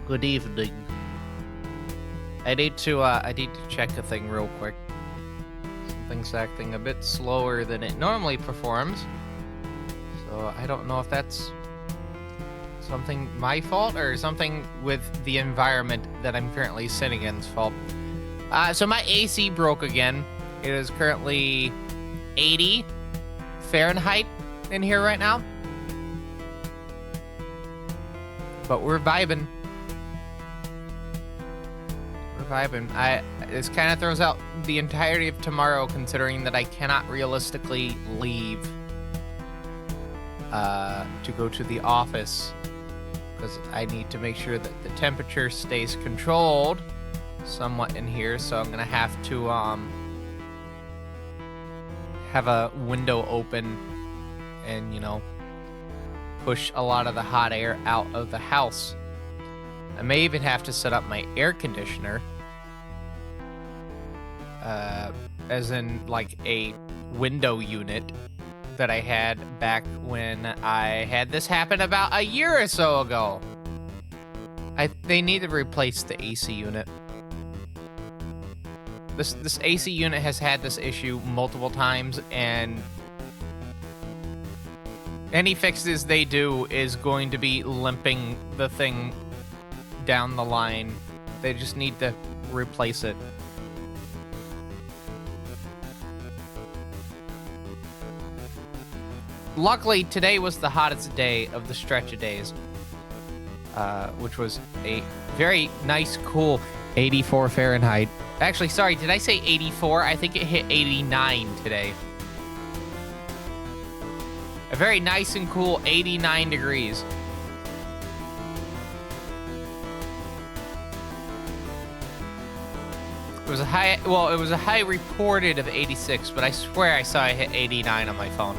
Good evening. I need to check a thing real quick. Something's acting a bit slower than it normally performs. So I don't know if that's something my fault or something with the environment that I'm currently sitting in's fault. So my AC broke again. It is currently 80 Fahrenheit in here right now. But we're vibing. This kind of throws out the entirety of tomorrow, considering that I cannot realistically leave to go to the office, because I need to make sure that the temperature stays controlled somewhat in here. So I'm gonna have to have a window open and, you know, push a lot of the hot air out of the house. I may even have to set up my air conditioner, as in like a window unit that I had back when I had this happen about a year or so ago. They need to replace the AC unit. This AC unit has had this issue multiple times, and any fixes they do is going to be limping the thing down the line. They just need to replace it. Luckily, today was the hottest day of the stretch of days, which was a very nice, cool 84 Fahrenheit. Actually, sorry, did I say 84? I think it hit 89 today. A very nice and cool 89 degrees. It was a high reported of 86, but I swear I saw it hit 89 on my phone.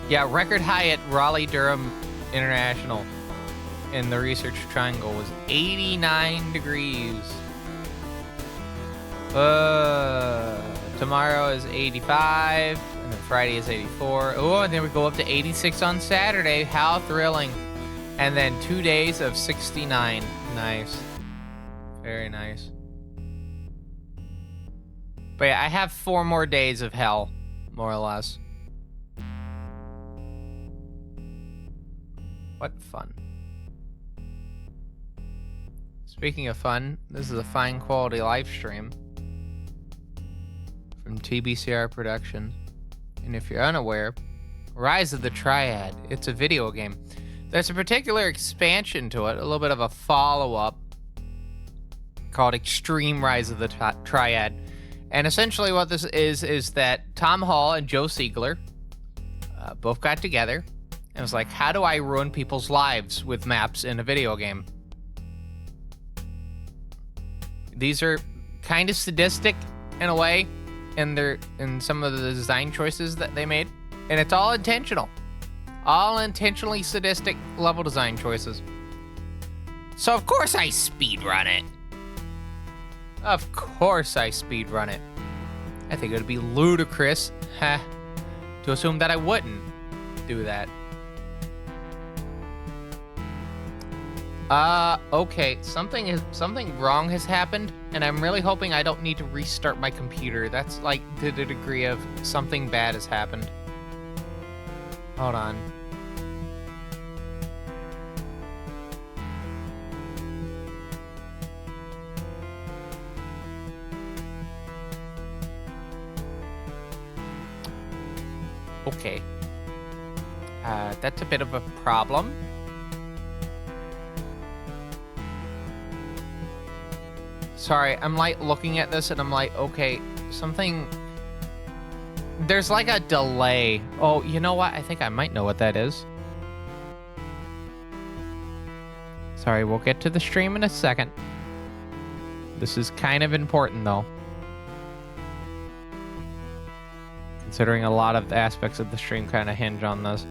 Yeah, record high at Raleigh-Durham International in the Research Triangle was 89 degrees. Tomorrow is 85, and then Friday is 84. Oh, and then we go up to 86 on Saturday. How thrilling. And then 2 days of 69. Nice. Very nice. But yeah, I have 4 more days of hell, more or less. What fun. Speaking of fun, this is a fine quality live stream from TBCR Productions. And if you're unaware, Rise of the Triad, it's a video game. There's a particular expansion to it, a little bit of a follow-up called Extreme Rise of the Triad. And essentially what this is that Tom Hall and Joe Siegler both got together and was like, how do I ruin people's lives with maps in a video game? These are kind of sadistic in a way in some of the design choices that they made. And it's all intentional. All intentionally sadistic level design choices. So of course I speedrun it. Of course I speedrun it. I think it would be ludicrous to assume that I wouldn't do that. Okay, something wrong has happened, and I'm really hoping I don't need to restart my computer. That's like to the degree of something bad has happened. Hold on. Okay. That's a bit of a problem. Sorry, I'm like looking at this and I'm like, okay, something... There's like a delay. Oh, you know what? I think I might know what that is. Sorry, we'll get to the stream in a second. This is kind of important though, considering a lot of the aspects of the stream kind of hinge on this.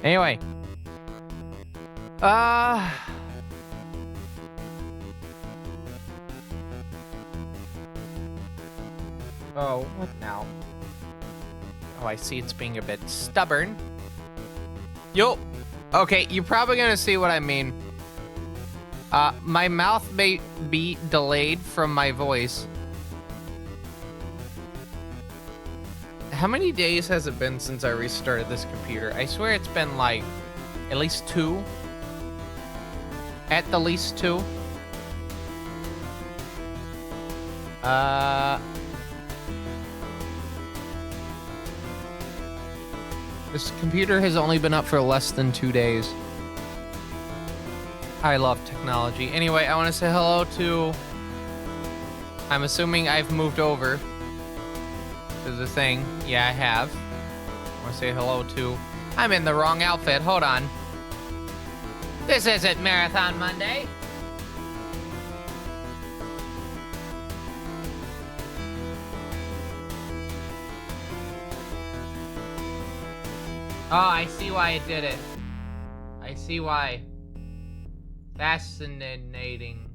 Anyway. Oh, what now? Oh, I see it's being a bit stubborn. Yo! Okay, you're probably gonna see what I mean. My mouth may be delayed from my voice. How many days has it been since I restarted this computer? I swear it's been like at least 2. At the least 2. This computer has only been up for less than 2 days. I love technology. Anyway, I want to say hello to... I'm assuming I've moved over to the thing. Yeah, I have. I want to say hello to... I'm in the wrong outfit. Hold on. This isn't Marathon Monday. Oh, I see why it did it. I see why. Fascinating.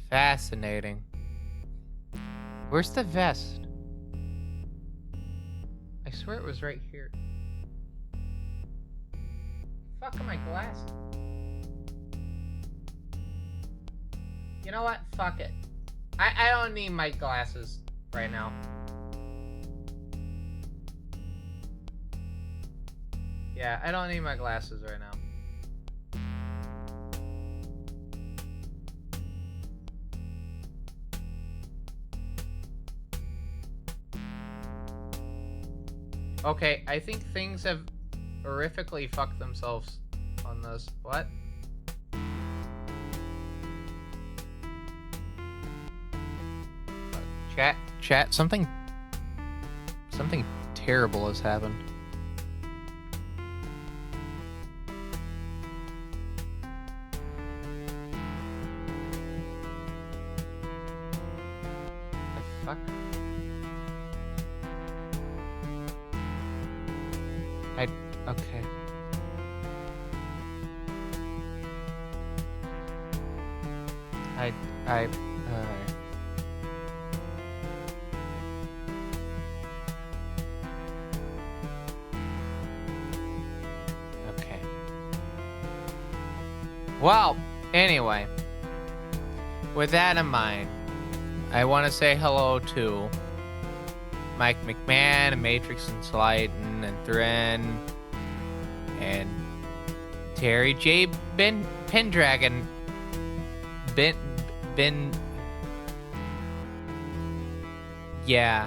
Fascinating. Where's the vest? I swear it was right here. Fuck are my glasses? You know what? Fuck it. I don't need my glasses right now. Yeah, I don't need my glasses right now. Okay, I think things have horrifically fucked themselves on this. What? Chat, something terrible has happened. The fuck? Okay. Okay. Well, anyway, with that in mind, I want to say hello to Mike McMahon and Matrix and Slighton and Thrin and Terry J. Pendragon. Yeah.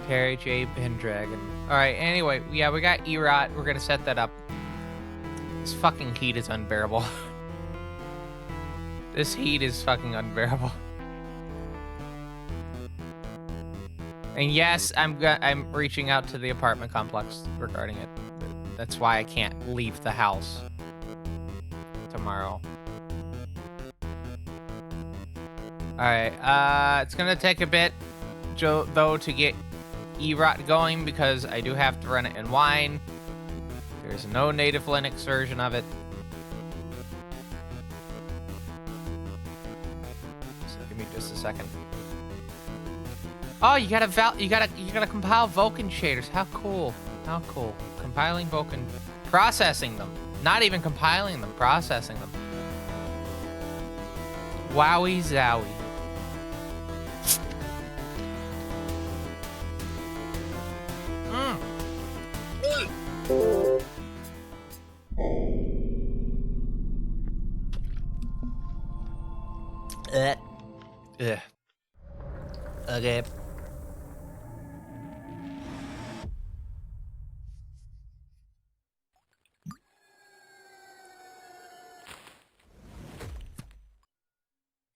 Terry J. Pendragon. Alright, anyway, yeah, we got rott. We're gonna set that up. This fucking heat is unbearable. This heat is fucking unbearable. And yes, I'm reaching out to the apartment complex regarding it. That's why I can't leave the house tomorrow. Alright, it's gonna take a bit, though, to get rott going because I do have to run it in Wine. There's no native Linux version of it. So give me just a second. Oh, you gotta compile Vulkan shaders. How cool. How cool. Compiling Vulkan, processing them. Not even compiling them, processing them. Wowie zowie. Okay.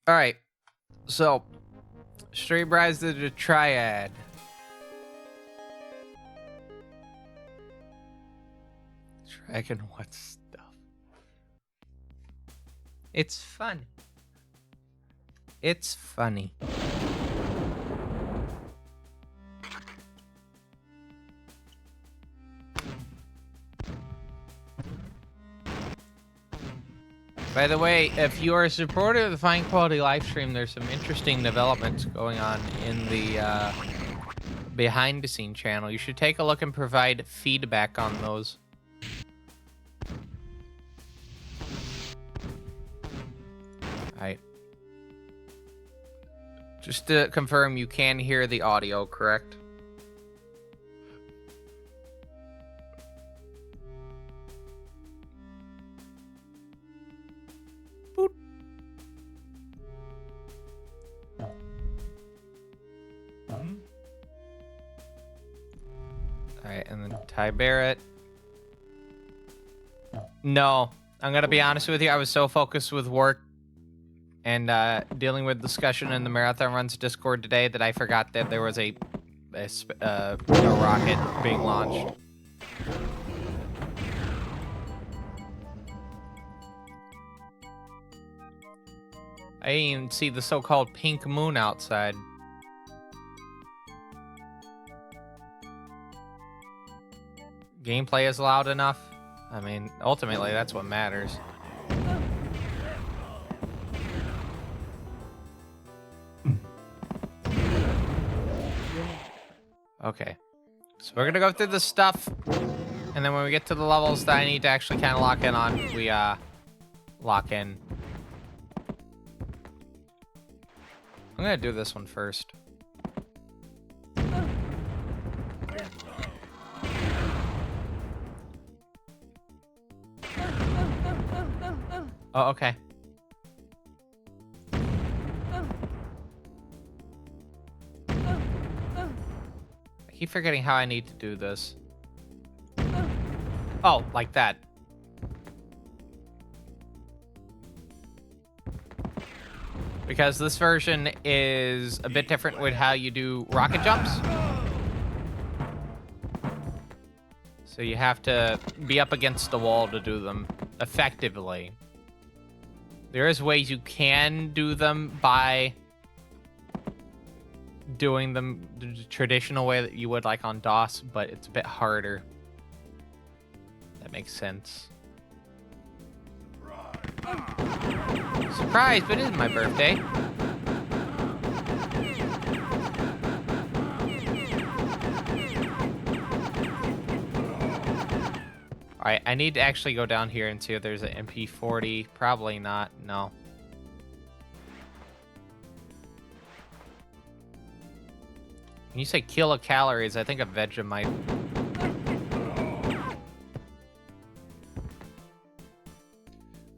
Alright. So, Stray Brides did a triad. Dragon what stuff? It's fun. It's funny. By the way, if you are a supporter of the Fine Quality Livestream, there's some interesting developments going on in the behind the scene channel. You should take a look and provide feedback on those. Alright. Just to confirm, you can hear the audio, correct? Boop. Alright, and then Ty Barrett. No, I'm gonna be honest with you. I was so focused with work and dealing with discussion in the Marathon Runs Discord today that I forgot that there was a rocket being launched. I didn't even see the so-called pink moon outside. Gameplay is loud enough. I mean, ultimately, that's what matters. Okay. So we're gonna go through the stuff, and then when we get to the levels that I need to actually kind of lock in on, we lock in. I'm gonna do this one first. Oh, okay. I keep forgetting how I need to do this. Oh, like that. Because this version is a bit different with how you do rocket jumps. So you have to be up against the wall to do them effectively. There is ways you can do them by doing them the traditional way that you would like on DOS, but it's a bit harder. That makes sense. Surprise, but it is my birthday. Alright, I need to actually go down here and see if there's an MP40. Probably not, no. When you say kilocalories, I think of Vegemite.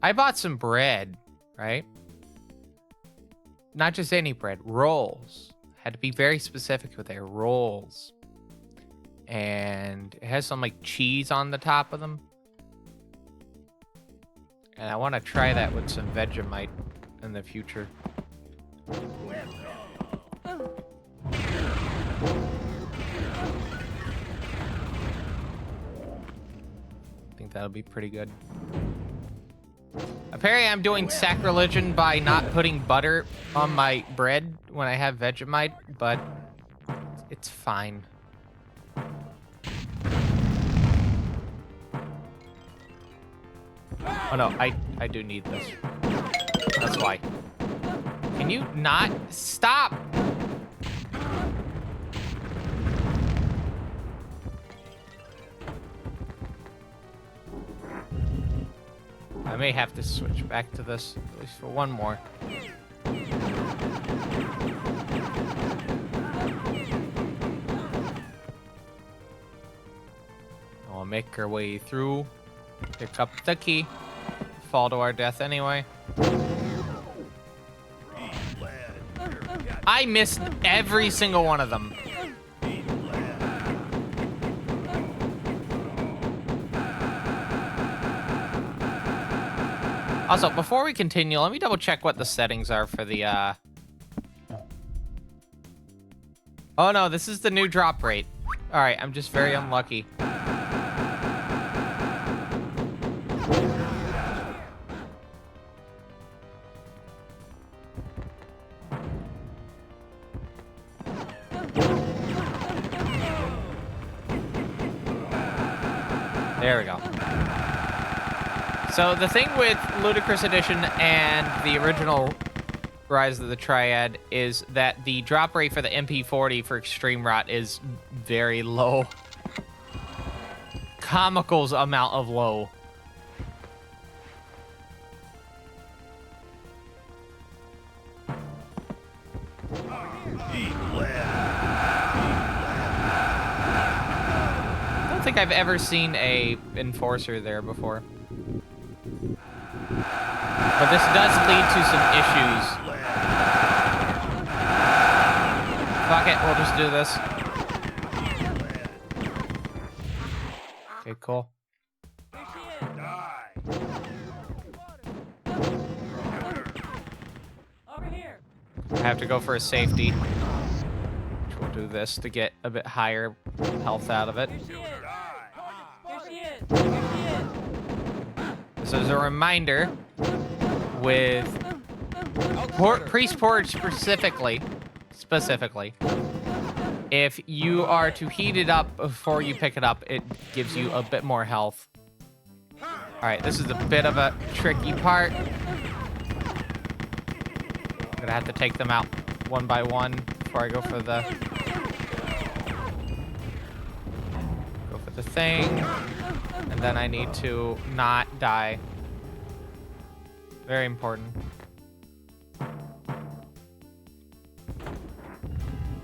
I bought some bread, right? Not just any bread, rolls. Had to be very specific with their rolls. And it has some like cheese on the top of them. And I want to try that with some Vegemite in the future. I think that'll be pretty good. Apparently I'm doing sacrilege by not putting butter on my bread when I have Vegemite, but it's fine. Oh no, I do need this. That's why. Can you not stop? I may have to switch back to this, at least for one more. We'll make our way through, pick up the key, fall to our death anyway. I missed every single one of them. Also, before we continue, let me double check what the settings are for the, Oh no, this is the new drop rate. Alright, I'm just very unlucky. There we go. So the thing with Ludicrous Edition and the original Rise of the Triad is that the drop rate for the MP40 for Extreme Rot is very low. Comical's amount of low. I don't think I've ever seen a enforcer there before. But this does lead to some issues. Fuck it, we'll just do this. Okay, cool. I have to go for a safety. Which we'll do this to get a bit higher health out of it. This is a reminder with Priest Porridge specifically, if you are to heat it up before you pick it up, it gives you a bit more health. All right, this is a bit of a tricky part. I'm gonna have to take them out one by one before I go for the thing, and then I need to not die. Very important.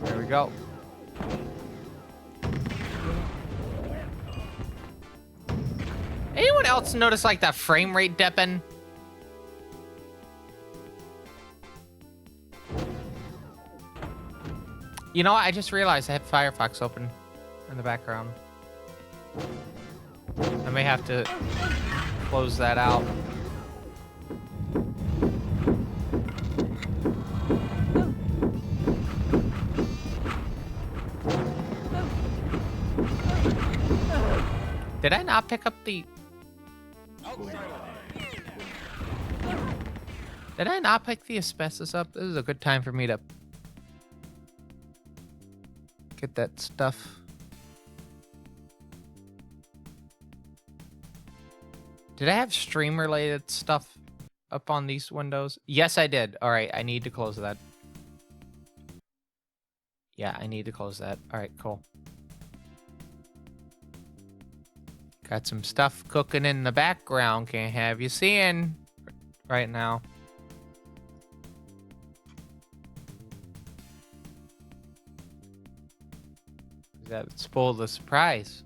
There we go. Anyone else notice like that frame rate dipping? You know what? I just realized I had Firefox open in the background. I may have to close that out. Did I not pick up the... Did I not pick the asbestos up? This is a good time for me to get that stuff. Did I have stream-related stuff up on these windows? Yes, I did. All right, I need to close that. Yeah, I need to close that. All right, cool. Got some stuff cooking in the background. Can't have you seeing right now. That spoiled the surprise.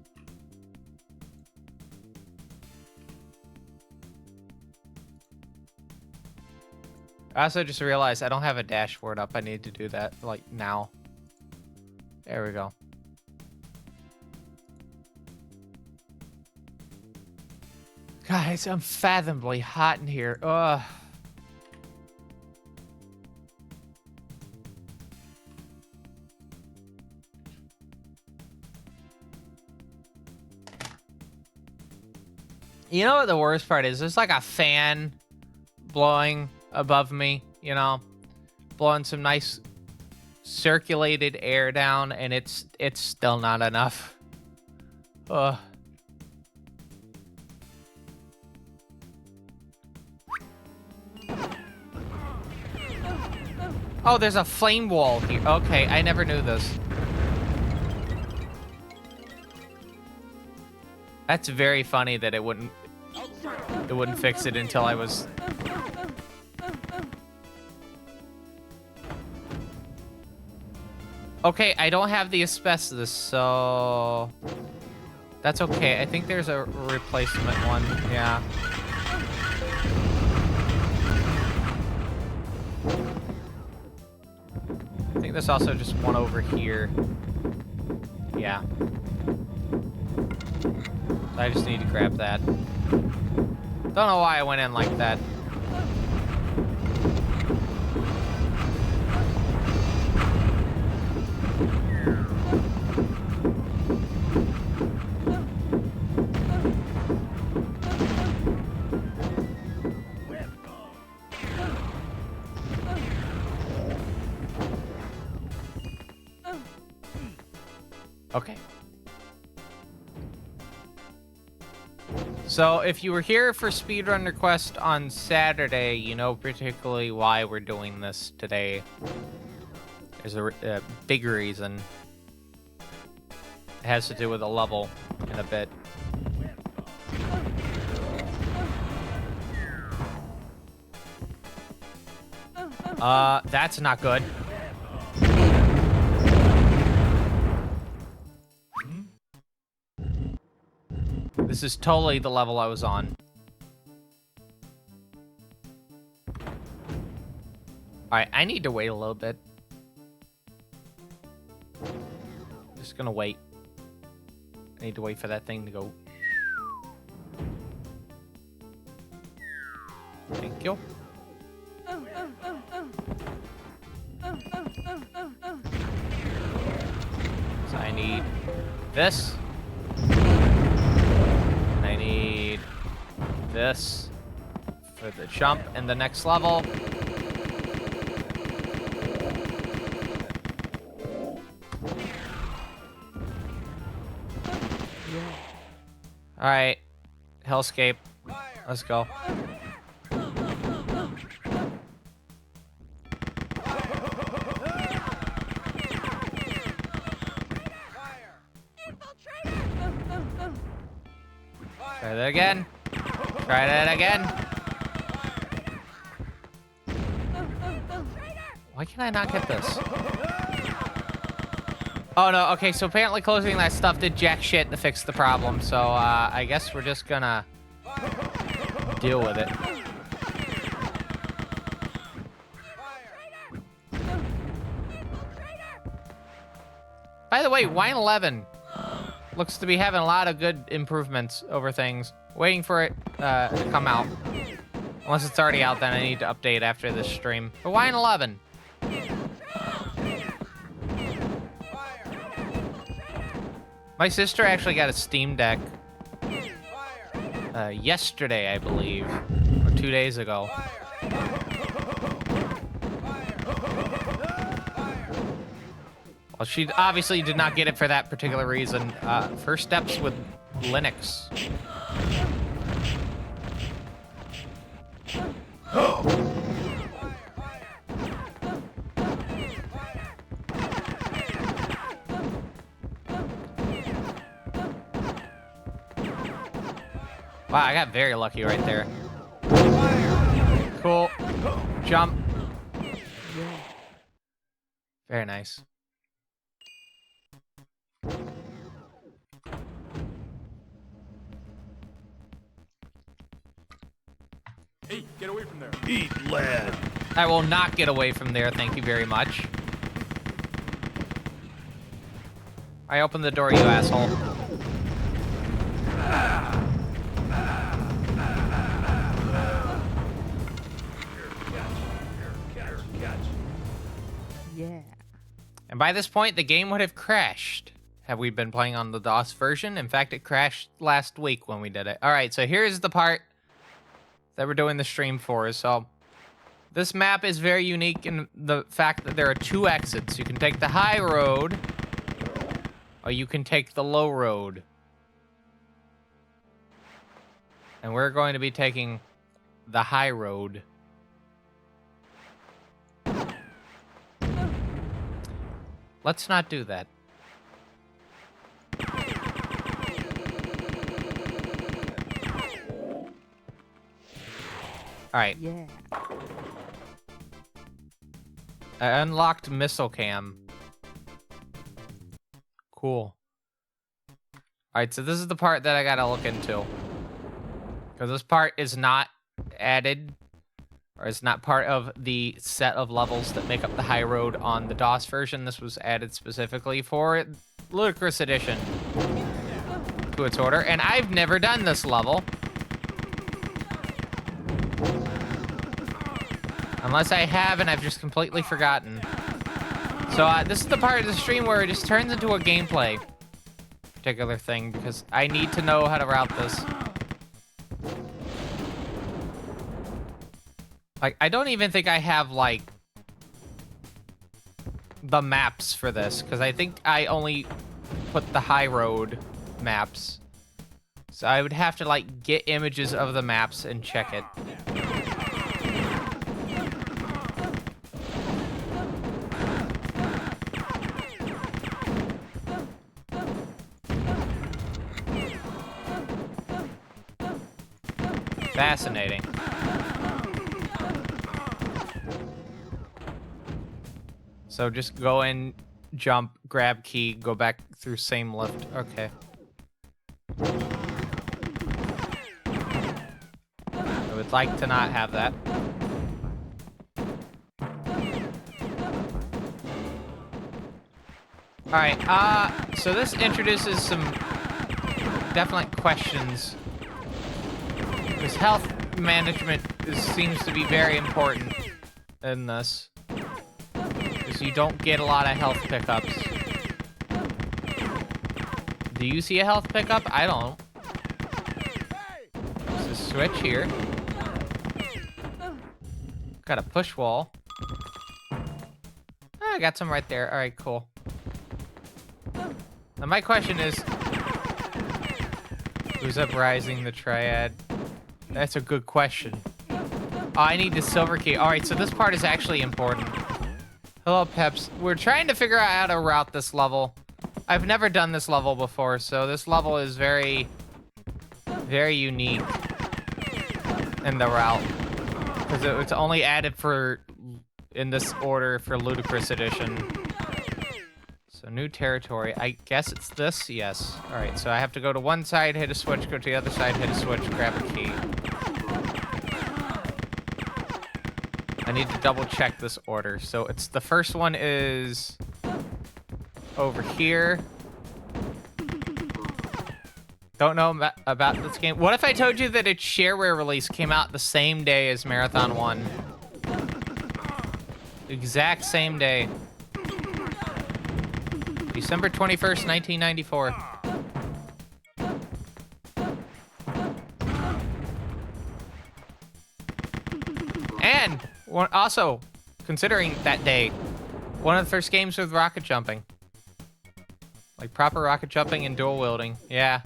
I also just realized I don't have a dashboard up. I need to do that, like, now. There we go. God, it's unfathomably hot in here. Ugh. You know what the worst part is? There's like a fan blowing above me, you know, blowing some nice circulated air down, and it's still not enough. Ugh. Oh, there's a flame wall here. Okay, I never knew this. That's very funny that it wouldn't fix it until I was... Okay, I don't have the asbestos, so... That's okay. I think there's a replacement one. Yeah. I think there's also just one over here. Yeah. So I just need to grab that. Don't know why I went in like that. Okay. So if you were here for Speedrun Request on Saturday, you know particularly why we're doing this today. There's a big reason. It has to do with a level in a bit. That's not good. This is totally the level I was on. Alright, I need to wait a little bit. Just gonna wait. I need to wait for that thing to go. Thank you. So I need this. I need this for the jump in the next level. All right, Hellscape, let's go. Try that again. Try that again. Why can I not get this? Oh no, okay, so apparently closing that stuff did jack shit to fix the problem, so I guess we're just gonna deal with it. By the way, Wine 11 looks to be having a lot of good improvements over things. Waiting for it to come out. Unless it's already out, then I need to update after this stream. But Wine 11. My sister actually got a Steam Deck yesterday, I believe, or 2 days ago. Well, she obviously did not get it for that particular reason. First steps with Linux. Wow, I got very lucky right there. Cool. Jump. Very nice. Hey, get away from there. Eat lead. I will not get away from there, thank you very much. I opened the door, you asshole. Yeah. And by this point, the game would have crashed had we been playing on the DOS version. In fact, it crashed last week when we did it. All right, so here's the part that we're doing the stream for. So this map is very unique in the fact that there are two exits. You can take the high road, or you can take the low road. And we're going to be taking the high road. Let's not do that. All right. Yeah. I unlocked missile cam. Cool. All right, so this is the part that I gotta look into. Because this part is not added, or it's not part of the set of levels that make up the high road on the DOS version. This was added specifically for Ludicrous Edition to its order. And I've never done this level. Unless I have and I've just completely forgotten. So this is the part of the stream where it just turns into a gameplay particular thing, because I need to know how to route this. Like, I don't even think I have, like, the maps for this, because I think I only put the high road maps. So I would have to, like, get images of the maps and check it. Fascinating. So just go in, jump, grab key, go back through same lift. Okay. I would like to not have that. Alright, so this introduces some definite questions. Because health management seems to be very important in this. Because you don't get a lot of health pickups. Do you see a health pickup? I don't. There's a switch here. Got a push wall. Ah, I got some right there. Alright, cool. Now my question is, who's uprising the triad? That's a good question. Oh, I need the silver key. Alright, so this part is actually important. Hello, Peps. We're trying to figure out how to route this level. I've never done this level before, so this level is very, very unique in the route. Because it's only added for, in this order, for Ludicrous Edition. So new territory. I guess it's this? Yes. Alright, so I have to go to one side, hit a switch, go to the other side, hit a switch, grab a key. I need to double check this order. So it's the first one is over here. Don't know about this game. What if I told you that its shareware release came out the same day as Marathon 1? Exact same day. December 21st, 1994. And also, considering that day, one of the first games with rocket jumping. Like proper rocket jumping and dual wielding. Yeah.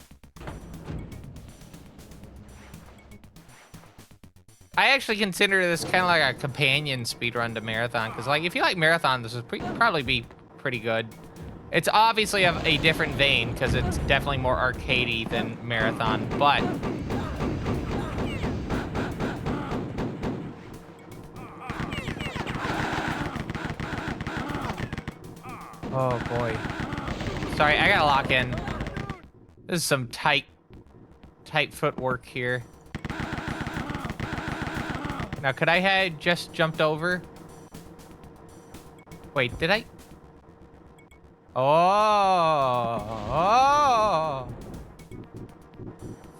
I actually consider this kind of like a companion speedrun to Marathon, because like if you like Marathon, this would probably be pretty good. It's obviously of a different vein, because it's definitely more arcadey than Marathon, but oh boy. Sorry, I gotta lock in. This is some tight footwork here. Now, could I have just jumped over? Wait, did I? Oh.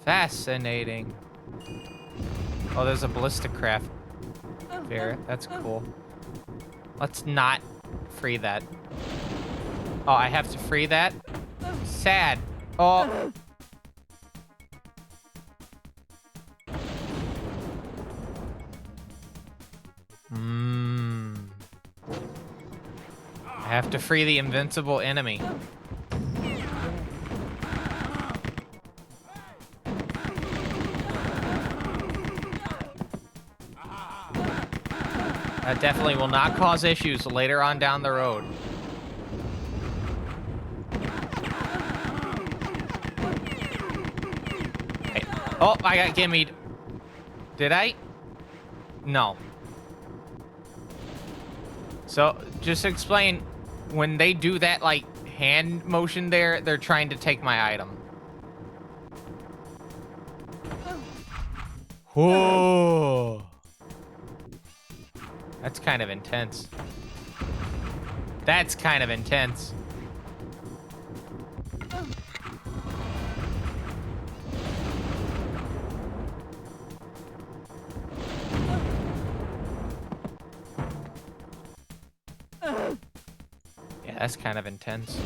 Fascinating. Oh, there's a ballistic craft there. That's cool. Let's not free that. Oh, I have to free that? Sad. Oh. I have to free the invincible enemy. That definitely will not cause issues later on down the road. Hey. Oh, I got gimmied. Did I? No. So, just explain, when they do that, like, hand motion there, they're trying to take my item. Whoa. That's kind of intense. That's kind of intense. Yeah, that's kind of intense.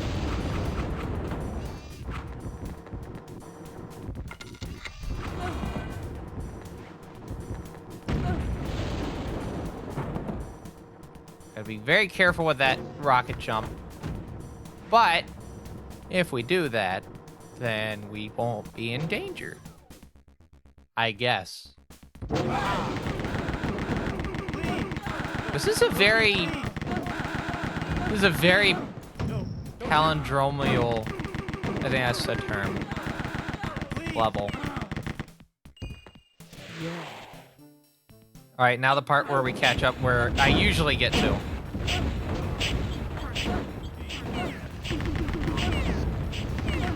Gotta be very careful with that rocket jump. But if we do that, then we won't be in danger. I guess. This is a very palindromial, I think that's the term, level. All right, now the part where we catch up, where I usually get to.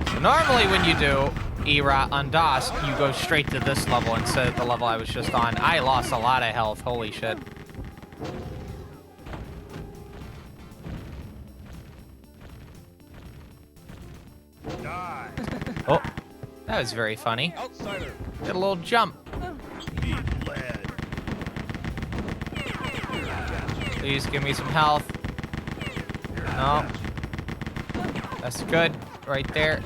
So normally when you do rott on DOS, you go straight to this level instead of the level I was just on. I lost a lot of health, holy shit. Oh, that was very funny. Outsider. Did a little jump. Please give me some health. No. That's good. Right there.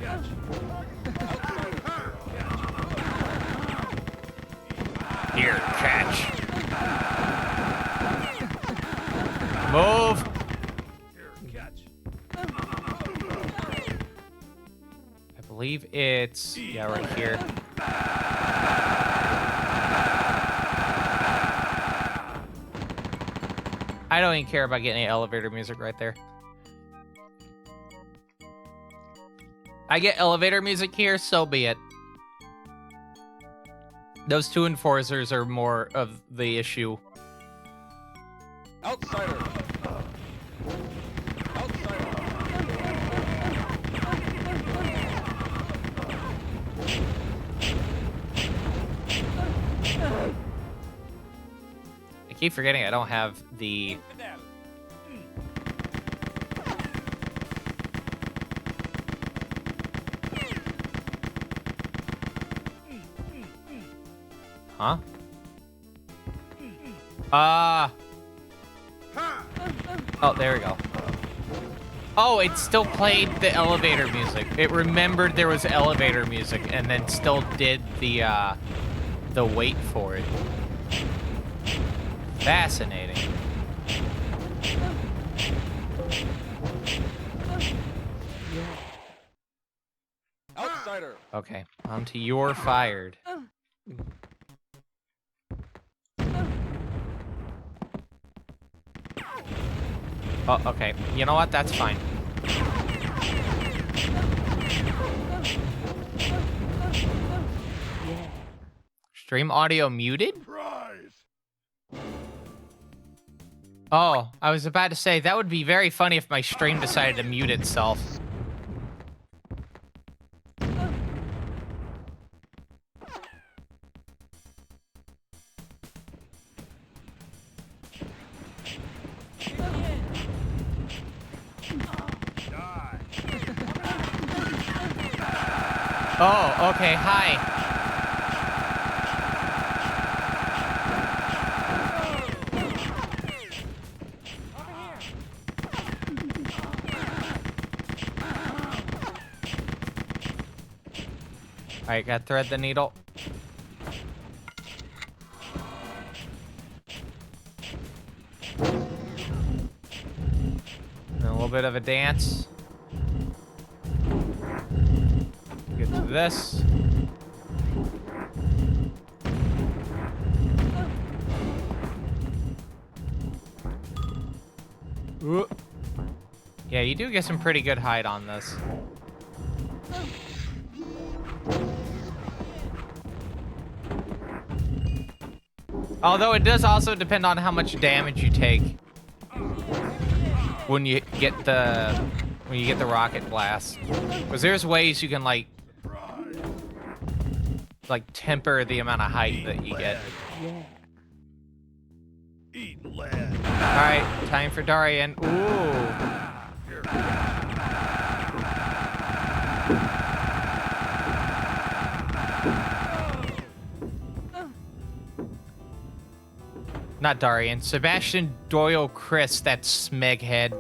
Here, catch. Move. I believe it's, yeah, right here. I don't even care about getting any elevator music right there. I get elevator music here, so be it. Those two enforcers are more of the issue. Outsider. I keep forgetting I don't have the... Huh? Oh, there we go. Oh, it still played the elevator music. It remembered there was elevator music and then still did the wait for it. Fascinating. Outsider. Okay, on to you're fired. Oh, okay. You know what? That's fine. Stream audio muted? Oh, I was about to say, that would be very funny if my stream decided to mute itself. Oh, okay, hi. Alright, gotta thread the needle. And a little bit of a dance. Get to this. Ooh. Yeah, you do get some pretty good height on this. Although it does also depend on how much damage you take when you get the rocket blast. Because there's ways you can like temper the amount of height that you get. Alright, time for Darian. Ooh. Not Darian. Sebastian Doyle Chris, that smeghead.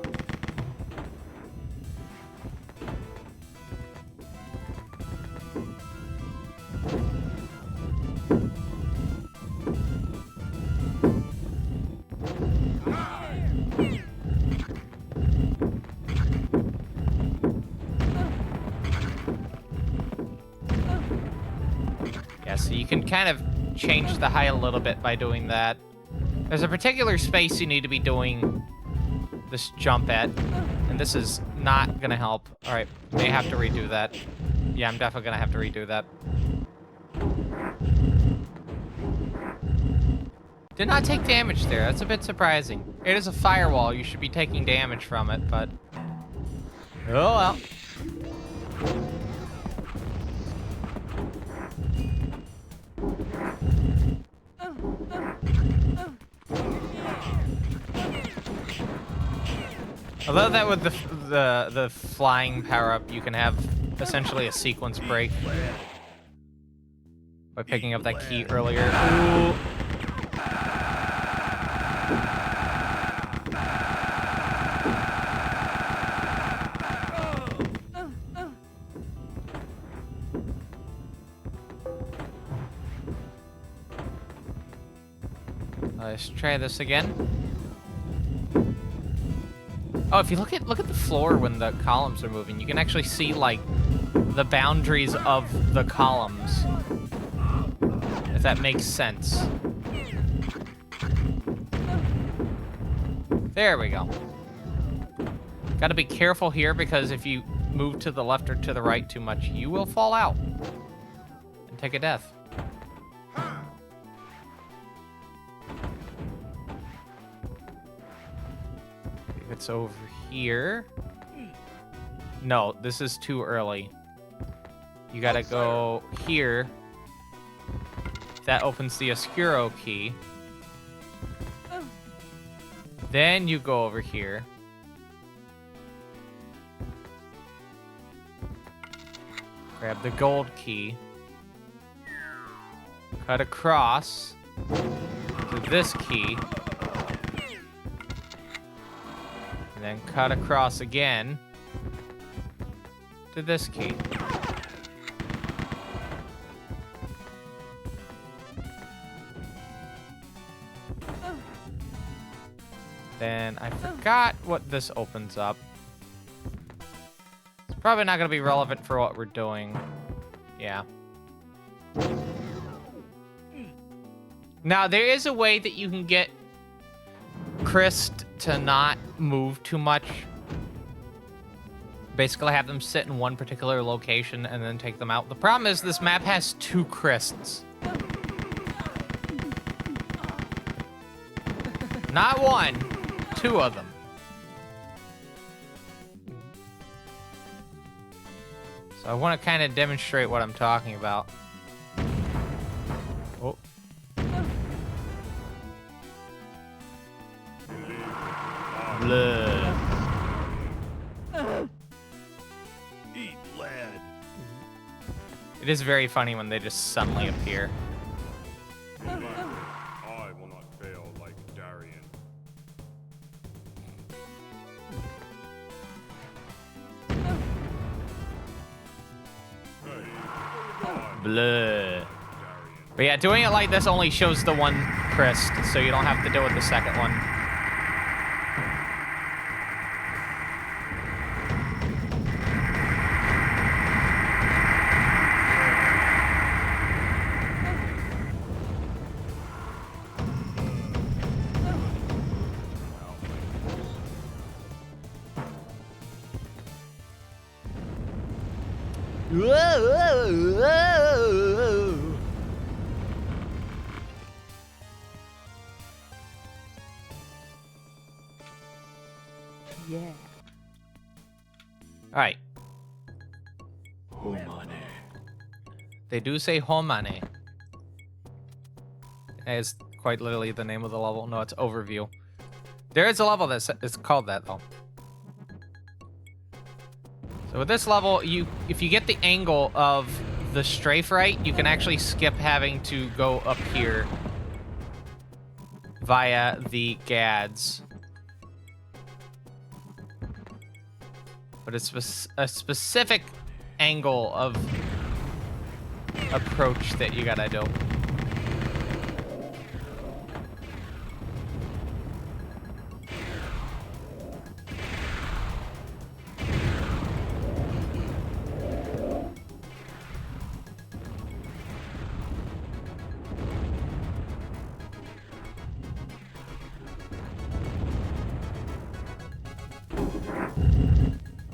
Yeah, so you can kind of change the height a little bit by doing that. There's a particular space you need to be doing this jump at, and this is not gonna help. All right, may have to redo that. Yeah, I'm definitely gonna have to redo that. Did not take damage there. That's a bit surprising. It is a firewall. You should be taking damage from it, but... Oh, well. Although that with the flying power-up, you can have essentially a sequence break by picking up that key earlier. Ooh. Let's try this again. Oh, if you look at the floor when the columns are moving, you can actually see like the boundaries of the columns. If that makes sense. There we go. Got to be careful here because if you move to the left or to the right too much, you will fall out and take a death. It's over here. No, this is too early. You gotta go here. That opens the Oscuro key. Then you go over here. Grab the gold key. Cut across to this key. And then cut across again to this key. Then I forgot what this opens up. It's probably not going to be relevant for what we're doing. Yeah. Now, there is a way that you can get Christ to not move too much. Basically have them sit in one particular location and then take them out. The problem is this map has 2 Christs. Not 1, 2 of them. So I want to kind of demonstrate what I'm talking about. Oh. Blood. Eat lead. It is very funny when they just suddenly appear. I will not fail like Darian. Blood. But yeah, doing it like this only shows the 1 crest, so you don't have to deal with the second one. Yeah. All right. Homane. They do say Homane. It's quite literally the name of the level. No, it's overview. There is a level that's called that though. So with this level, if you get the angle of the strafe right, you can actually skip having to go up here via the gads. But it's a specific angle of approach that you gotta do.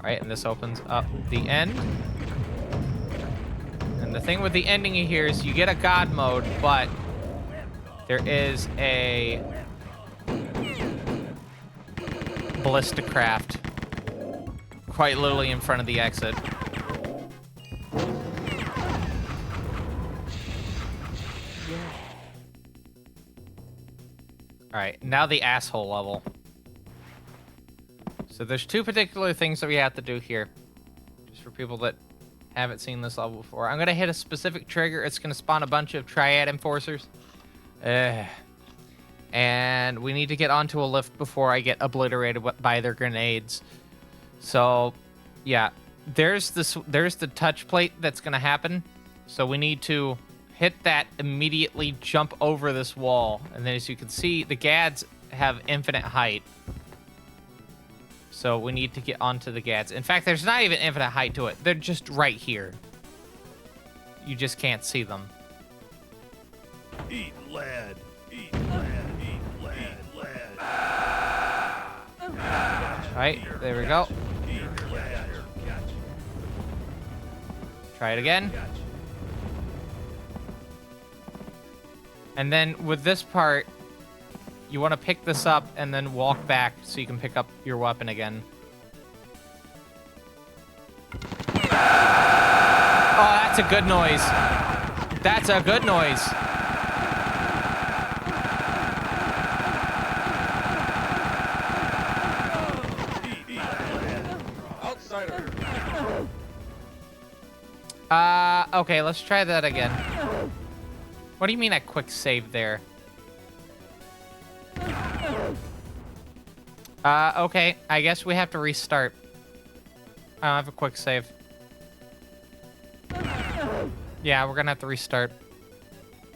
All right, and this opens up the end. And the thing with the ending here is you get a god mode, but there is a ballista craft quite literally in front of the exit. All right, now the asshole level. So there's two particular things that we have to do here, just for people that haven't seen this level before. I'm gonna hit a specific trigger. It's gonna spawn a bunch of triad enforcers. And we need to get onto a lift before I get obliterated by their grenades. So, yeah, there's the touch plate that's gonna happen. So we need to hit that immediately, jump over this wall, and then as you can see, the gads have infinite height. So we need to get onto the gads. In fact, there's not even infinite height to it. They're just right here. You just can't see them. Eat lead. Eat lead. Eat lead. Lead. Right, there we go. Eat lead. Try it again. And then with this part, you want to pick this up and then walk back so you can pick up your weapon again. Oh, that's a good noise. That's a good noise. Okay, let's try that again. What do you mean I quick saved there? Okay, I guess we have to restart. I don't have a quick save. Yeah, we're gonna have to restart.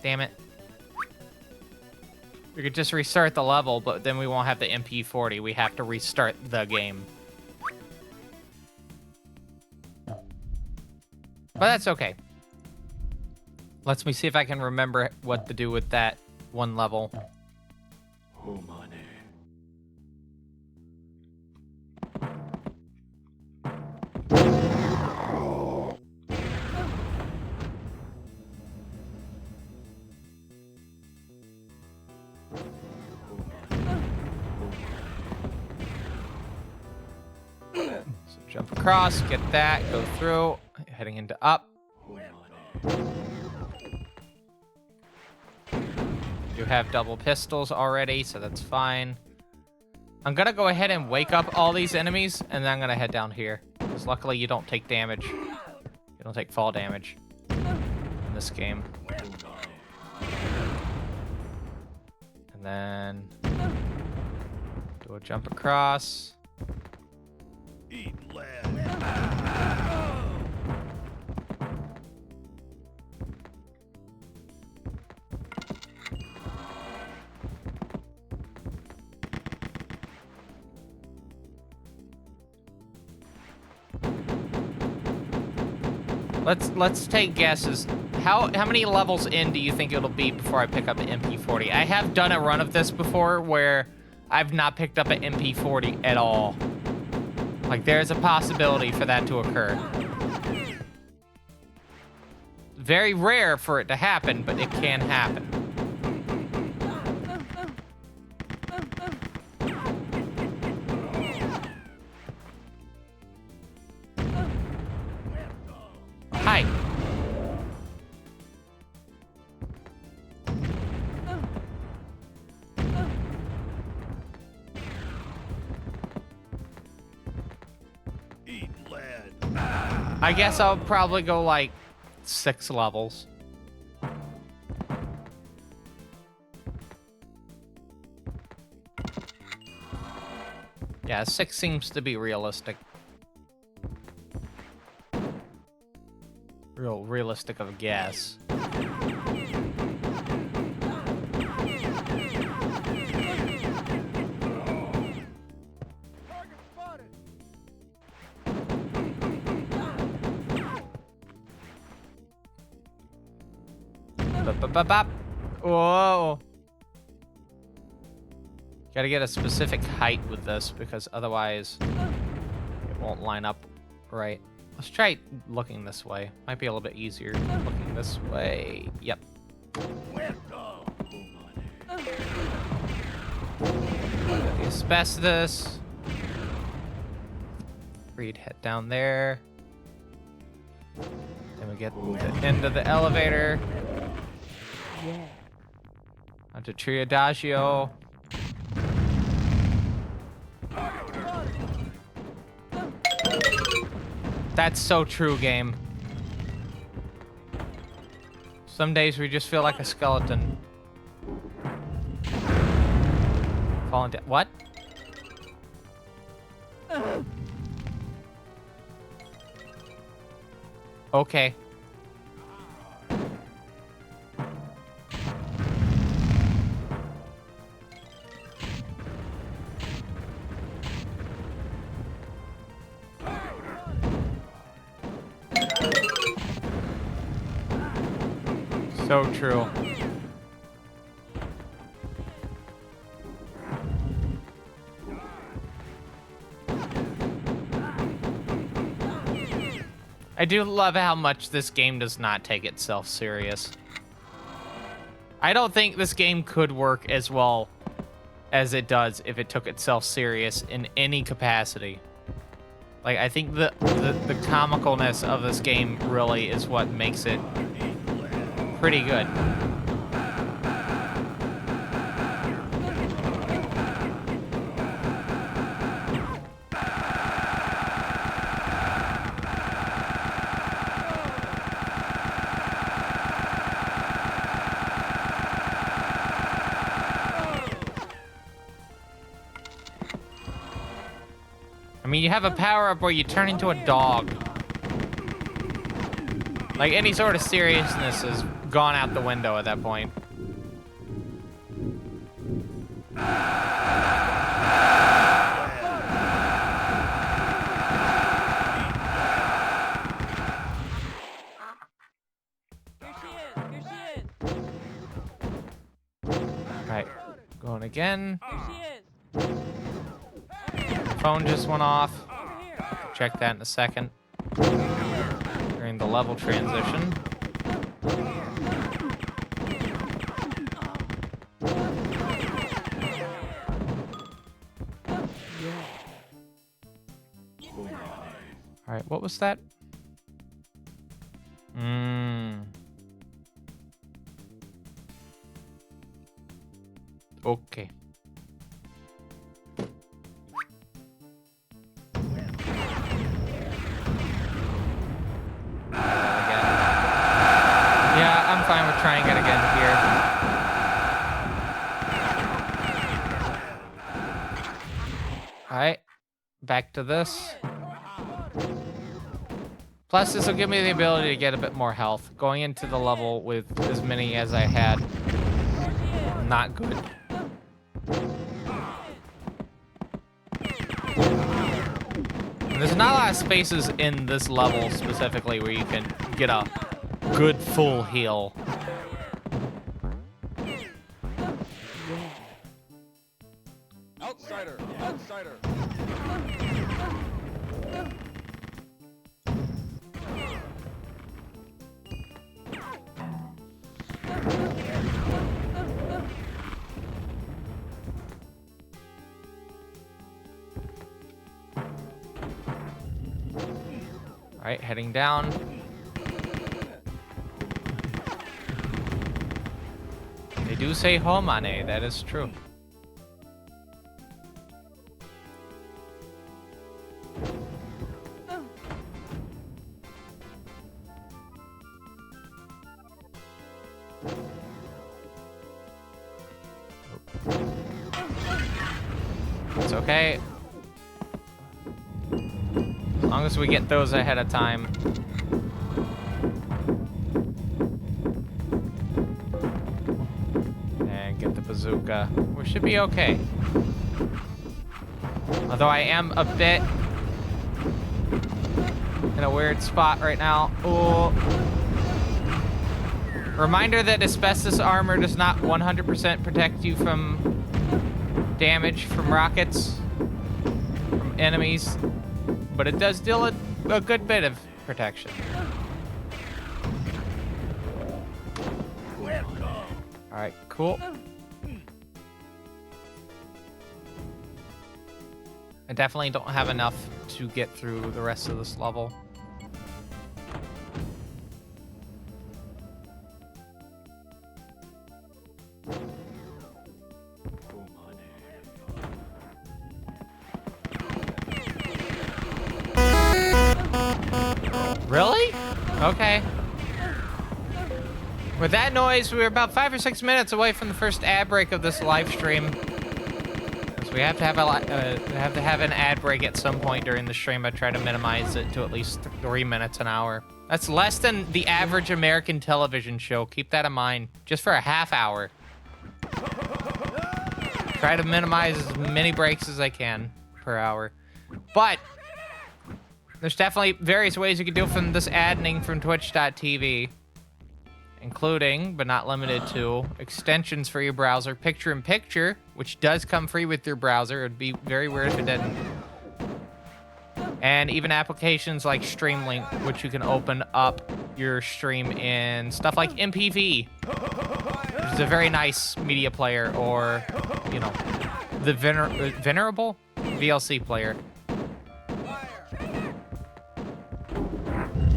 Damn it. We could just restart the level, but then we won't have the MP40. We have to restart the game. But that's okay. Let me see if I can remember what to do with that one level. So jump across, get that, go through, heading into up. You have double pistols already, so that's fine. I'm gonna go ahead and wake up all these enemies, and then I'm gonna head down here. Because luckily you don't take damage. You don't take fall damage in this game. And then do a jump across. Eat lead. Let's take guesses. How many levels in do you think it'll be before I pick up an MP40? I have done a run of this before where I've not picked up an MP40 at all. Like, there's a possibility for that to occur. Very rare for it to happen, but it can happen. Hi. Eat lead. I guess I'll probably go like 6 levels. Yeah, 6 seems to be realistic. Realistic of a guess. Bop. Whoa. Gotta get a specific height with this because otherwise it won't line up right. Let's try looking this way. Might be a little bit easier looking this way. Yep. The asbestos. Reed, head down there. Then we get the end of the elevator. Onto Triadagio. That's so true, game. Some days we just feel like a skeleton. Falling down. What? Okay. So true. I do love how much this game does not take itself serious. I don't think this game could work as well as it does if it took itself serious in any capacity. Like, I think the comicalness of this game really is what makes it pretty good. I mean, you have a power-up where you turn into a dog. Like, any sort of seriousness has gone out the window at that point. Right, going again. Phone just went off. Check that in a second. During the level transition. Alright, what was that? Okay. Yeah, I'm fine with trying it again here. Alright, back to this. Plus, this will give me the ability to get a bit more health. Going into the level with as many as I had, not good. And there's not a lot of spaces in this level specifically where you can get a good full heal. Outsider! Outsider! Alright, heading down. They do say homane, that is true. It's okay. As long as we get those ahead of time. And get the bazooka. We should be okay. Although I am a bit in a weird spot right now. Oh. Reminder that asbestos armor does not 100% protect you from damage from rockets, from enemies. but it does deal a good bit of protection. All right, cool. I definitely don't have enough to get through the rest of this level. Really? Okay. With that noise, we were about 5 or 6 minutes away from the first ad break of this live stream. So we have to have an ad break at some point during the stream. I try to minimize it to at least 3 minutes an hour. That's less than the average American television show. Keep that in mind. Just for a half hour. Try to minimize as many breaks as I can per hour. But there's definitely various ways you can do it from this adning from twitch.tv. Including, but not limited to, extensions for your browser. Picture-in-picture, which does come free with your browser. It would be very weird if it didn't. And even applications like Streamlink, which you can open up your stream in stuff like MPV, which is a very nice media player, or, you know, the venerable VLC player.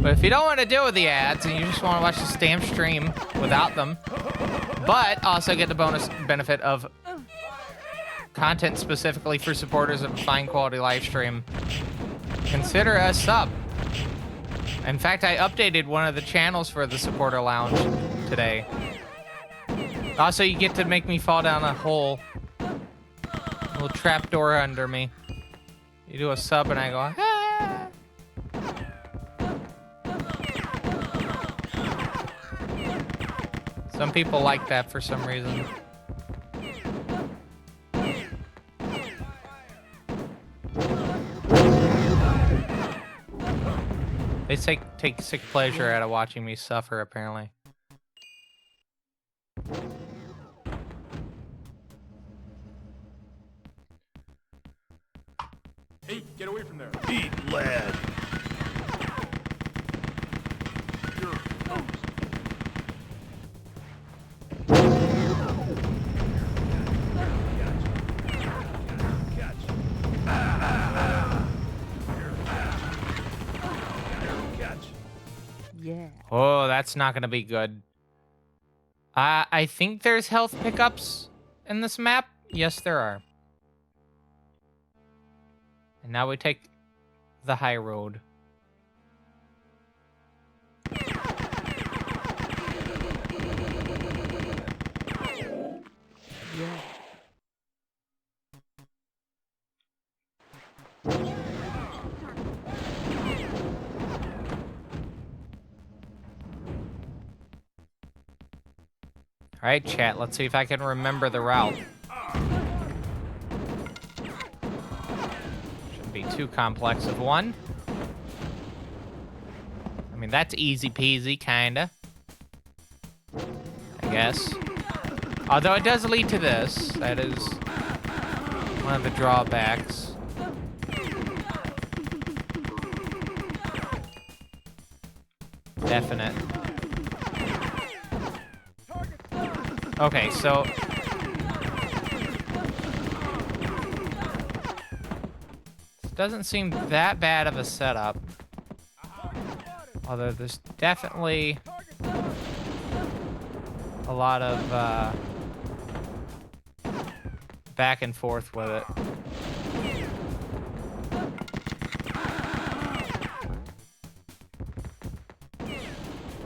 But if you don't want to deal with the ads and you just want to watch the stamp stream without them, but also get the bonus benefit of content specifically for supporters of a fine quality live stream, consider a sub. In fact, I updated one of the channels for the supporter lounge today. Also, you get to make me fall down a hole. A little trapdoor under me. You do a sub and I go, ah! Some people like that for some reason. They take sick pleasure out of watching me suffer, apparently. Hey, get away from there. Eat, lad. Yeah. Oh, that's not gonna be good. I think there's health pickups in this map. Yes, there are. And now we take the high road. Yeah. All right, chat, let's see if I can remember the route. Shouldn't be too complex of one. I mean, that's easy peasy, kinda. I guess. Although it does lead to this. That is one of the drawbacks. Definite. Okay, so this doesn't seem that bad of a setup. Although there's definitely a lot of back and forth with it.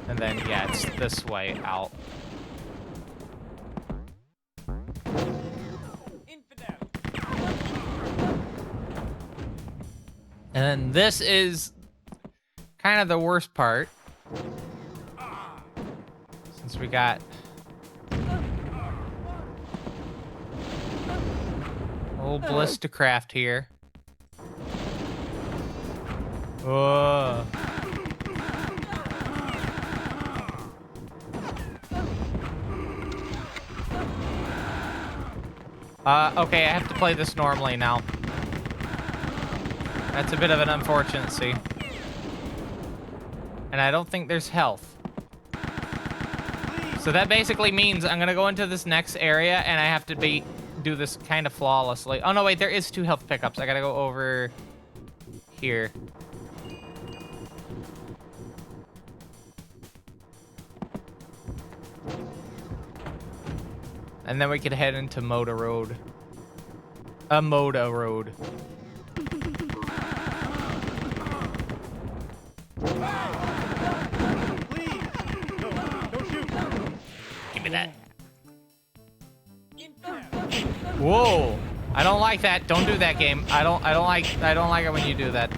And then, yeah, it's this way out. And then this is kind of the worst part. Since we got old Blistercraft here. Oh. Okay, I have to play this normally now. That's a bit of an unfortunate scene. And I don't think there's health. So that basically means I'm gonna go into this next area and I have to do this kind of flawlessly. Oh no, wait, there is 2 health pickups. I gotta go over here. And then we could head into Moda Road. Moda Road. Give me that. Whoa! I don't like that. Don't do that, game. I don't like it when you do that.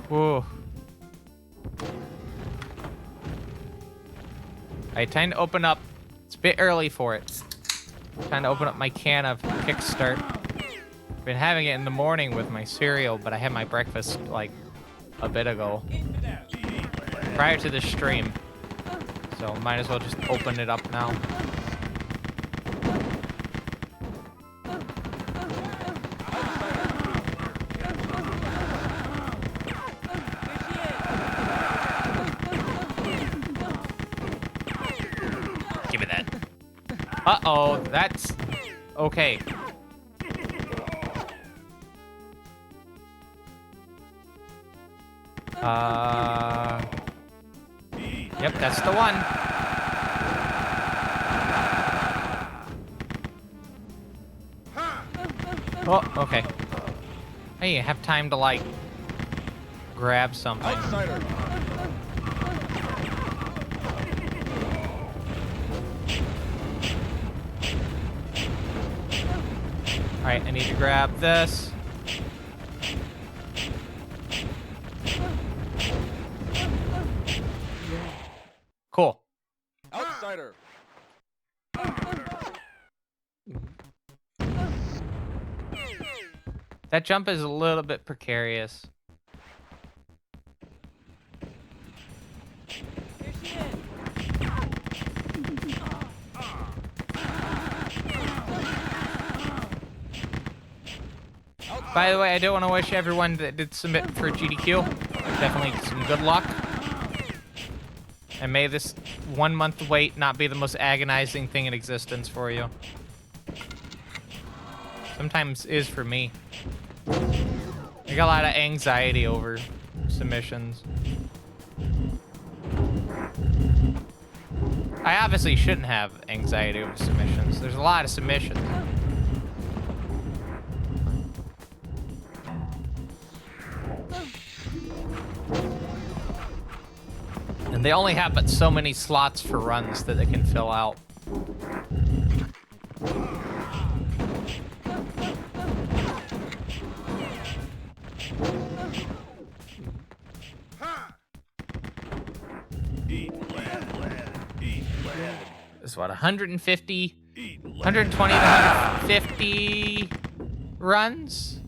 Whoa. Alright, time to open up. It's a bit early for it. Time to open up my can of Kickstart. Been having it in the morning with my cereal, but I had my breakfast like a bit ago. Prior to the stream. So might as well just open it up now. Give me that. Uh-oh, that's okay. Yep, that's the one. Oh, okay. Hey, you have time to, like, grab something. Outsider. Alright, I need to grab this. Cool. Outsider. That jump is a little bit precarious. By the way, I do want to wish everyone that did submit for GDQ definitely some good luck. And may this 1 month wait not be the most agonizing thing in existence for you. Sometimes is for me. I got a lot of anxiety over submissions. I obviously shouldn't have anxiety over submissions. There's a lot of submissions. And they only have but so many slots for runs that they can fill out. This is what, 150, 120 to 150 runs?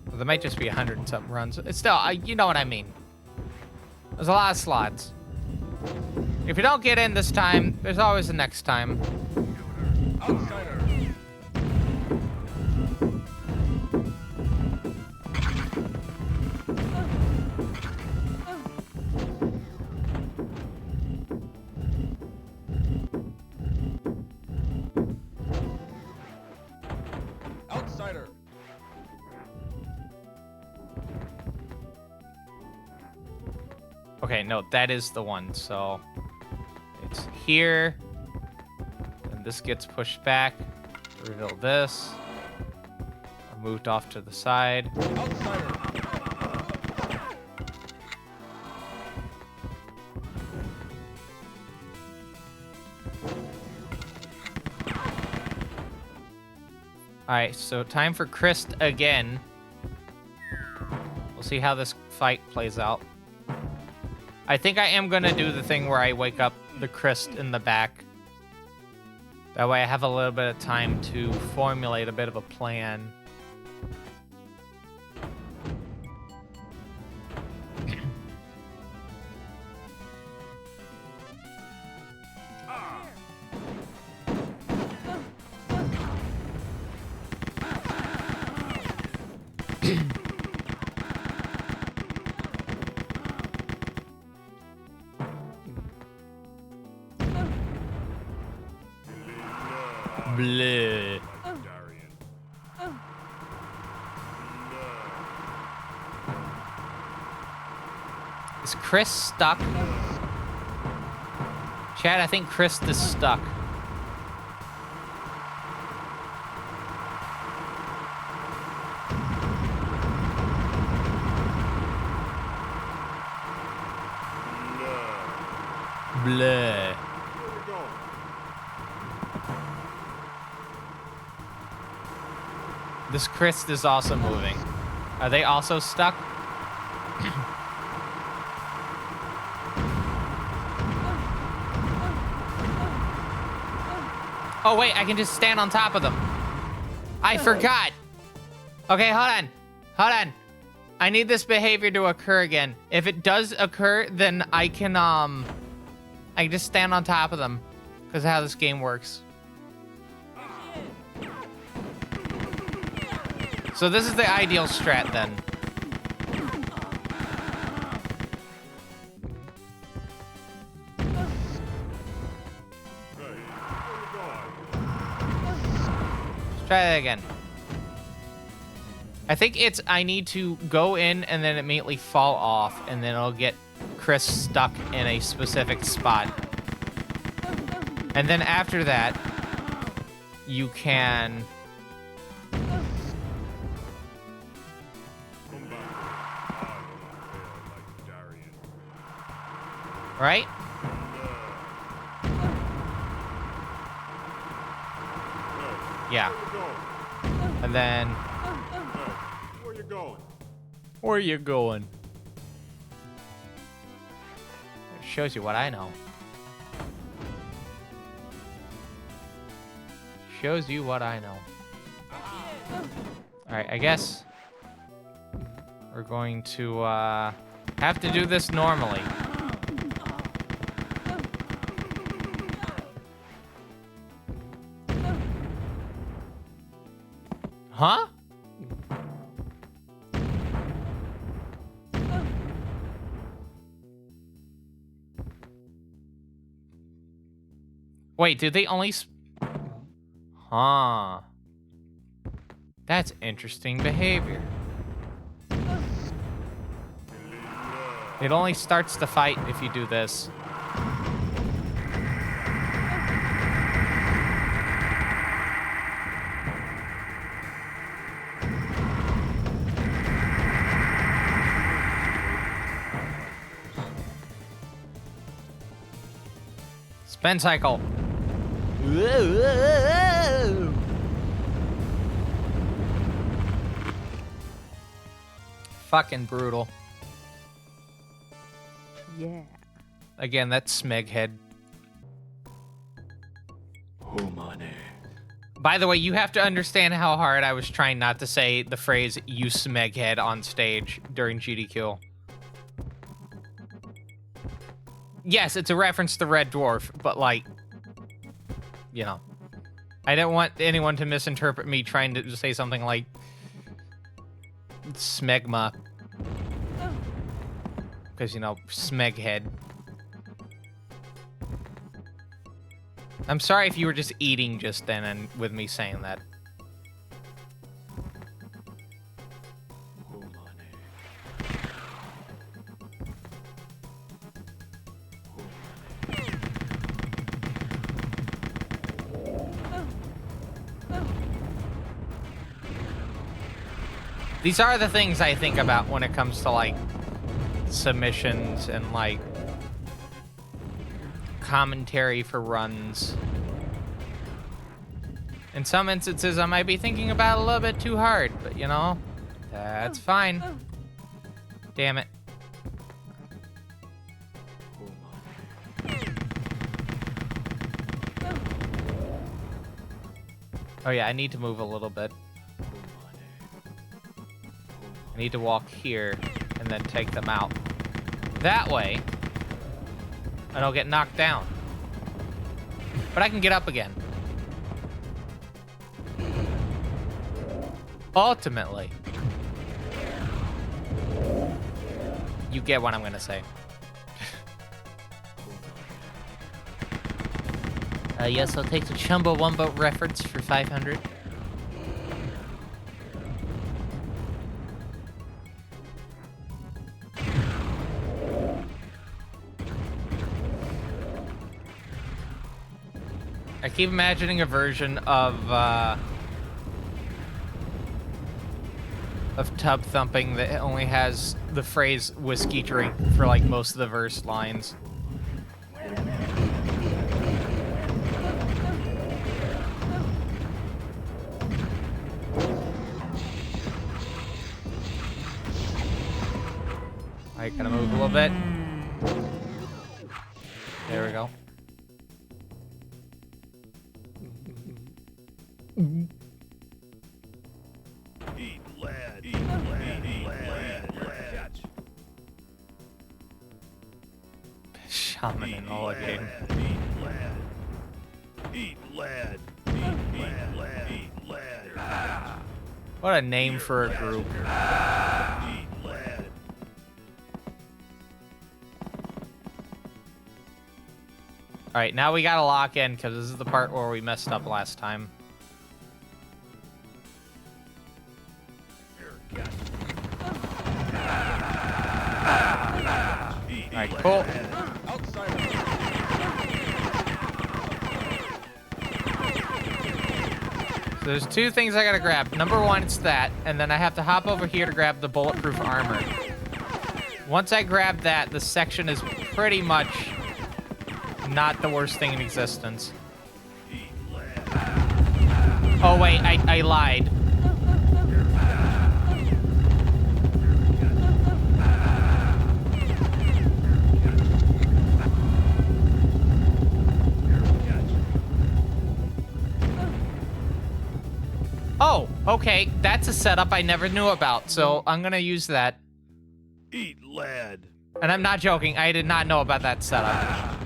Well, there might just be 100 and something runs. It's still, you know what I mean. There's a lot of slots. If you don't get in this time, there's always the next time. Outsider. Outsider. Okay, no, that is the one. So it's here. And this gets pushed back. Reveal this. I moved off to the side. Outsider. Alright, so time for Christ again. We'll see how this fight plays out. I think I am gonna do the thing where I wake up the Christ in the back. That way I have a little bit of time to formulate a bit of a plan. Bleh. Darian. Is Chris stuck? Chad, I think Chris is stuck. Bleh. This Chris is also moving. Are they also stuck? Oh, wait, I can just stand on top of them. I forgot. Okay, hold on. Hold on. I need this behavior to occur again. If it does occur, then I can just stand on top of them. Because of how this game works. So this is the ideal strat, then. Let's try that again. I think it's I need to go in and then immediately fall off, and then it'll get Chris stuck in a specific spot. And then after that, you can... Right? Yeah. And then... Where you going? Where you going? It shows you what I know. Shows you what I know. Alright, I guess we're going to have to do this normally. Huh? Wait, did they only... Huh. That's interesting behavior. It only starts the fight if you do this. Spin cycle. Fucking brutal. Yeah. Again, that's Smeghead. Oh, money. By the way, you have to understand how hard I was trying not to say the phrase "you Smeghead" on stage during GDQ. Yes, it's a reference to Red Dwarf, but like, you know, I didn't want anyone to misinterpret me trying to say something like smegma. Because, you know, Smeghead. I'm sorry if you were just eating just then and with me saying that. These are the things I think about when it comes to, like, submissions and, like, commentary for runs. In some instances, I might be thinking about it a little bit too hard, but, you know, that's fine. Damn it. Oh, yeah, I need to move a little bit. I need to walk here and then take them out. That way, I don't get knocked down. But I can get up again. Ultimately, You get what I'm gonna say. Yes, I'll take the Chumbo Wumbo reference for 500. I keep imagining a version of tub thumping that only has the phrase whiskey drink for like most of the verse lines. Alright, gotta move a little bit. There we go. Eat lead. Eat lead. Eat lead. Catch. Shaman and all game. Eat lead. Eat lead. Eat lead. Eat lead. What a name for a group. Eat lead. Alright, now we gotta lock in because this is the part where we messed up last time. Alright, cool. So there's two things I gotta grab. Number one, it's that, and then I have to hop over here to grab the bulletproof armor. Once I grab that, the section is pretty much not the worst thing in existence. Oh wait, I lied. Oh, okay, that's a setup I never knew about, so I'm gonna use that. Eat lead. And I'm not joking, I did not know about that setup.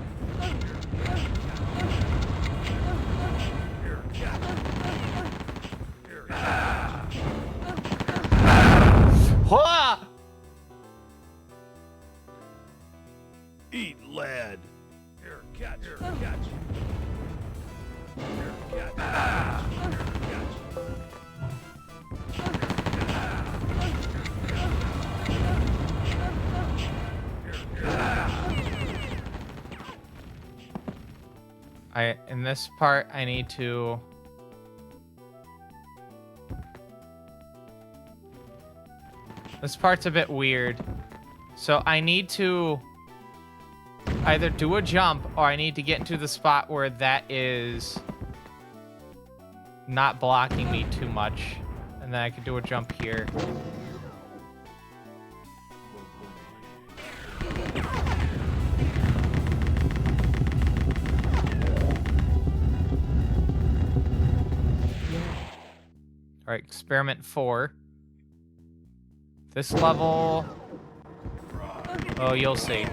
Whoa! Eat lead. Here, catch. Here, catch. Here, catch. In this part, I need to... This part's a bit weird. So I need to either do a jump or I need to get into the spot where that is not blocking me too much. And then I can do a jump here. All right, experiment 4. This level... Oh, you'll see.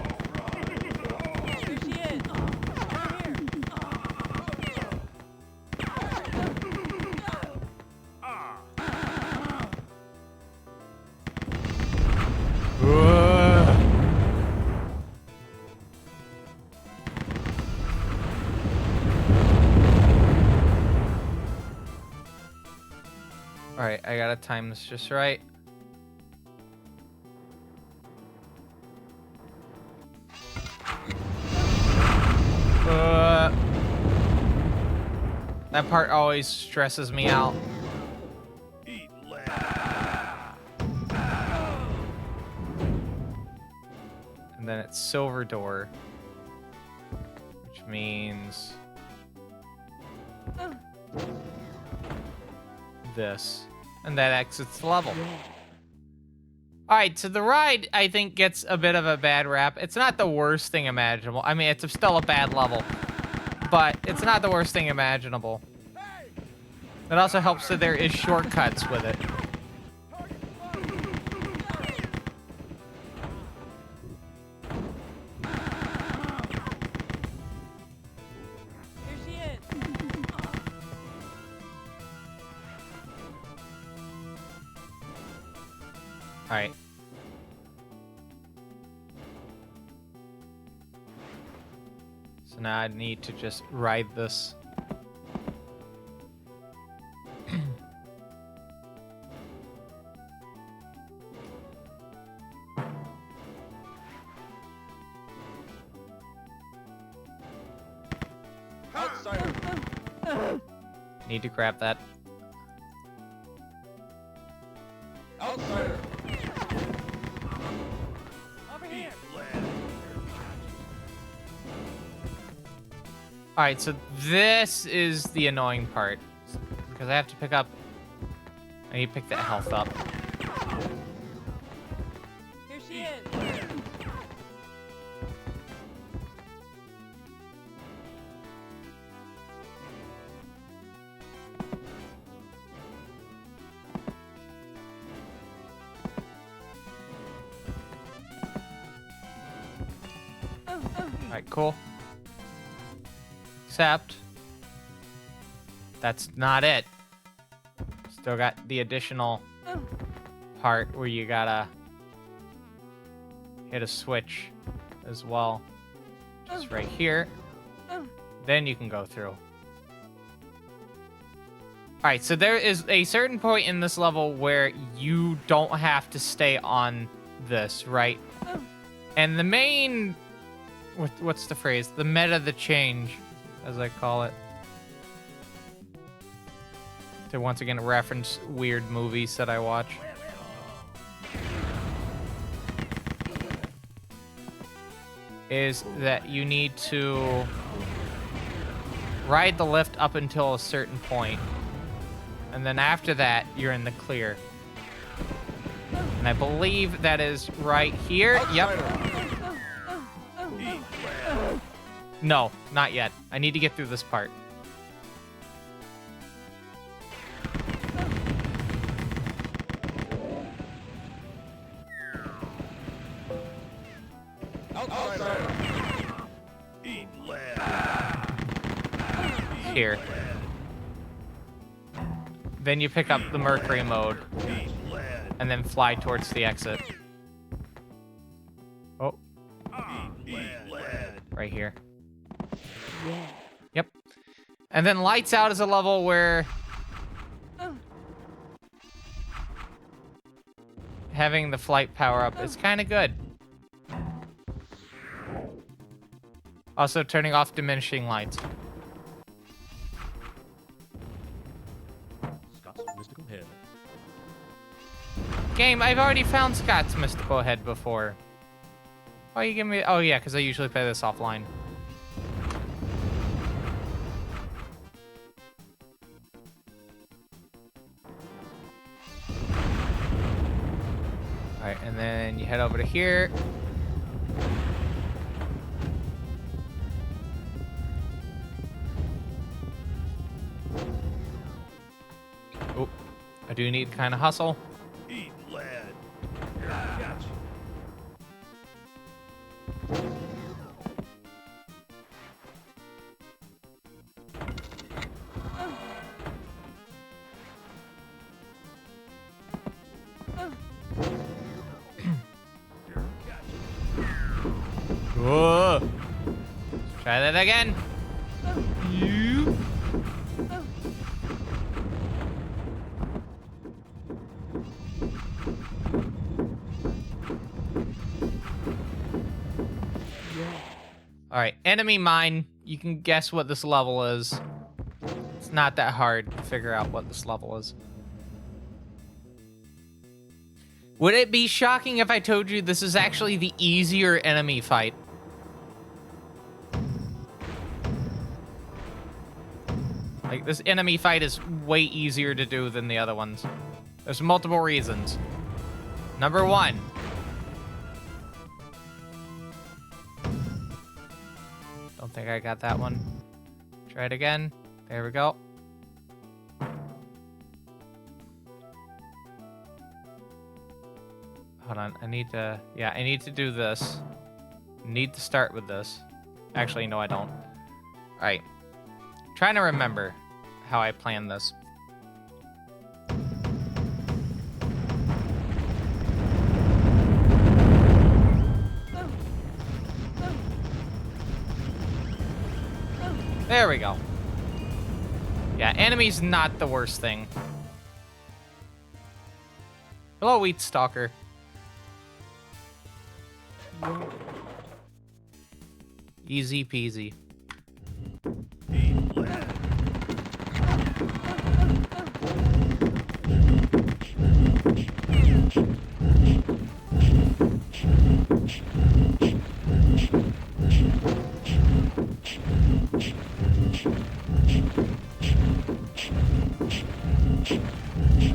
Alright, I gotta time this just right. That part always stresses me out. Eat lead. And then it's silver door. Which means... this. And that exits the level. Alright, so the ride, I think, gets a bit of a bad rap. It's not the worst thing imaginable. I mean, it's still a bad level. But it's not the worst thing imaginable. It also helps that there is shortcuts with it. Alright. So now I need to just ride this. Need to grab that. Outsider. Over here. Alright, so this is the annoying part. Because I have to pick up... I need to pick that health up. Here she is. Alright, cool. Except... that's not it. Still got the additional part where you gotta hit a switch as well. Just right here. Then you can go through. Alright, so there is a certain point in this level where you don't have to stay on this, right? And the main... what's the phrase? The meta, the change, as I call it. To once again reference weird movies that I watch. Is that you need to ride the lift up until a certain point. And then after that, you're in the clear. And I believe that is right here. Yep. No, not yet. I need to get through this part. Outsider. Eat lead. Here. Then you pick up the Mercury mode. Eat lead. And then fly towards the exit. Oh, Eat lead. right here. Yep. And then Lights Out is a level where having the flight power up is kind of good. Also, turning off diminishing lights. Scott's mystical head. Game, I've already found Scott's mystical head before. Why you give me... oh, yeah, because I usually play this offline. Alright, and then you head over to here. Oh, I do need kind of hustle. Eat lead. Gotcha. Whoa. Let's try that again. You. All right, enemy mine. You can guess what this level is. It's not that hard to figure out what this level is. Would it be shocking if I told you this is actually the easier enemy fight? Like, this enemy fight is way easier to do than the other ones. There's multiple reasons. Number one. Don't think I got that one. Try it again. There we go. Hold on, I need to... yeah, I need to do this. Need to start with this. Actually, no, I don't. Alright. Trying to remember how I planned this. There we go. Yeah, enemy's not the worst thing. Hello, Wheat Stalker. Easy peasy. Eat lead.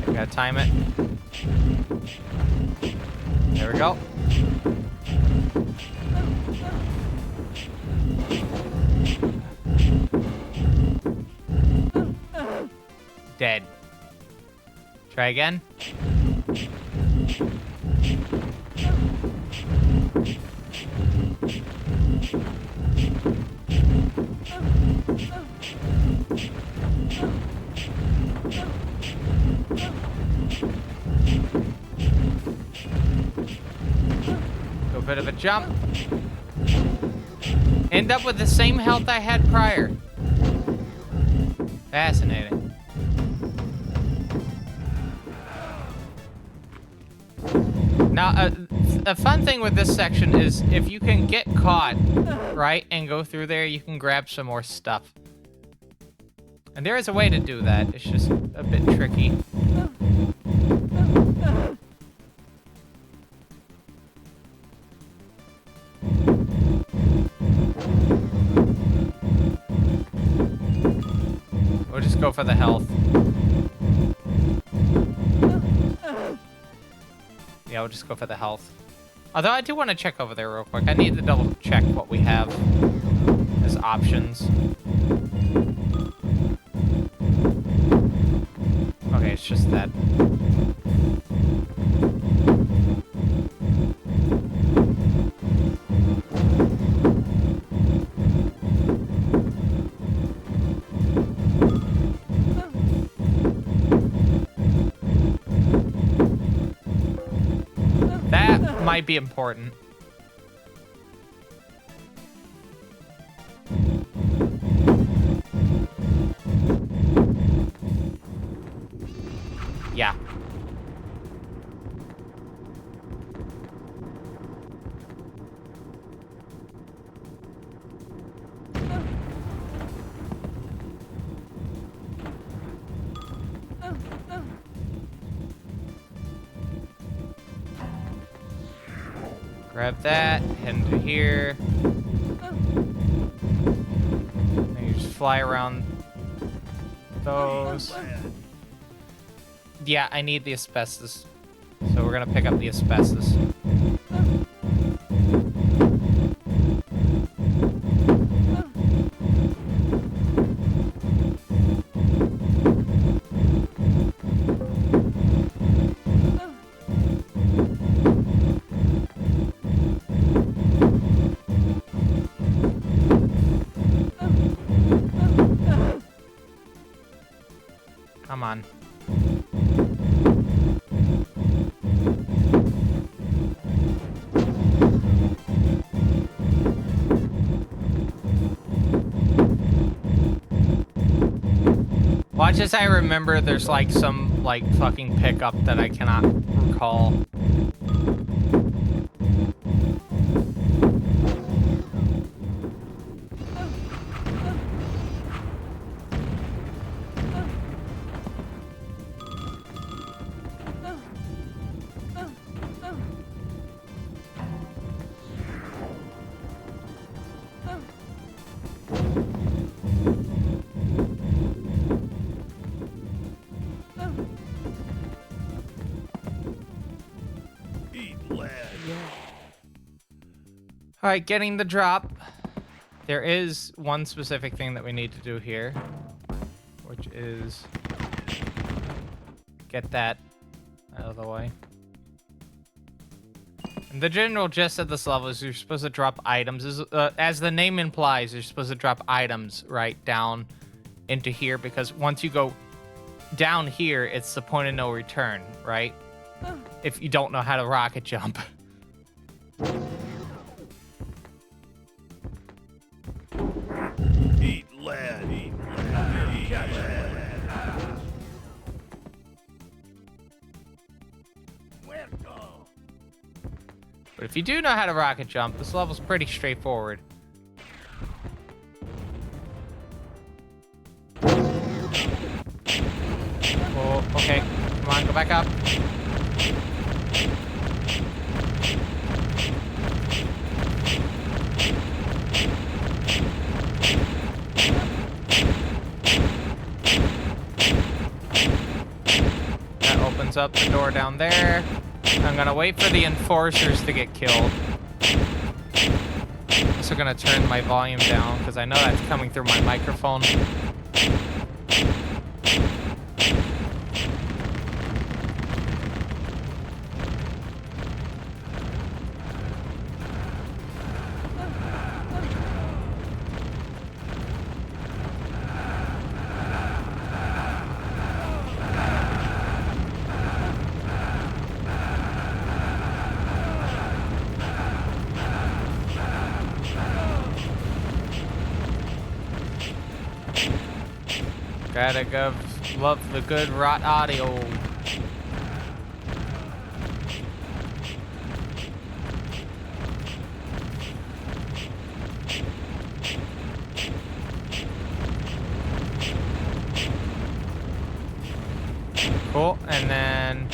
I gotta time it. There we go. Dead. Try again. Go a bit of a jump. End up with the same health I had prior. Fascinating. Now, a fun thing with this section is if you can get caught, right, and go through there, you can grab some more stuff. And there is a way to do that. It's just a bit tricky. We'll just go for the health. Yeah, we'll just go for the health. Although I do want to check over there real quick. I need to double check what we have as options. Okay, it's just that. That might be important. Yeah. Grab that, head into here. And you just fly around those. Yeah, I need the asbestos. So we're gonna pick up the asbestos. Come on. Watch as I remember there's like some like fucking pickup that I cannot recall. All right, getting the drop. There is one specific thing that we need to do here, which is get that out of the way. And the general gist of this level is you're supposed to drop items. As the name implies, you're supposed to drop items right down into here, because once you go down here, it's the point of no return, right? If you don't know how to rocket jump. Eat lead. But if you do know how to rocket jump, this level's pretty straightforward. Oh, okay. Come on, go back up. That opens up the door down there. I'm gonna wait for the enforcers to get killed. Also gonna turn my volume down because I know that's coming through my microphone. Gotta love the good rott audio. Cool, and then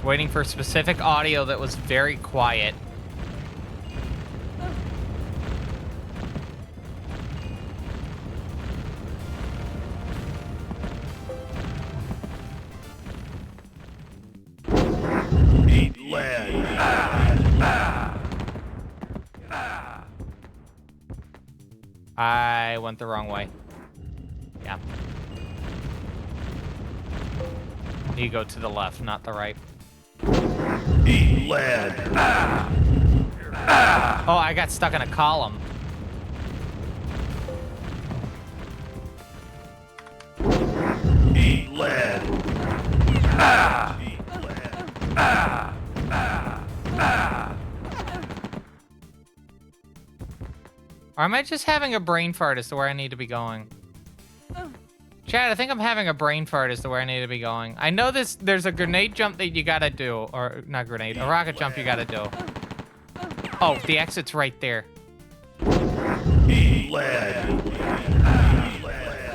waiting for specific audio that was very quiet. Eat lead. I went the wrong way. Yeah. You go to the left, not the right. Eat lead. Oh, I got stuck in a column. Eat lead. Or am I just having a brain fart as to where I need to be going? Chad, I think I'm having a brain fart as to where I need to be going. I know there's a grenade jump that you gotta do. Or, not grenade, a rocket jump you gotta do. Oh, the exit's right there. Eat lead.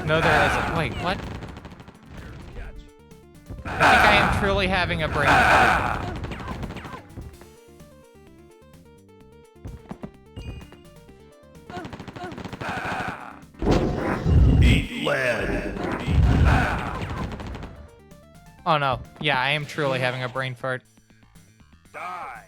No, there isn't. Wait, what? I think I am truly having a brain fart. Eat lead. Oh no. Yeah, I am truly having a brain fart. Die.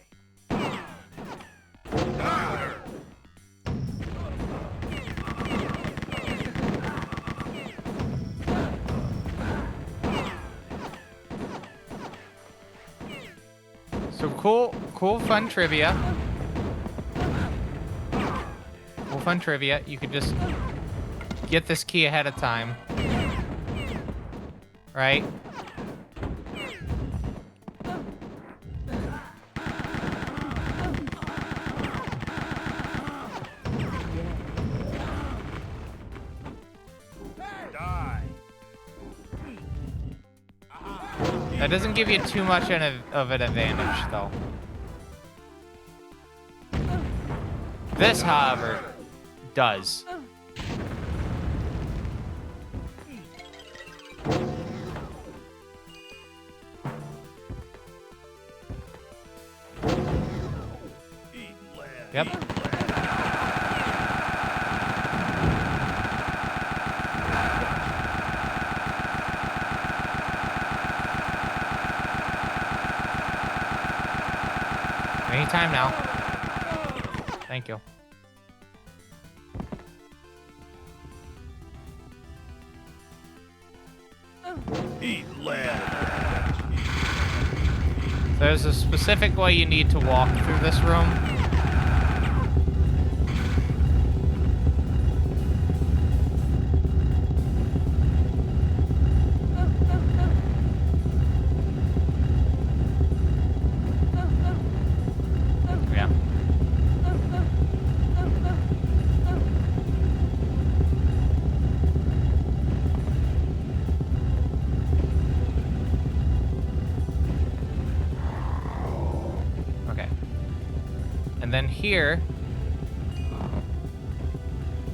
So cool fun trivia. Cool fun trivia. You could just get this key ahead of time. Right? Die. That doesn't give you too much of an advantage, though. This, however, does. Eat lead. Yep. Anytime now. Thank you. Eat lead. There's a specific way you need to walk through this room. Yeah. And then here,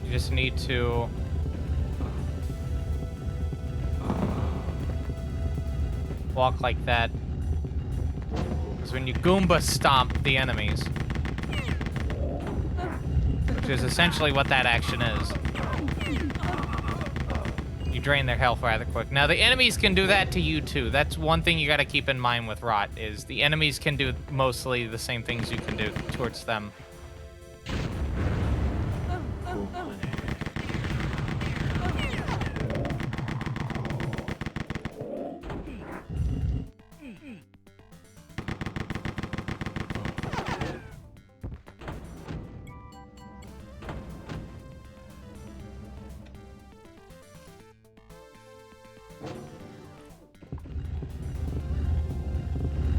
you just need to walk like that. Because when you Goomba stomp the enemies, which is essentially what that action is, you drain their health rather quick. Now, the enemies can do that to you, too. That's one thing you got to keep in mind with rott, is the enemies can do mostly the same things you can do towards them.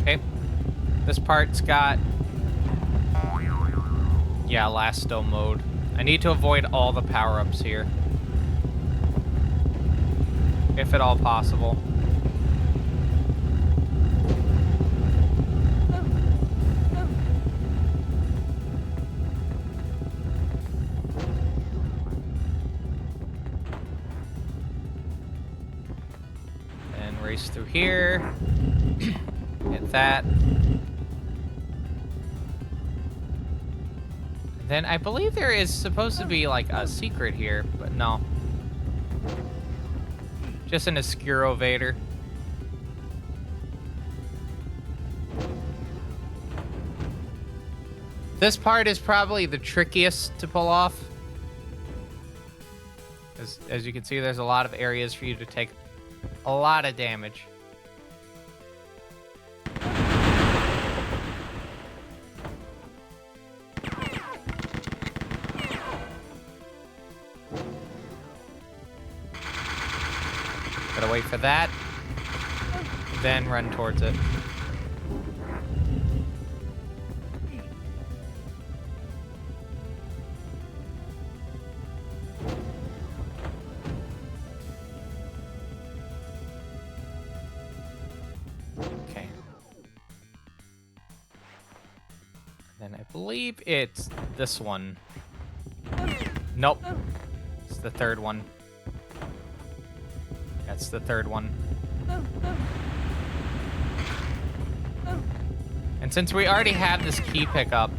Okay. This part's got... yeah, Lasto mode. I need to avoid all the power-ups here. If at all possible. And race through here. Hit that. Then I believe there is supposed to be like a secret here, but no. Just an Escurovator. This part is probably the trickiest to pull off. As you can see, there's a lot of areas for you to take a lot of damage. Gotta wait for that, then run towards it. Okay. Then I believe it's this one. Nope. It's the third one. That's the third one. And since we already have this key pickup,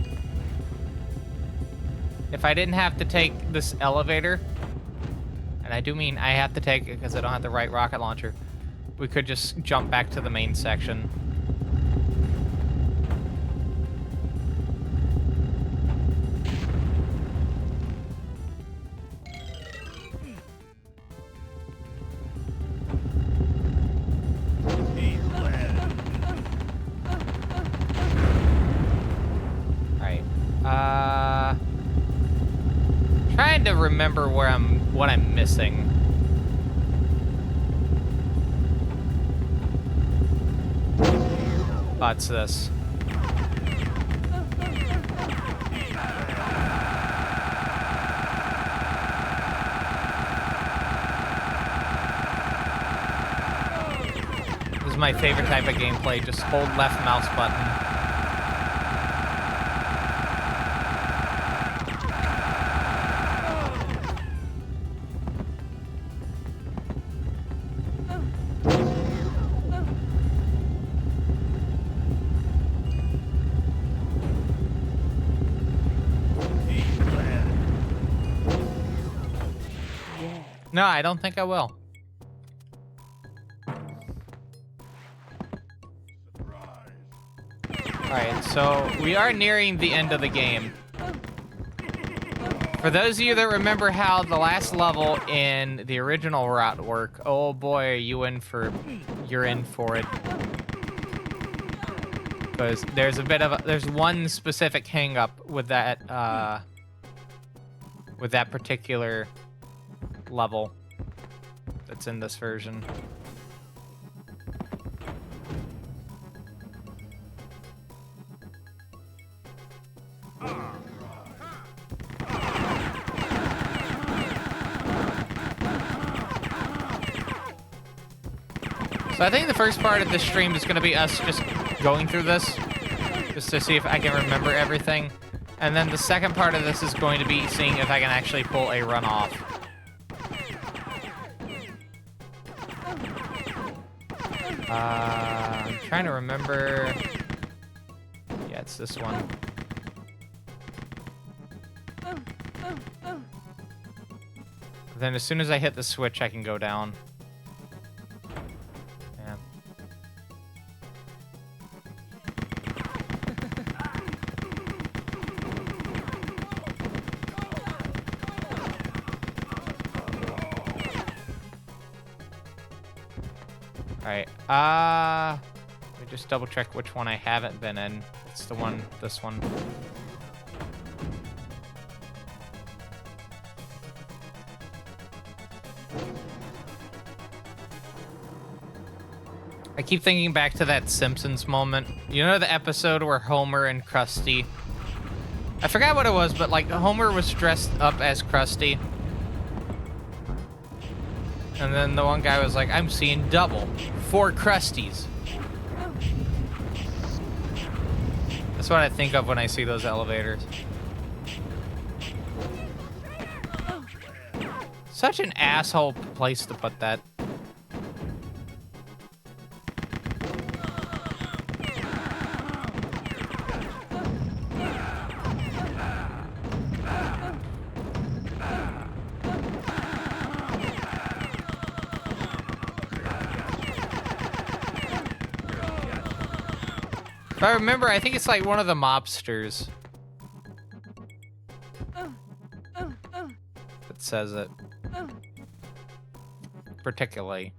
if I didn't have to take this elevator, and I do mean I have to take it because I don't have the right rocket launcher, we could just jump back to the main section. Trying to remember what I'm missing. Oh, it's this. This is my favorite type of gameplay. Just hold left mouse button. No, I don't think I will. Alright, so we are nearing the end of the game. For those of you that remember how the last level in the original rott worked, oh boy, you're in for it. Because there's there's one specific hang up with that particular level that's in this version. So I think the first part of this stream is going to be us just going through this, just to see if I can remember everything. And then the second part of this is going to be seeing if I can actually pull a run off. I'm trying to remember. Yeah, it's this one. Then as soon as I hit the switch, I can go down. Yeah. Alright, let me just double check which one I haven't been in. It's the one, this one. I keep thinking back to that Simpsons moment. You know the episode where Homer and Krusty... I forgot what it was, but like Homer was dressed up as Krusty. And then the one guy was like, I'm seeing double. 4 Krusties. That's what I think of when I see those elevators. Such an asshole place to put that. If I remember, I think it's like one of the mobsters that says it. Particularly.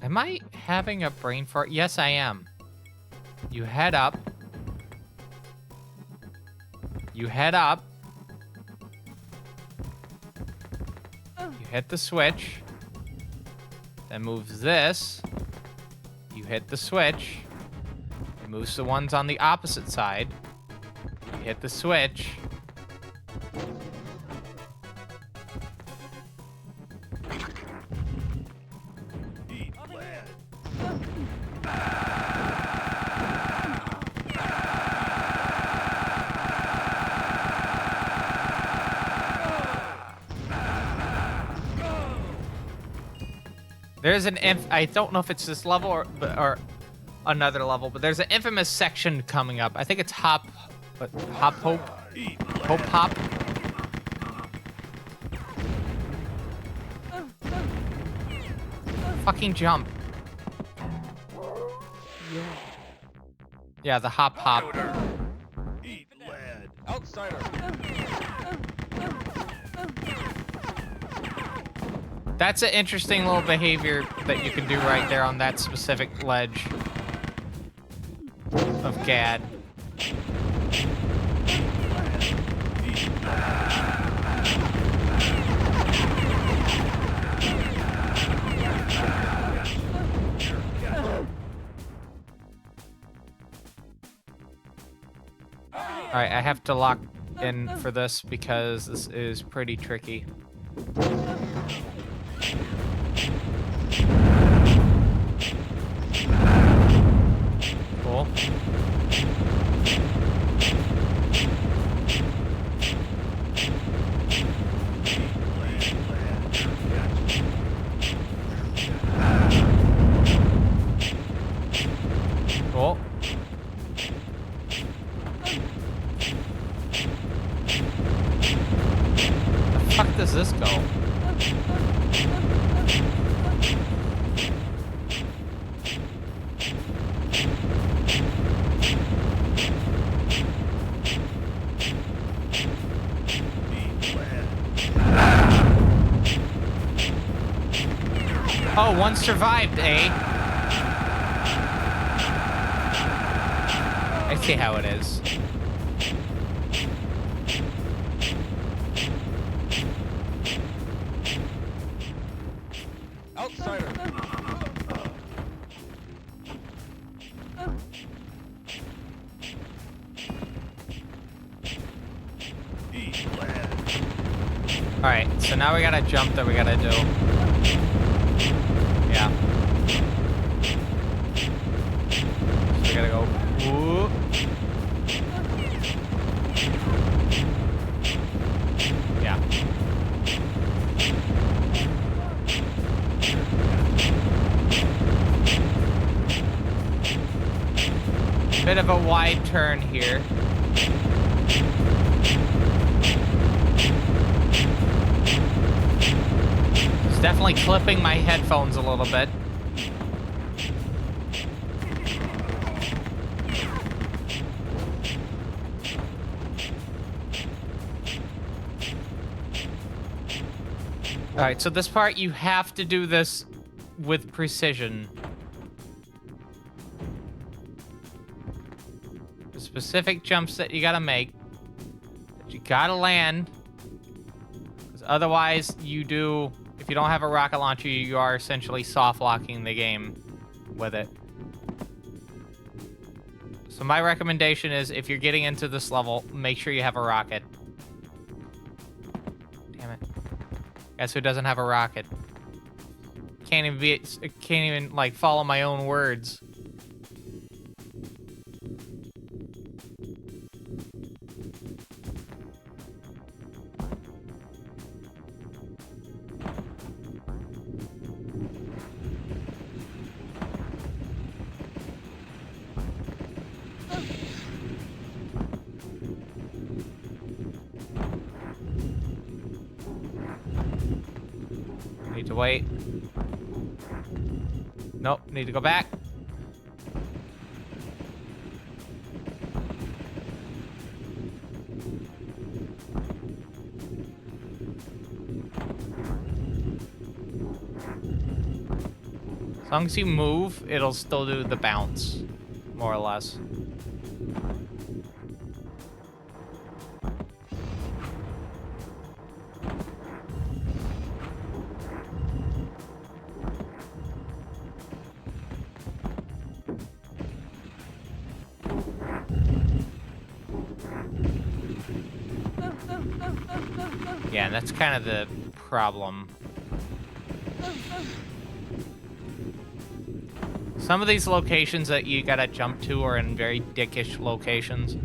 Am I having a brain fart? Yes, I am. You head up. You head up. You hit the switch. Then moves this. You hit the switch. It moves the ones on the opposite side. You hit the switch. Eat lead. There's an I don't know if it's this level or another level, but there's an infamous section coming up. I think it's Hop Hope. Eat Hope Hop. Fucking jump. Yeah, the Hop. Eat lead. Outsider. That's an interesting little behavior that you can do right there on that specific ledge of Gad. Alright, I have to lock in for this because this is pretty tricky. Cool. Cool. The fuck does this go? Oh, one survived, eh? I see how it is. Outsider. Eat lead. Alright, so now we got a jump that we gotta do. Yeah. So we gotta go. Whoop. Yeah. Bit of a wide turn here. It's definitely clipping my headphones a little bit. All right, so this part, you have to do this with precision. The specific jumps that you gotta make, that you gotta land, because otherwise you do, if you don't have a rocket launcher, you are essentially soft locking the game with it. So my recommendation is, if you're getting into this level, make sure you have a rocket. Damn it. Guess who doesn't have a rocket? Can't even like follow my own words. Need to wait. Nope, need to go back. As long as you move, it'll still do the bounce, more or less. Yeah, and that's kind of the problem. Some of these locations that you gotta jump to are in very dickish locations.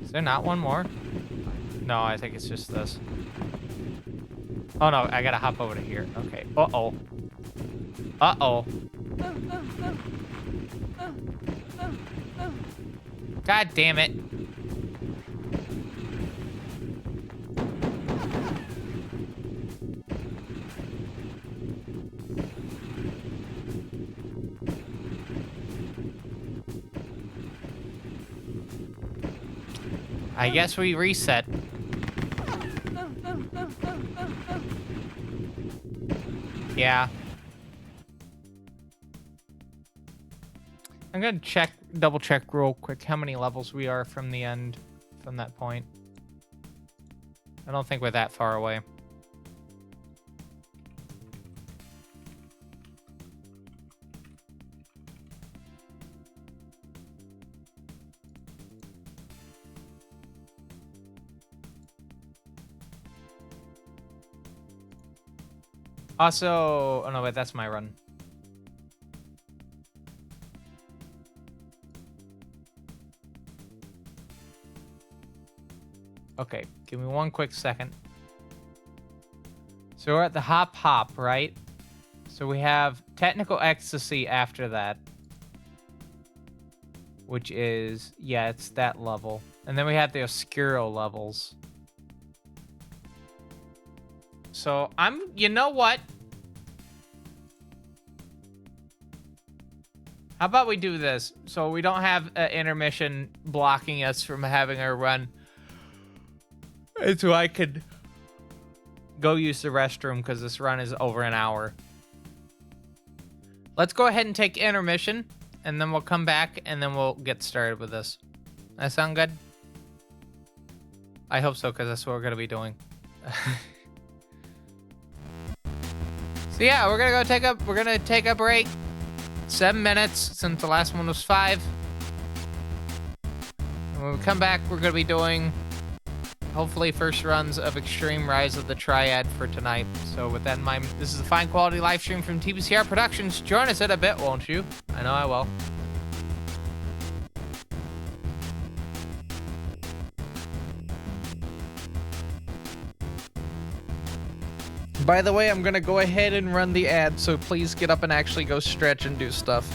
Is there not one more? No, I think it's just this. Oh no, I gotta hop over to here. Okay. Uh-oh. Uh-oh. God damn it. I guess we reset. Yeah. I'm gonna double check real quick how many levels we are from the end, from that point. I don't think we're that far away. Also, oh no, wait, that's my run. Okay, give me one quick second. So we're at the hop, right? So we have technical ecstasy after that. Which is, yeah, it's that level. And then we have the Oscuro levels. So you know what? How about we do this? So we don't have an intermission blocking us from having our run. And so I could go use the restroom because this run is over an hour. Let's go ahead and take intermission. and then we'll come back, and then we'll get started with this. That sound good? I hope so, because that's what we're gonna be doing. So yeah, we're gonna take a break. 7 minutes since the last one was 5. And when we come back, we're gonna be doing hopefully first runs of Extreme Rise of the Triad for tonight. So with that in mind, this is a fine quality live stream from TBCR Productions. Join us in a bit, won't you? I know I will. By the way, I'm gonna go ahead and run the ad, so please get up and actually go stretch and do stuff.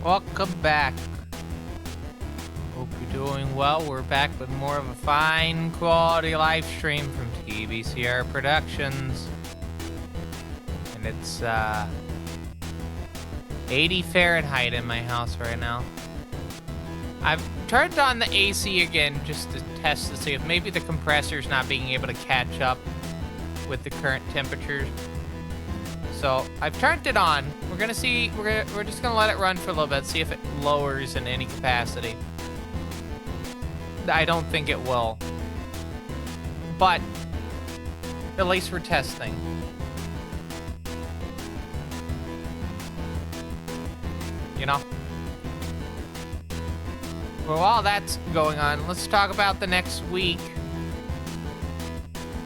Welcome back. Hope you're doing well. We're back with more of a fine quality live stream from TBCR Productions. And it's 80 Fahrenheit in my house right now. I've turned on the AC again just to test to see if maybe the compressor's not being able to catch up with the current temperatures. So I've turned it on. We're gonna see. We're just gonna let it run for a little bit, see if it lowers in any capacity. I don't think it will, but at least we're testing. You know. Well, while that's going on, let's talk about the next week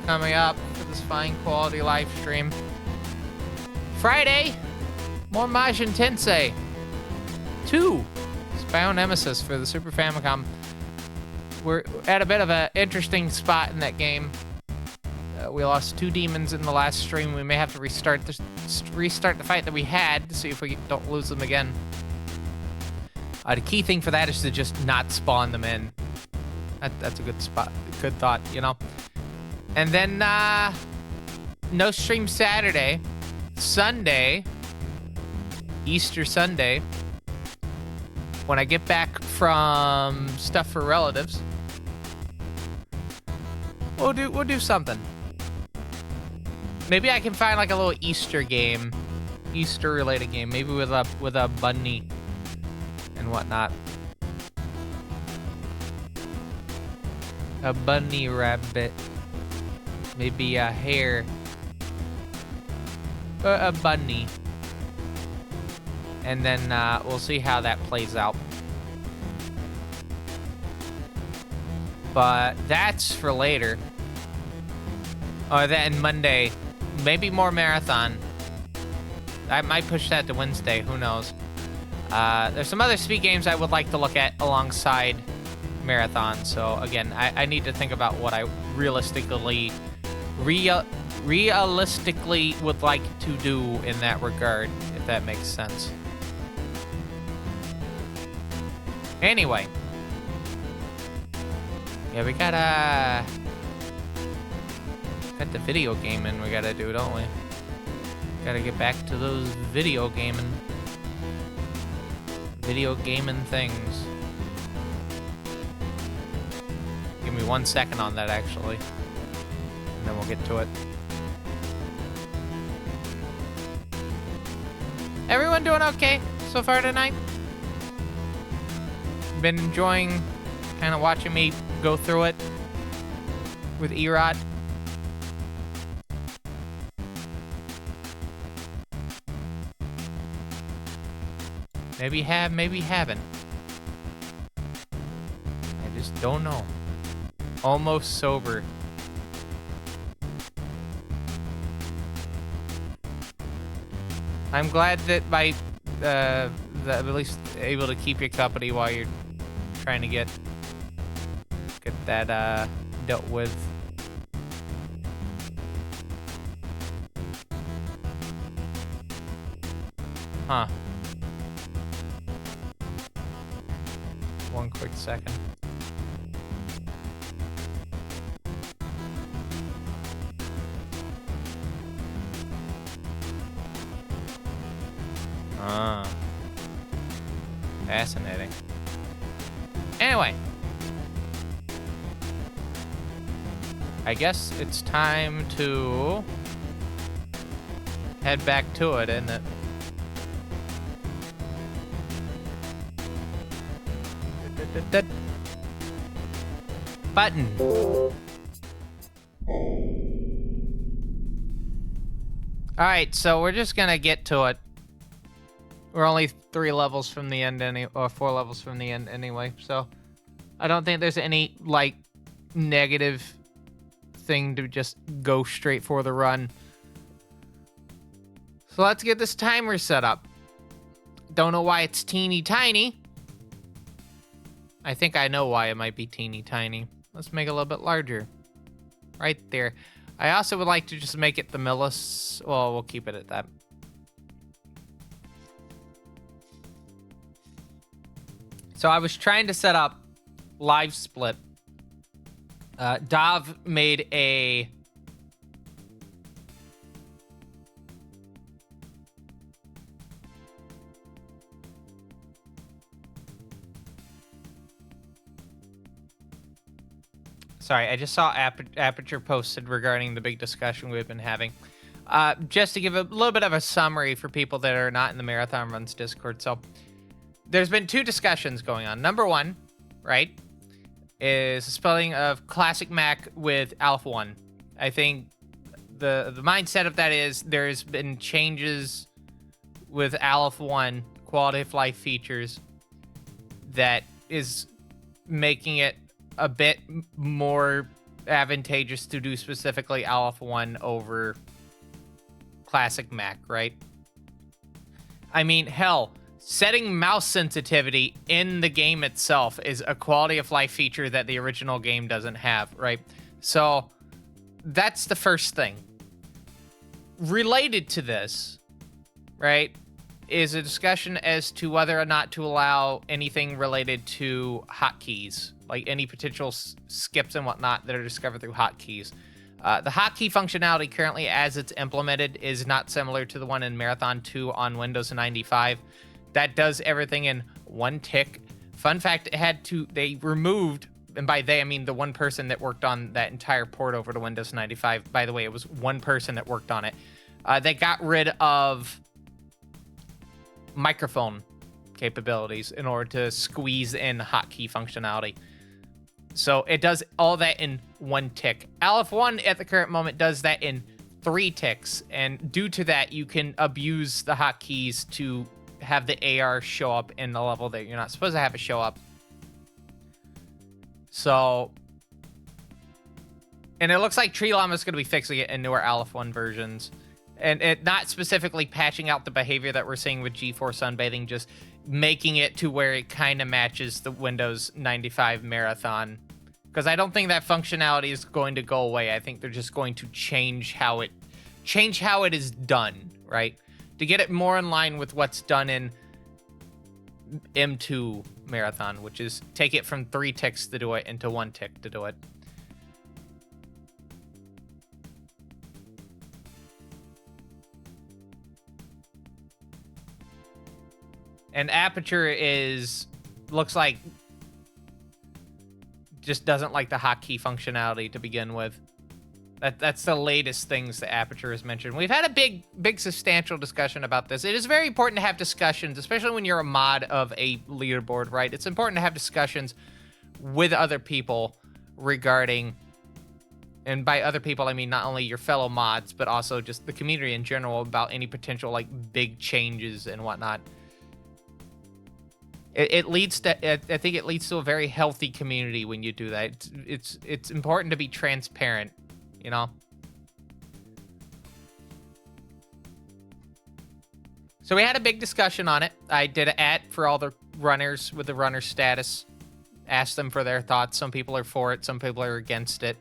coming up for this fine quality live stream. Friday, more Majin Tensei 2, Spyro Nemesis for the Super Famicom. We're at a bit of an interesting spot in that game. We lost 2 demons in the last stream. We may have to restart the fight that we had to see if we don't lose them again. The key thing for that is to just not spawn them in. That's a good thought, you know. And then no stream Saturday. Sunday, Easter Sunday, when I get back from Stuff for Relatives, we'll do something. Maybe I can find like a little Easter game, Easter related game, maybe with a bunny and whatnot. A bunny rabbit, maybe a hare. A bunny. And then we'll see how that plays out. But that's for later. Oh, then Monday. Maybe more marathon. I might push that to Wednesday. Who knows? There's some other speed games I would like to look at alongside marathon. So again, I need to think about what I realistically would like to do in that regard, if that makes sense. Anyway. Yeah, we got the video gaming we gotta do, don't we? Gotta get back to those video gaming things. Give me 1 second on that, actually. And then we'll get to it. Everyone doing okay so far tonight? Been enjoying kind of watching me go through it with rott. Maybe you have, maybe you haven't. I just don't know. Almost sober. I'm glad that that I'm at least able to keep you company while you're trying to get that dealt with. Huh. 1 quick second. Fascinating. Anyway. I guess it's time to head back to it, isn't it? Button. Alright, so we're just gonna get to it. We're only 3 levels from the end or 4 levels from the end anyway, so I don't think there's any, like, negative thing to just go straight for the run. So let's get this timer set up. Don't know why it's teeny tiny. I think I know why it might be teeny tiny. Let's make it a little bit larger. Right there. I also would like to just make it the millis. Well, we'll keep it at that. So I was trying to set up live split. Dav made a... Sorry, I just saw Aperture posted regarding the big discussion we've been having. Just to give a little bit of a summary for people that are not in the Marathon Runs Discord. So there's been two discussions going on. Number one, right, is the spelling of Classic Mac with Alpha 1. I think the mindset of that is there's been changes with Alpha 1 quality of life features that is making it a bit more advantageous to do specifically Alpha 1 over Classic Mac, right? I mean, hell, setting mouse sensitivity in the game itself is a quality of life feature that the original game doesn't have, right? So that's the first thing. Related to this, right, is a discussion as to whether or not to allow anything related to hotkeys, like any potential skips and whatnot that are discovered through hotkeys. The hotkey functionality currently, as it's implemented, is not similar to the one in Marathon 2 on Windows 95. That does everything in one tick. Fun fact, they removed, and by they I mean the one person that worked on that entire port over to Windows 95. By the way, it was one person that worked on it. They got rid of microphone capabilities in order to squeeze in hotkey functionality. So it does all that in one tick. Alpha 1 at the current moment does that in 3 ticks, and due to that, you can abuse the hotkeys to have the AR show up in the level that you're not supposed to have it show up. So, and it looks like Tree Llama is going to be fixing it in newer Alpha 1 versions. And it not specifically patching out the behavior that we're seeing with G4 sunbathing, just making it to where it kind of matches the Windows 95 Marathon. Because I don't think that functionality is going to go away. I think they're just going to change how it is done, right? To get it more in line with what's done in M2 Marathon, which is take it from 3 ticks to do it into 1 tick to do it. And Aperture looks like just doesn't like the hotkey functionality to begin with. That's the latest things that Aperture has mentioned. We've had a big substantial discussion about this. It is very important to have discussions, especially when you're a mod of a leaderboard, right? It's important to have discussions with other people regarding, and by other people, I mean not only your fellow mods, but also just the community in general about any potential like big changes and whatnot. It leads to, I think it leads to a very healthy community when you do that. It's important to be transparent, you know? So we had a big discussion on it. I did an ad for all the runners with the runner status. Asked them for their thoughts. Some people are for it. Some people are against it.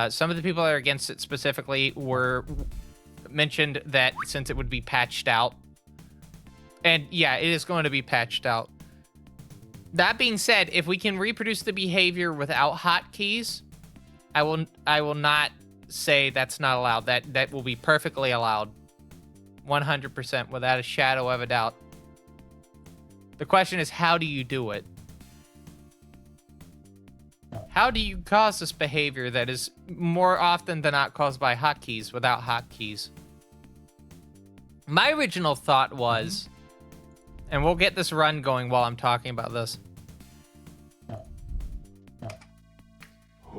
Some of the people that are against it specifically were mentioned that since it would be patched out. And yeah, it is going to be patched out. That being said, if we can reproduce the behavior without hotkeys, I will not say that's not allowed. That will be perfectly allowed. 100% without a shadow of a doubt. The question is, how do you do it? How do you cause this behavior that is more often than not caused by hotkeys without hotkeys? My original thought was, and we'll get this run going while I'm talking about this.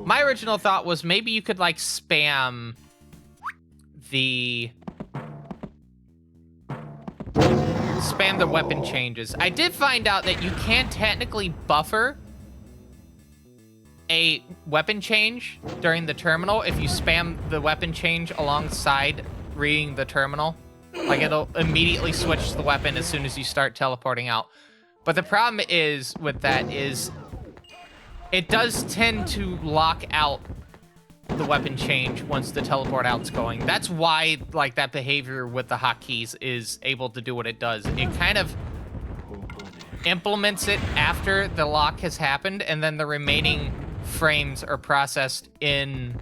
My original thought was maybe you could like spam the weapon changes. I did find out that you can technically buffer a weapon change during the terminal if you spam the weapon change alongside reading the terminal. Like it'll immediately switch to the weapon as soon as you start teleporting out. But the problem is with that is it does tend to lock out the weapon change once the teleport out's going. That's why like that behavior with the hotkeys is able to do what it does. implements it after the lock has happened, and then the remaining frames are processed in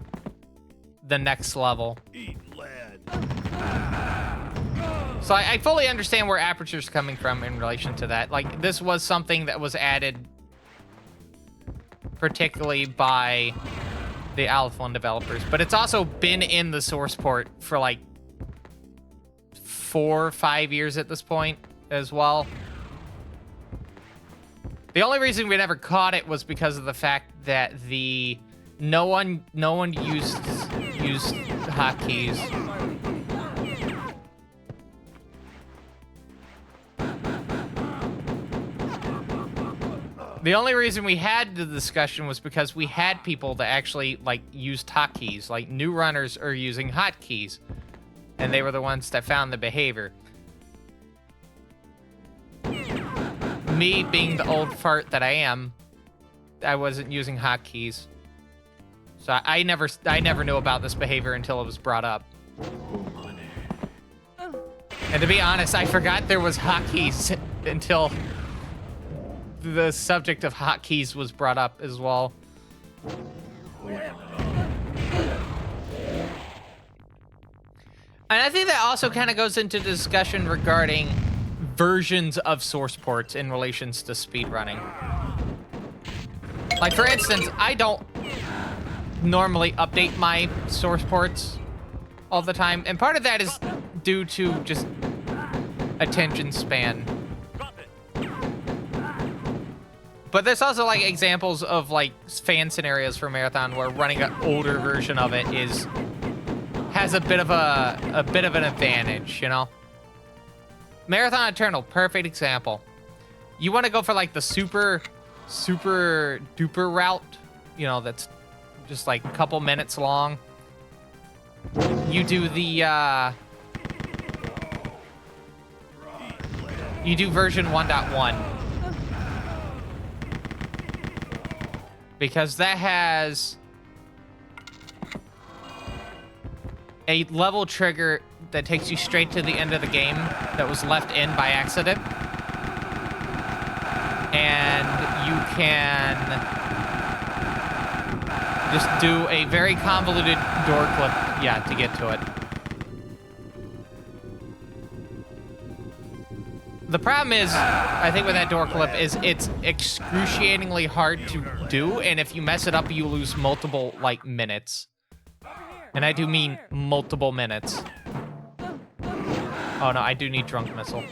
the next level. Eat lead. So I fully understand where Aperture's coming from in relation to that. Like, this was something that was added particularly by the Alpha 1 developers, but it's also been in the source port for like 4 or 5 years at this point as well. The only reason we never caught it was because of the fact that no one used hotkeys. The only reason we had the discussion was because we had people that actually like used hotkeys. Like, new runners are using hotkeys, and they were the ones that found the behavior. Me being the old fart that I am, I wasn't using hotkeys, so I never knew about this behavior until it was brought up. And to be honest, I forgot there was hotkeys until the subject of hotkeys was brought up as well. And I think that also kind of goes into discussion regarding versions of source ports in relations to speedrunning. Like, for instance, I don't normally update my source ports all the time, and part of that is due to just attention span. But there's also like examples of like fan scenarios for Marathon where running an older version of it has a bit of an advantage, you know? Marathon Eternal, perfect example. You want to go for like the super duper route, you know, that's just like a couple minutes long. You do version 1.1. Because that has a level trigger that takes you straight to the end of the game that was left in by accident. And you can just do a very convoluted door clip, yeah, to get to it. The problem is, I think with that door clip, is it's excruciatingly hard to do, and if you mess it up, you lose multiple, like, minutes. And I do mean multiple minutes. Oh no, I do need Drunk Missile.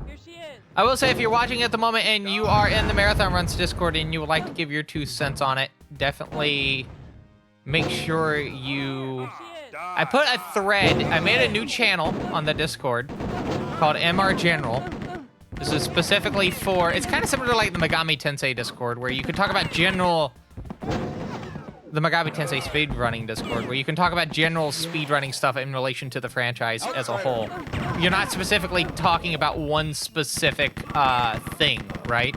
Here she is. I will say, if you're watching at the moment and you are in the Marathon Runs Discord and you would like to give your 2 cents on it, definitely make sure you... I put a thread, I made a new channel on the Discord called MR General. This is specifically for, it's kind of similar to like the Megami Tensei Discord, where you can talk about general, the Megami Tensei speedrunning Discord, where you can talk about general speedrunning stuff in relation to the franchise as a whole. You're not specifically talking about one specific thing, right?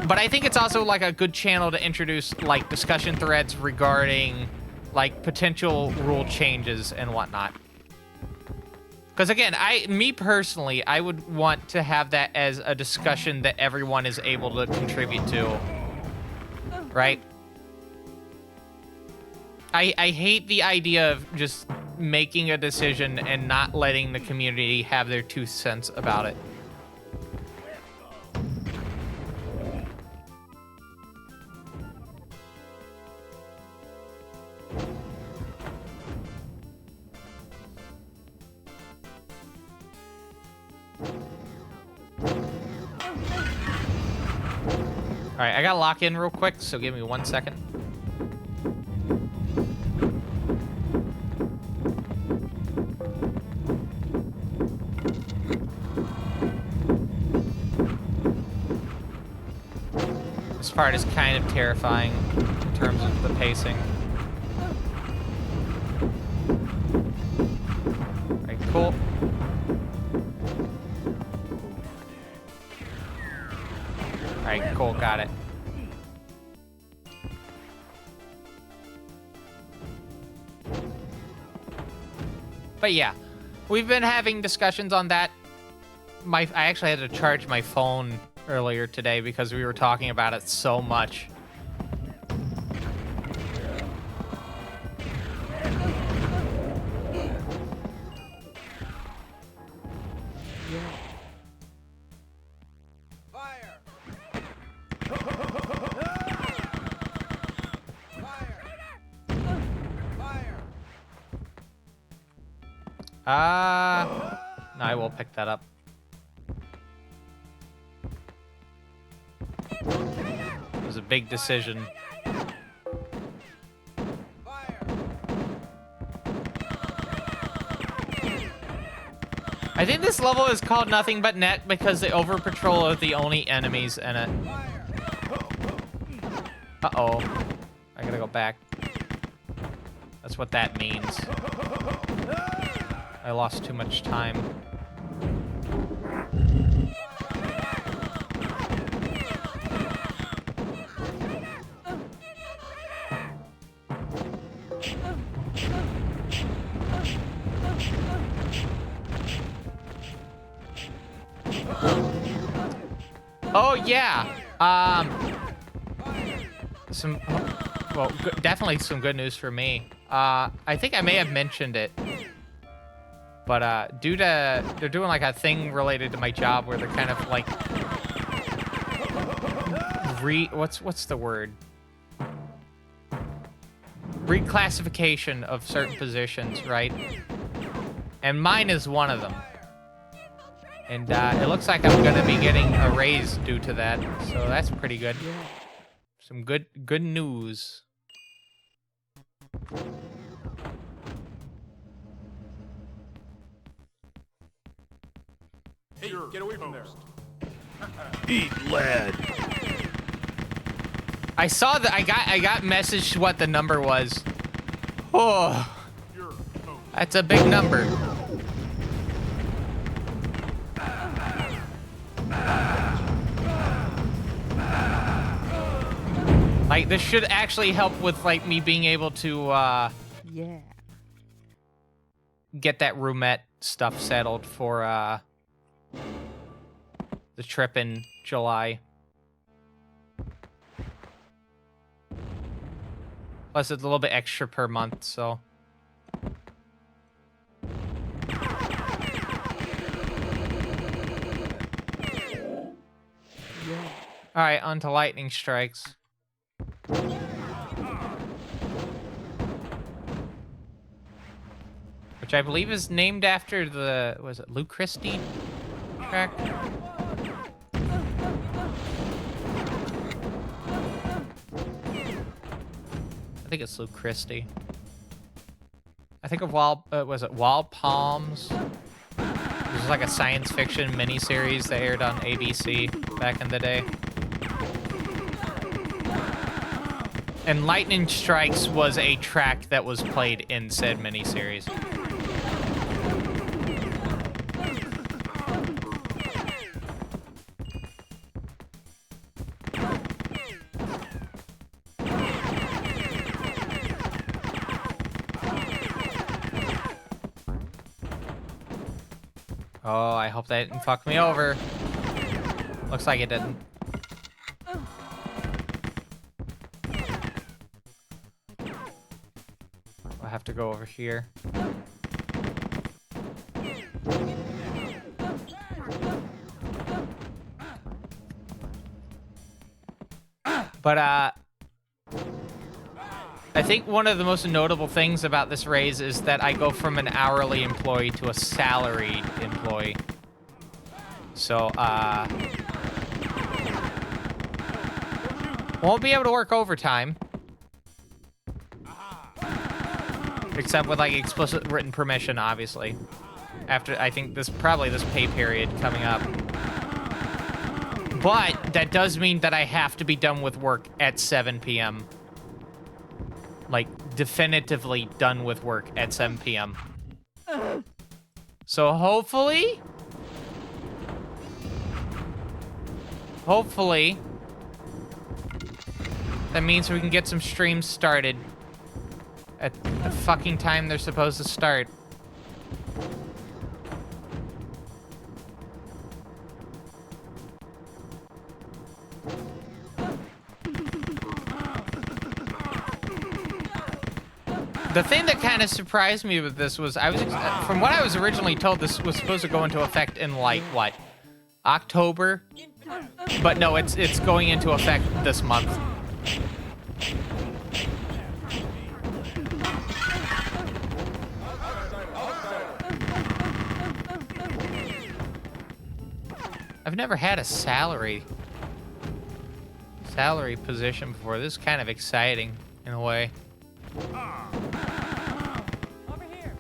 But I think it's also like a good channel to introduce like discussion threads regarding like potential rule changes and whatnot. Because again, me personally, I would want to have that as a discussion that everyone is able to contribute to, right? I hate the idea of just making a decision and not letting the community have their 2 cents about it. All right, I gotta lock in real quick, so give me 1 second. This part is kind of terrifying in terms of the pacing. All right, cool. All right, cool, got it. But yeah, We've been having discussions on that. I actually had to charge my phone earlier today because we were talking about it so much. No, I will pick that up. It was a big decision. I think this level is called Nothing But Net because the over patrol are the only enemies in it. Uh-oh. I gotta go back. That's what that means. I lost too much time. Oh yeah. Definitely some good news for me. I think I may have mentioned it, but due to they're doing like a thing related to my job where they're kind of like what's the word? Reclassification of certain positions, right? And mine is one of them. And it looks like I'm gonna be getting a raise due to that, so that's pretty good. Some good news. Hey, get away from there. Eat lead. I saw that I got messaged what the number was. Oh, that's a big number. Like, this should actually help with, like, me being able to, get that roomette stuff settled for, the trip in July. Plus, it's a little bit extra per month, so. Alright, on to lightning strikes. Which I believe is named after the, was it ludicrous track? I think it's ludicrous. I think of was it Wild Palms? This was like a science fiction miniseries that aired on ABC back in the day. And Lightning Strikes was a track that was played in said miniseries. Oh, I hope that didn't fuck me over. Looks like it didn't. I'll have to go over here. But, I think one of the most notable things about this raise is that I go from an hourly employee to a salaried employee. So, won't be able to work overtime. Except with, like, explicit written permission, obviously. After, I think, probably this pay period coming up. But that does mean that I have to be done with work at 7 p.m. Like, definitively done with work at 7 p.m. So hopefully, that means we can get some streams started at the fucking time they're supposed to start. The thing that kind of surprised me with this was from what I was originally told, this was supposed to go into effect in like what, October, but no, it's going into effect this month. I've never had a salary position before. This is kind of exciting in a way. Over here.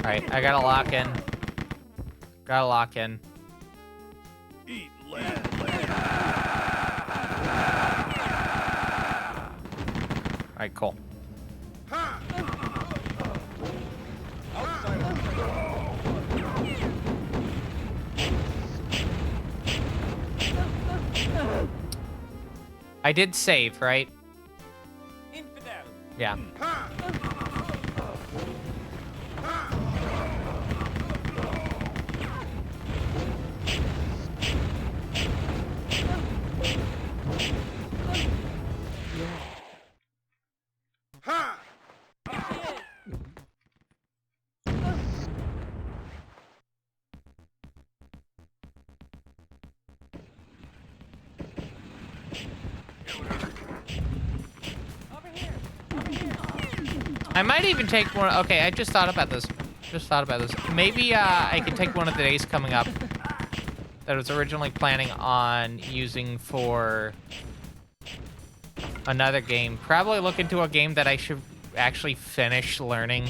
Alright, I gotta lock in. Gotta lock in. Eat lead. Alright, cool. I did save, right? Infidel. Yeah. Here she is. Over here. Over here. I might even take one. Okay, I just thought about this. Maybe I could take one of the days coming up that I was originally planning on using for another game. Probably look into a game that I should actually finish learning.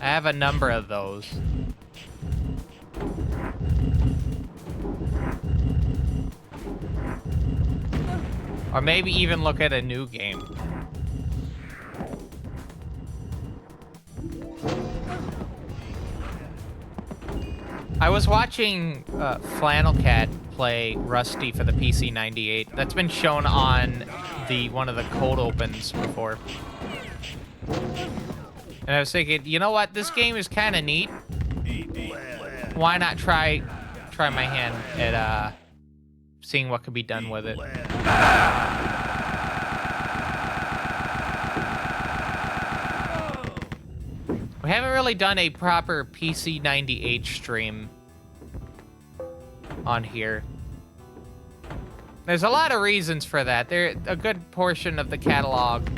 I have a number of those. Or maybe even look at a new game. I was watching Flannel Cat play Rusty for the PC 98. That's been shown on one of the cold opens before. And I was thinking, you know what? This game is kind of neat. Why not try my hand at seeing what could be done with it? We haven't really done a proper PC 98 stream on here. There's a lot of reasons for that. A good portion of the catalog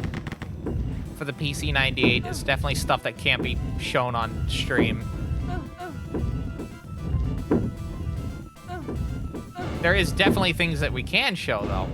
for the PC 98 is definitely stuff that can't be shown on stream. There is definitely things that we can show, though.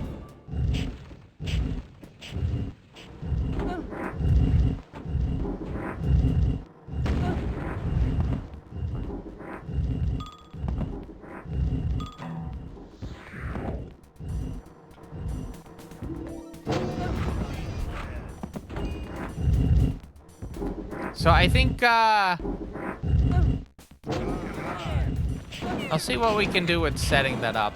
So I think, I'll see what we can do with setting that up.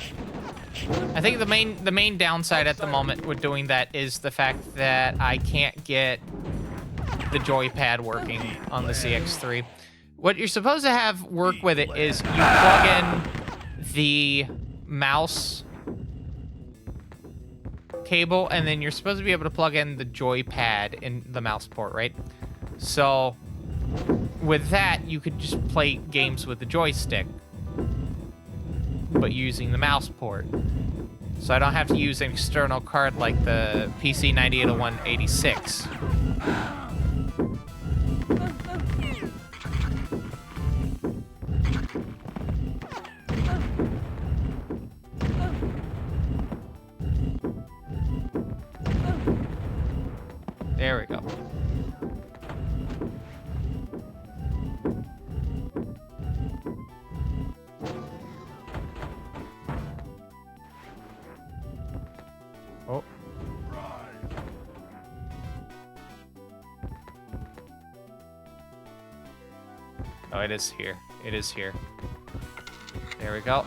I think the main downside at the moment with doing that is the fact that I can't get the joypad working on the CX3. What you're supposed to have work with it is you plug in the mouse cable, and then you're supposed to be able to plug in the joypad in the mouse port, right? So with that, you could just play games with the joystick, but using the mouse port. So I don't have to use an external card like the PC 980186. There we go. Oh. Oh, it is here. It is here. There we go.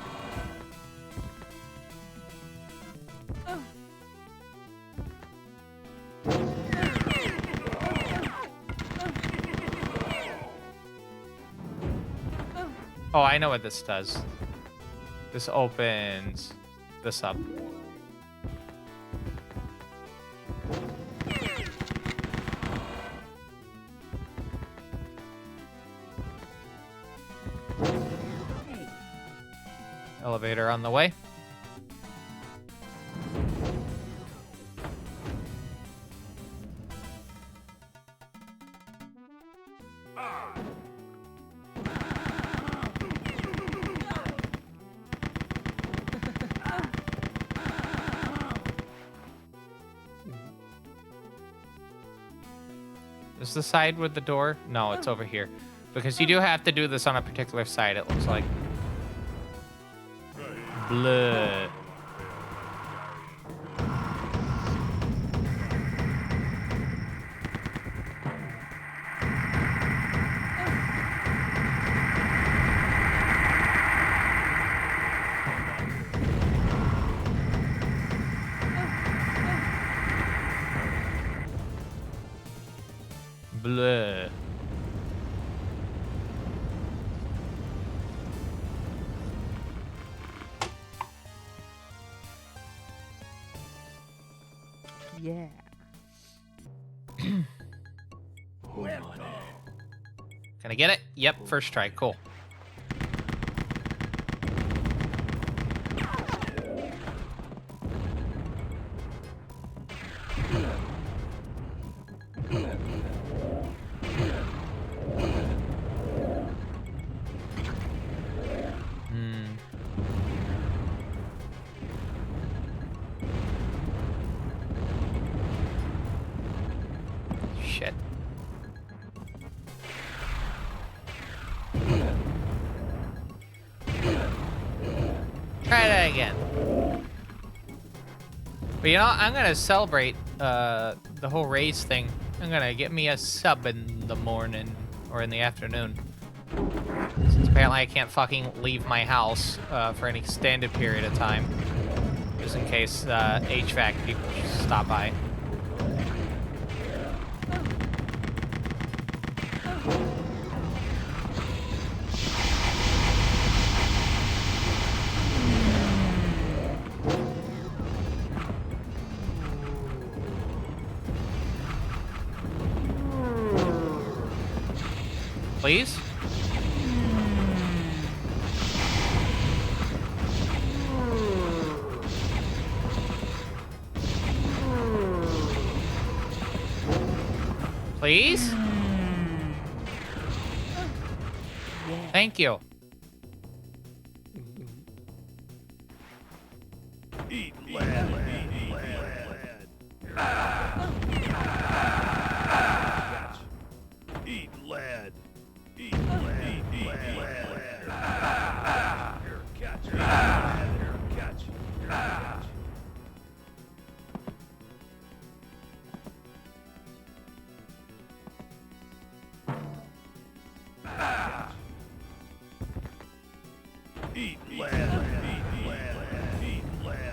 Oh, I know what this does. This opens this up. Elevator on the way. Is the side with the door? No, it's over here. Because you do have to do this on a particular side, it looks like. Blah. Blah. Yeah. Can I get it? Yep, first try. Cool. Shit. Try that again. But you know, I'm gonna celebrate the whole raise thing. I'm gonna get me a sub in the morning or in the afternoon. Since apparently I can't fucking leave my house for an extended period of time. Just in case HVAC people stop by. Please? Please? Thank you. Eat lead. Eat lead. Gotcha. Eat lead. Eat lead. Eat lead. Here, catch. Here, catch. Here, catch. Eat lead. Eat lead. Eat lead. Eat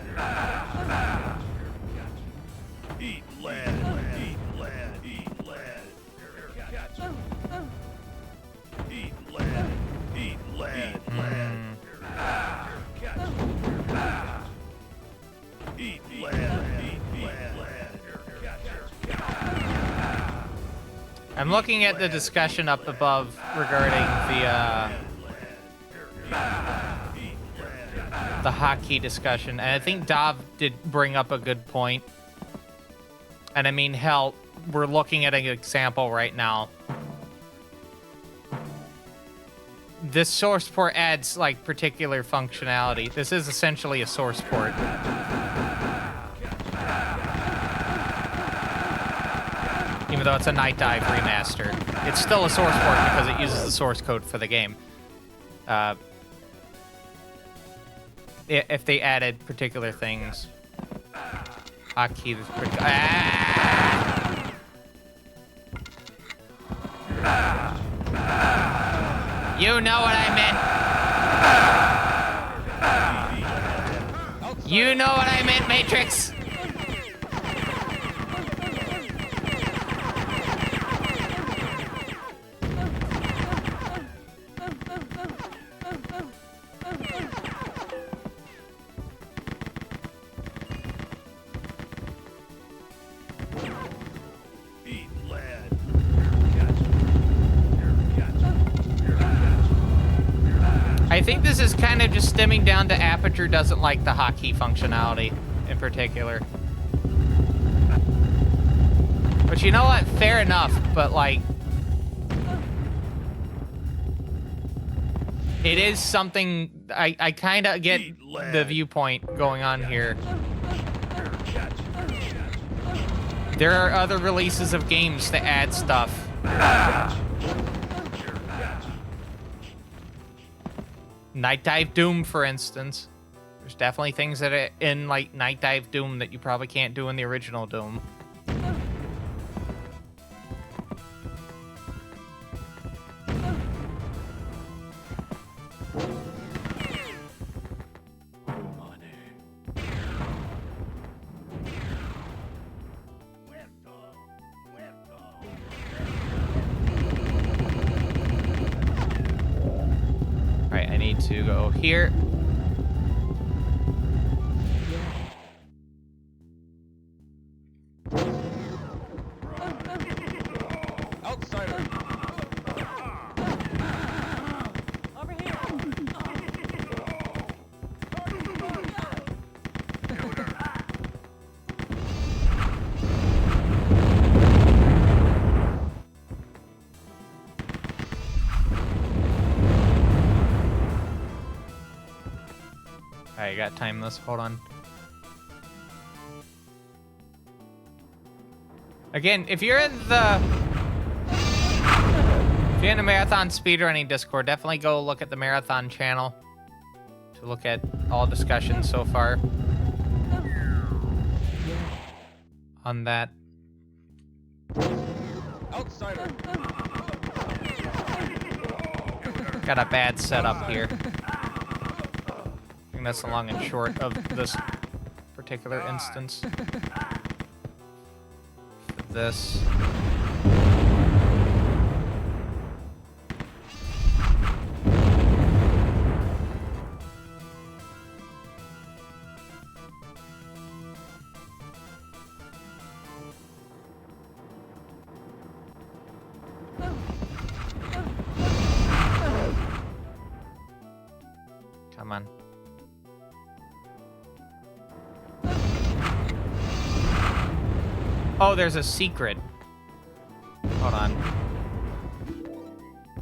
lead. Eat lead. Eat lead. Here, catch. Eat lead. Eat lead. Lead. Here, catch. Eat lead. Eat lead. Here, catch. I'm looking at the discussion up above regarding the hotkey discussion, and I think Dav did bring up a good point. And I mean, hell, we're looking at an example right now. This source port adds like particular functionality. This is essentially a source port. Even though it's a Night Dive remaster, it's still a source port because it uses the source code for the game. If they added particular things. Hotkey. You know what I meant. You know what I meant, Matrix. Eat lead. I think this is kind of just stemming down to Aperture doesn't like the hotkey functionality in particular. But you know what? Fair enough, but like... It is something... I kind of get the viewpoint going on here. There are other releases of games that add stuff. Night Dive Doom, for instance. There's definitely things that are in, like, Night Dive Doom that you probably can't do in the original Doom. Alright, I need to go here. Outsider. Over here. Alright, I gotta time this. Hold on. Again, if you're in the Marathon Speedrunning Discord, definitely go look at the Marathon channel to look at all discussions so far on that. Outsider. Got a bad setup here. I think that's the long and short of this particular instance. This. Come on. Oh, there's a secret. Hold on.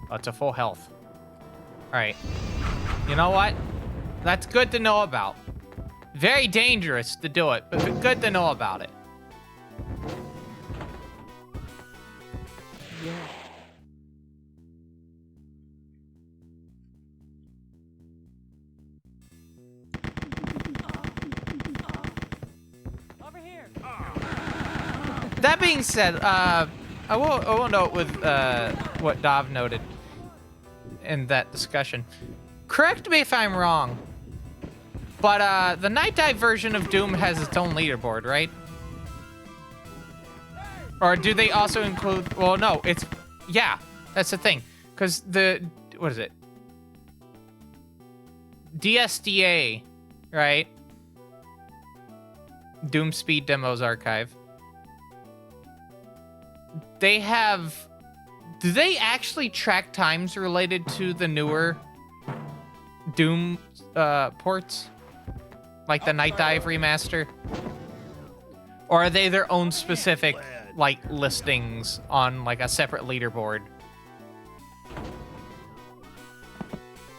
Oh, it's a full health. Alright. You know what? That's good to know about. Very dangerous to do it, but good to know about it. Over here. That being said, I will note with what Dov noted in that discussion. Correct me if I'm wrong, but the Night Dive version of Doom has its own leaderboard, right? Or do they also include... Well, no, it's... Yeah, that's the thing. Because the... What is it? DSDA, right? Doom Speed Demos Archive. They have... Do they actually track times related to the newer Doom ports? Like the Night Dive remaster? Or are they their own specific, like, listings on, like, a separate leaderboard?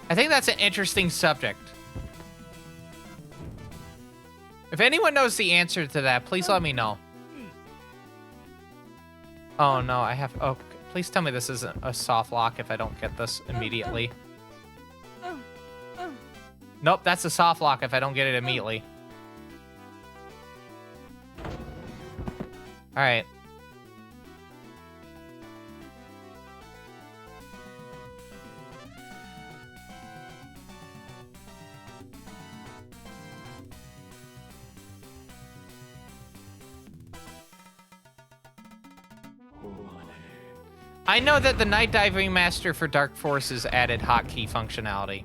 I think that's an interesting subject. If anyone knows the answer to that, please let me know. Oh, no, I have... Oh, please tell me this isn't a soft lock if I don't get this immediately. Nope, that's a soft lock if I don't get it immediately. Alright. I know that the Night Dive remaster for Dark Forces added hotkey functionality.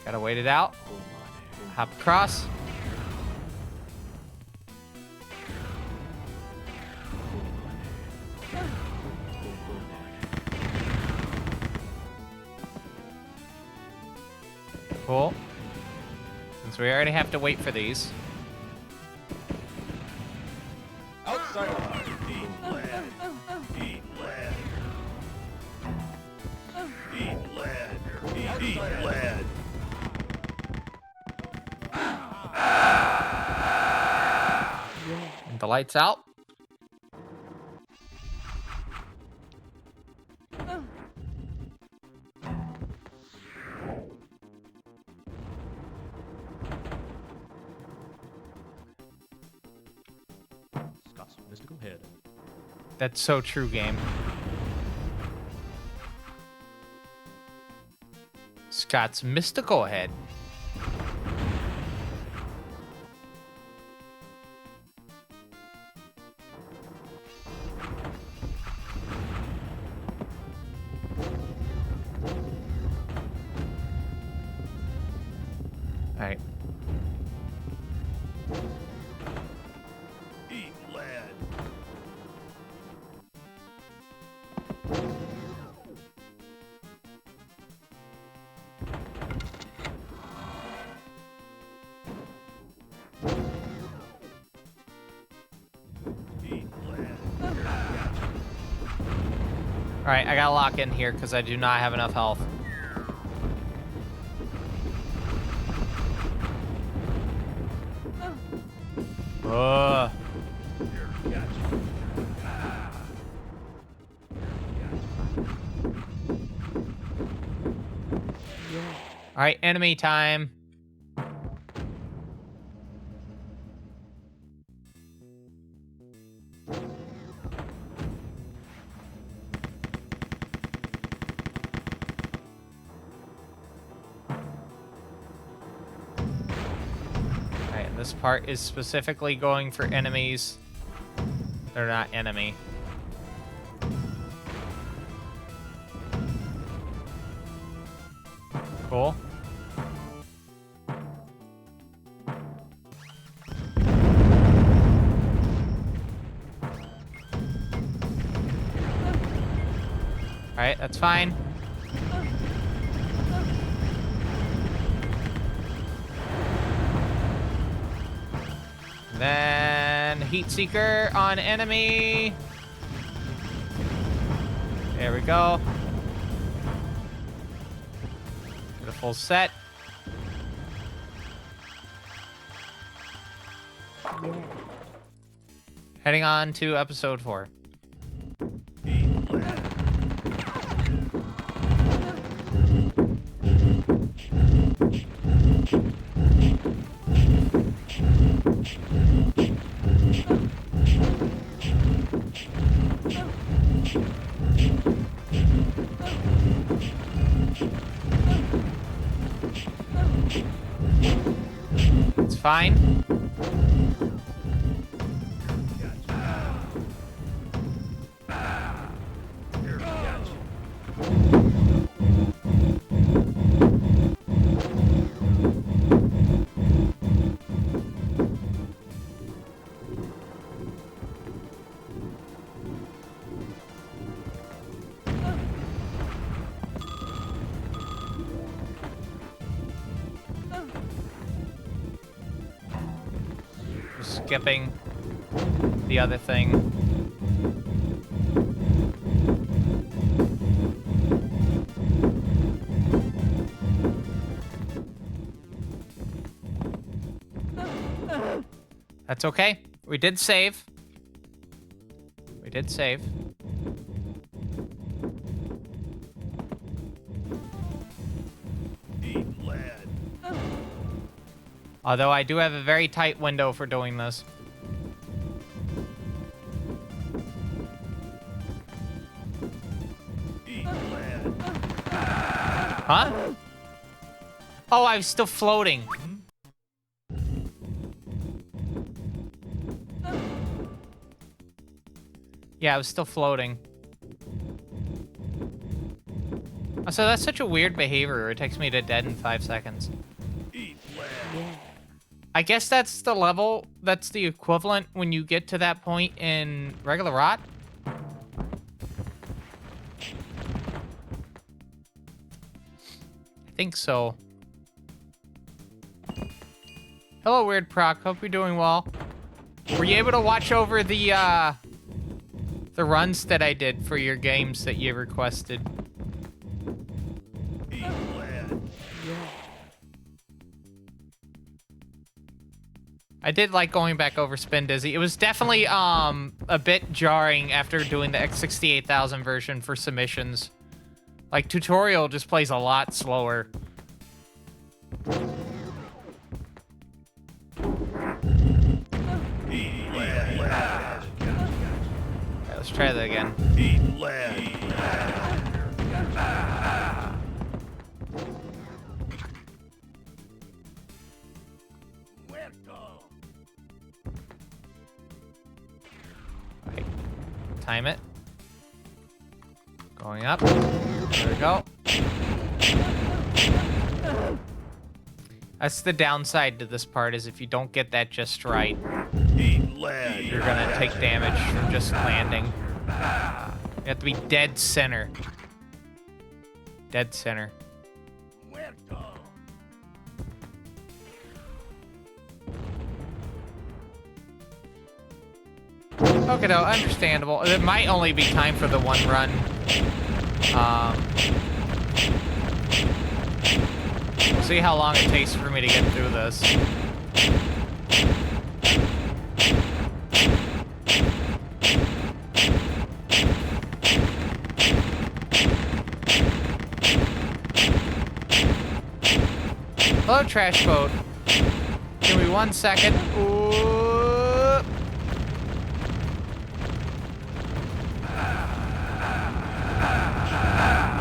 Gotta wait it out. Hop across. Cool. Since we already have to wait for these. Outsider. Eat lead. Eat lead. Eat lead. Eat lead. And the lights out. Scott's mystical head. That's so true, game. Scott's mystical head. All right. Eat lead. Eat lead. All right, I gotta lock in here because I do not have enough health. Ugh. All right, enemy time. Alright, and this part is specifically going for enemies. They're not enemy. Cool. Alright, that's fine. Then Heat Seeker on enemy. There we go. Get a full set. Heading on to episode 4. Eat lead. It's fine. Skipping the other thing. That's okay. We did save. We did save. Eat lead. Although I do have a very tight window for doing this. Eat lead. Huh? Oh, I was still floating. Yeah, I was still floating. Oh, so that's such a weird behavior. It takes me to dead in 5 seconds. Eat lead. I guess that's the level, that's the equivalent when you get to that point in regular rot. I think so. Hello, Weird Proc. Hope you're doing well. Were you able to watch over the runs that I did for your games that you requested? Eat lead. I did like going back over Spin Dizzy. It was definitely a bit jarring after doing the X68000 version for submissions. Like, tutorial just plays a lot slower. Eat lead. Alright, let's try that again. Eat lead. Right. Time it. Going up. There we go. That's the downside to this part, is if you don't get that just right, Eat lead. you're gonna take damage from just landing. You have to be dead center. Dead center. Okay, no, understandable. It might only be time for the one run. We'll see how long it takes for me to get through this. Hello, Trash Boat. Give me 1 second. Ooh.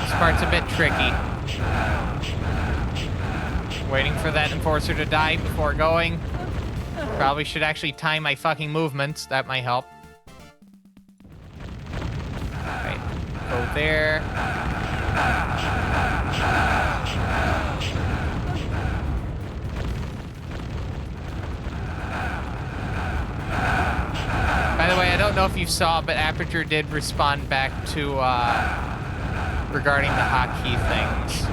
This part's a bit tricky. Waiting for that enforcer to die before going. Probably should actually time my fucking movements. That might help. Right. Go there. By the way, I don't know if you saw, but Aperture did respond back to, regarding the hotkey things.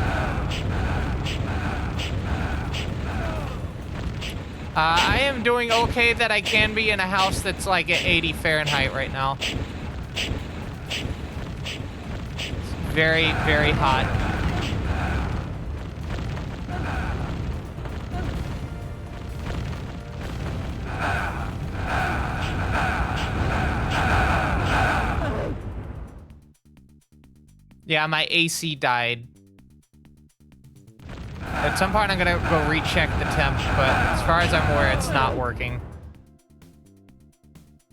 I am doing okay that I can be in a house that's like at 80 Fahrenheit right now. It's very, very hot. Yeah, my AC died. At some point, I'm gonna go recheck the temp, but as far as I'm aware, it's not working.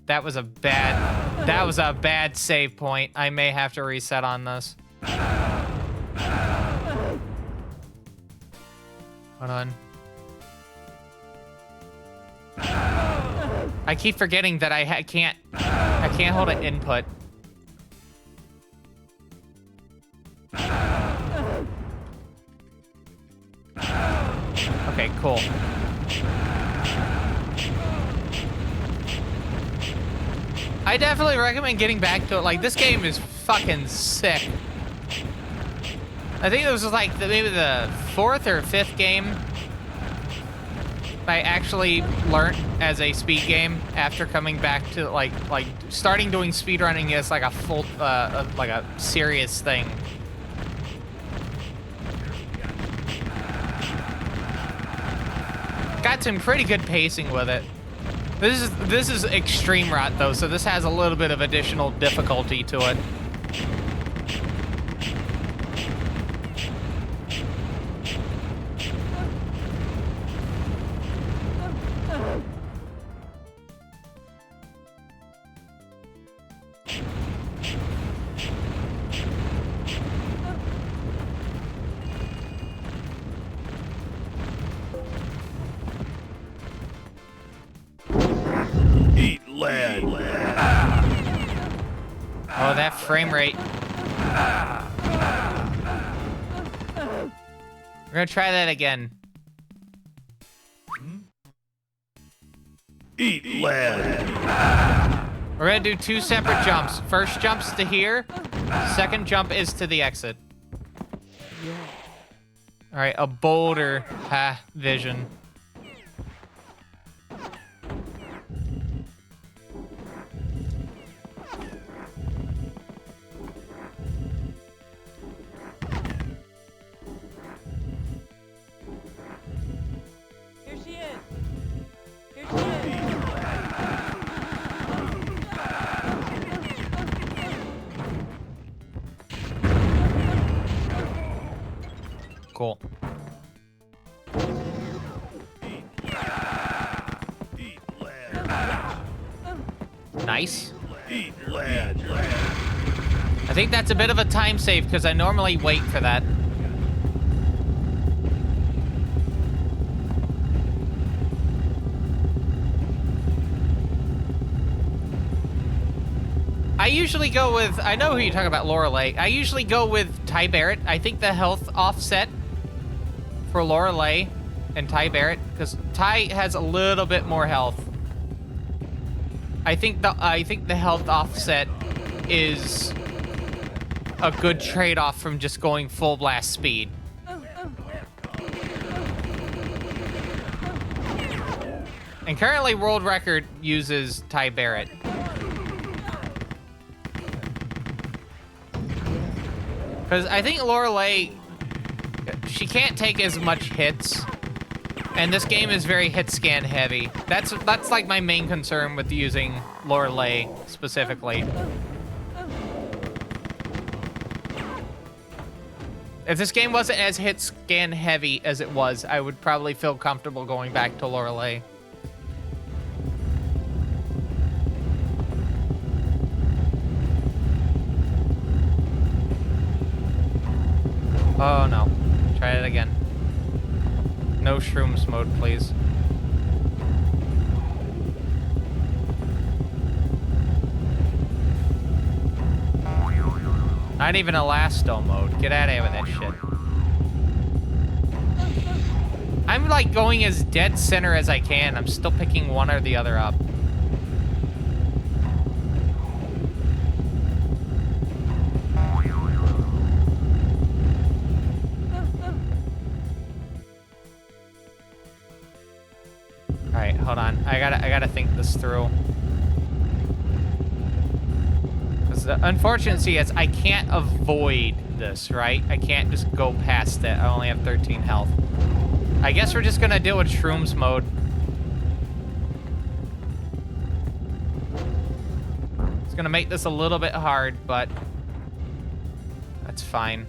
That was a bad save point. I may have to reset on this. Hold on. I keep forgetting that I can't hold an input. Okay, cool. I definitely recommend getting back to it. Like, this game is fucking sick. I think it was like maybe the 4th or 5th game I actually learned as a speed game after coming back to like starting doing speedrunning as like a full like a serious thing. Got some pretty good pacing with it. This is extreme rot though, so this has a little bit of additional difficulty to it. that frame rate. We're gonna try that again. Eat lead. We're gonna do 2 separate jumps. First jump's to here. Second jump is to the exit. All right, a boulder. Ha, vision. Here she is. Here she is. Cool. Eat lead. Nice. Eat lead. I think that's a bit of a time save because I normally wait for that. I usually go with, I know who you're talking about, Lorelei. I usually go with Ty Barrett. I think the health offset for Lorelei and Ty Barrett, because Ty has a little bit more health. I think the health offset is a good trade-off from just going full blast speed. And currently world record uses Ty Barrett. Because I think Lorelei, she can't take as much hits. And this game is very hit scan heavy. That's like my main concern with using Lorelei specifically. If this game wasn't as hit scan heavy as it was, I would probably feel comfortable going back to Lorelei. Oh no. Try it again. No shrooms mode, please. Not even elasto mode. Get out of here with that shit. I'm like going as dead center as I can. I'm still picking one or the other up. Alright, hold on. I gotta think this through. Because the unfortunate is I can't avoid this, right? I can't just go past it. I only have 13 health. I guess we're just gonna deal with shrooms mode. It's gonna make this a little bit hard, but that's fine.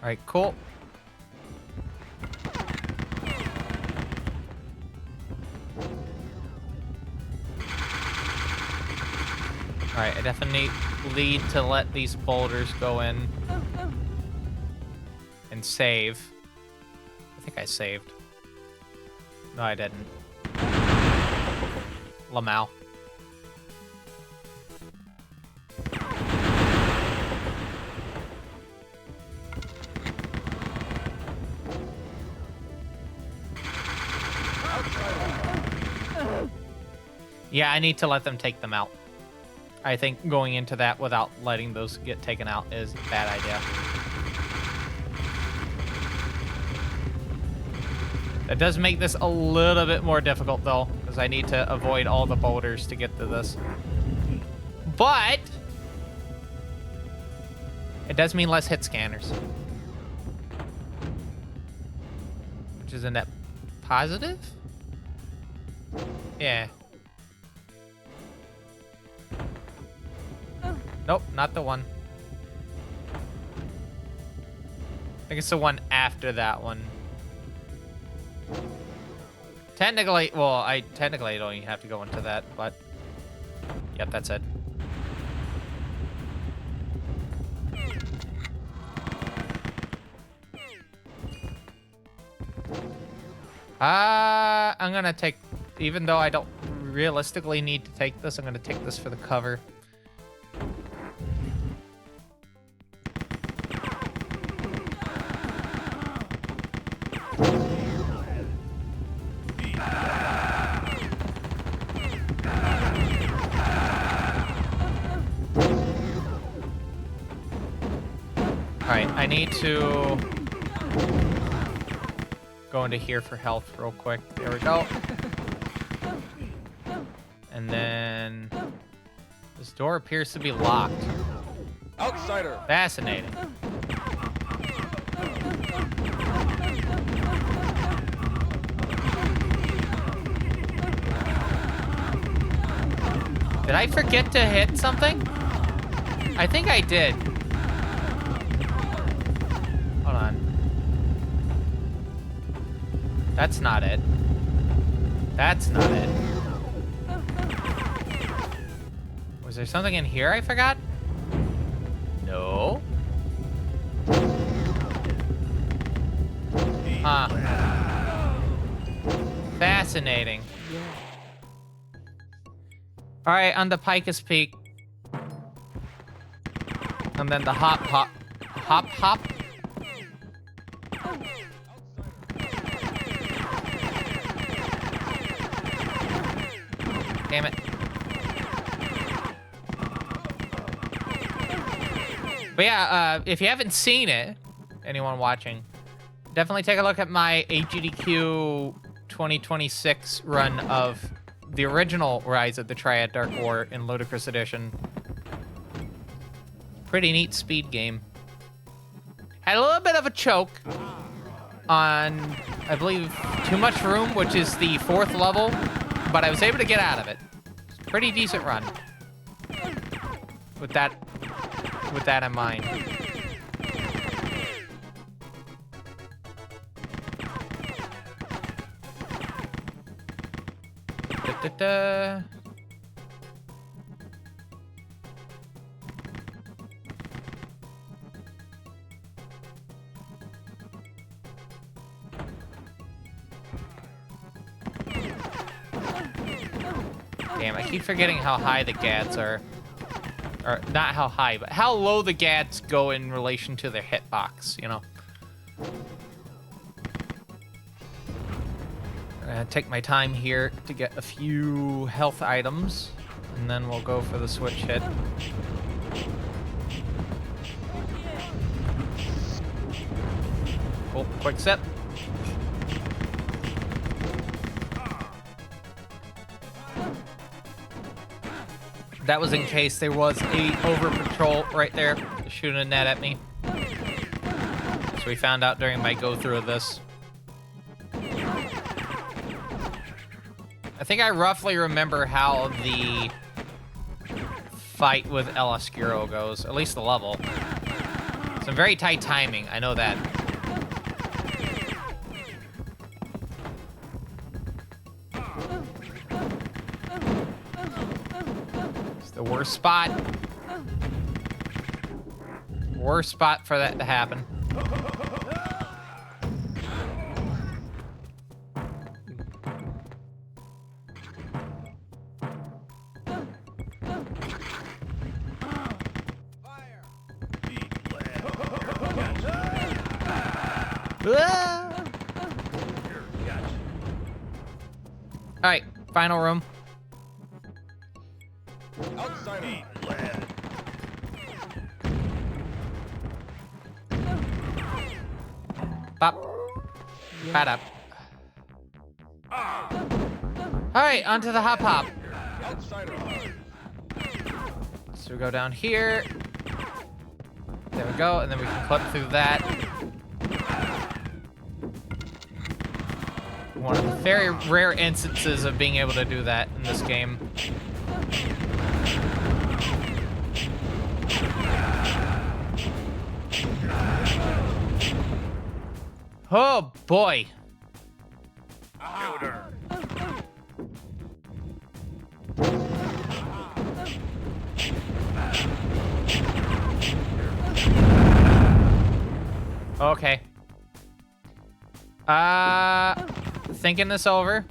All right, cool. All right, I definitely need to let these boulders go in and save. I think I saved. No, I didn't. Lamau. Yeah, I need to let them take them out. I think going into that without letting those get taken out is a bad idea. It does make this a little bit more difficult, though, because I need to avoid all the boulders to get to this. But it does mean less hit scanners, which is a net positive? Yeah. Nope, not the one. think it's the one after that one. Technically, well, I don't even have to go into that, but yep, that's it. I'm gonna take, even though I don't realistically need to take this, I'm gonna take this for the cover. Alright, I need to go into here for health real quick. There we go. And then this door appears to be locked. Outsider. Fascinating. Did I forget to hit something? I think I did. Hold on. That's not it. That's not it. Was there something in here I forgot? No. Huh. Fascinating. Alright, on the Picus Peak. And then the hop. Damn it. But yeah, if you haven't seen it, anyone watching, definitely take a look at my AGDQ 2026 run of the original Rise of the Triad Dark War in Ludicrous Edition. Pretty neat speed game. Had a little bit of a choke on, I believe, Too Much Room, which is the 4th level, but I was able to get out of it. It's a pretty decent run. With that in mind. Da-da-da. Damn, I keep forgetting how high the gads are. Or, not how high, but how low the gads go in relation to their hitbox, you know? I'm gonna take my time here to get a few health items, and then we'll go for the switch hit. Cool, quick sip. That was in case there was a over patrol right there shooting a net at me. So we found out during my go through of this. I think I roughly remember how the fight with El Oscuro goes, at least the level. Some very tight timing, I know that. Worst spot. Worst spot for that to happen. All right, final room. Outsider. Bop. Pat up. Alright, onto the hop. Outsider. So we go down here. There we go, and then we can clip through that. One of the very rare instances of being able to do that in this game. Oh boy. Shooter. Okay. Thinking this over.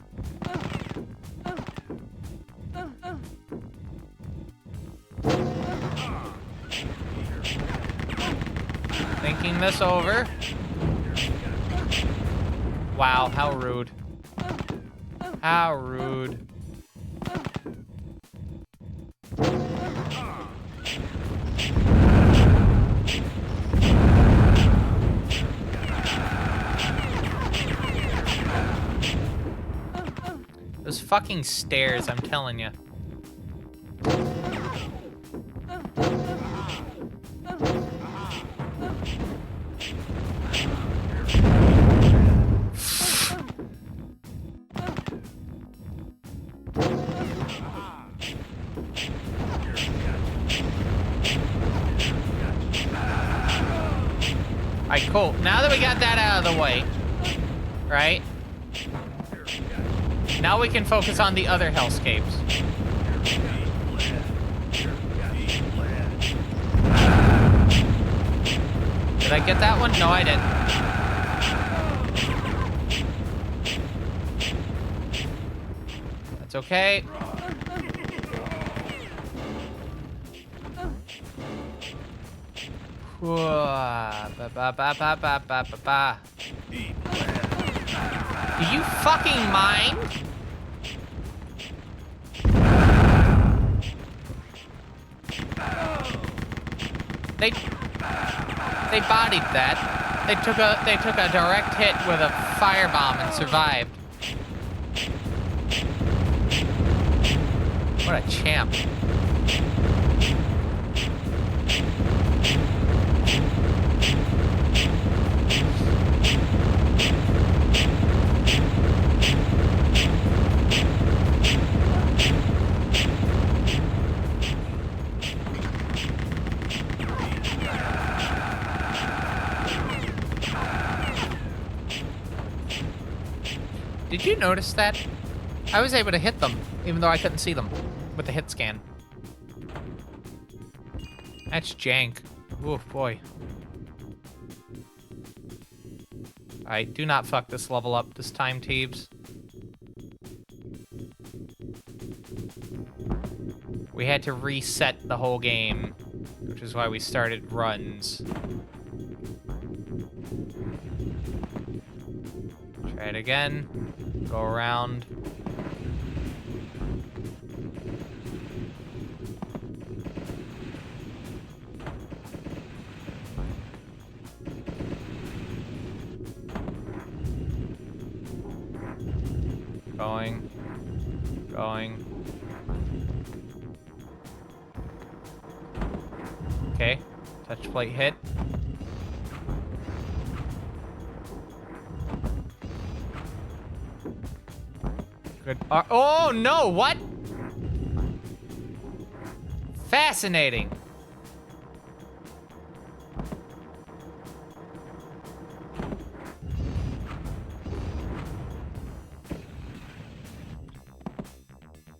Thinking this over. Wow, how rude. How rude. Those fucking stairs, I'm telling you. Alright, cool. Now that we got that out of the way, right? Now we can focus on the other hellscapes. Did I get that one? No, I didn't. That's okay. Do you fucking mind? They bodied that. They took a direct hit with a firebomb and survived. What a champ. Did you notice that? I was able to hit them, even though I couldn't see them with the hit scan. That's jank. Oh boy. Alright, do not fuck this level up this time, Teebs. We had to reset the whole game, which is why we started runs. Try it again. Go around. Going. Okay. Touch plate hit. Good. Oh no, what? Fascinating.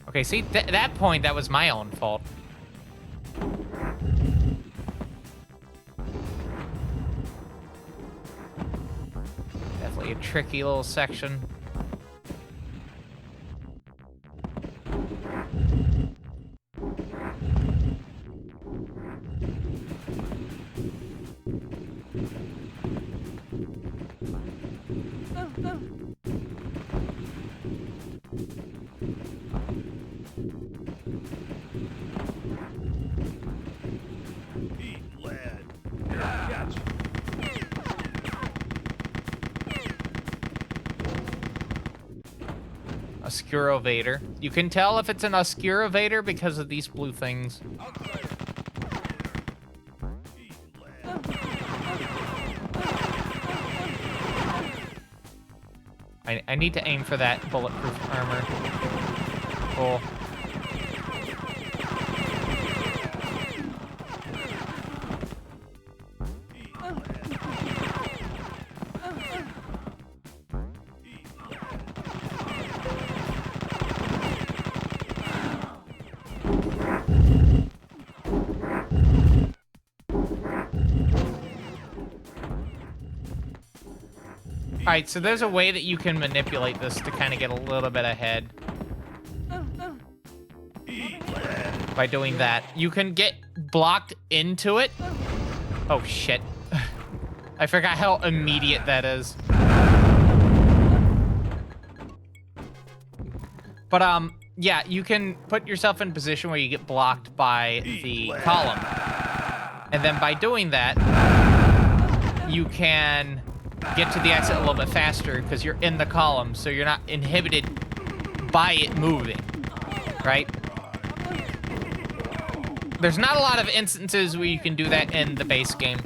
Okay, see, that point, that was my own fault. Definitely a tricky little section. Oscurovator. You can tell if it's an Oscurovator because of these blue things. I need to aim for that bulletproof armor. Cool. Alright, so there's a way that you can manipulate this to kind of get a little bit ahead. By doing that. You can get blocked into it. Oh, shit. I forgot how immediate that is. But, yeah, you can put yourself in a position where you get blocked by the column. And then by doing that, you can get to the exit a little bit faster because you're in the column, so you're not inhibited by it moving, right? There's not a lot of instances where you can do that in the base game.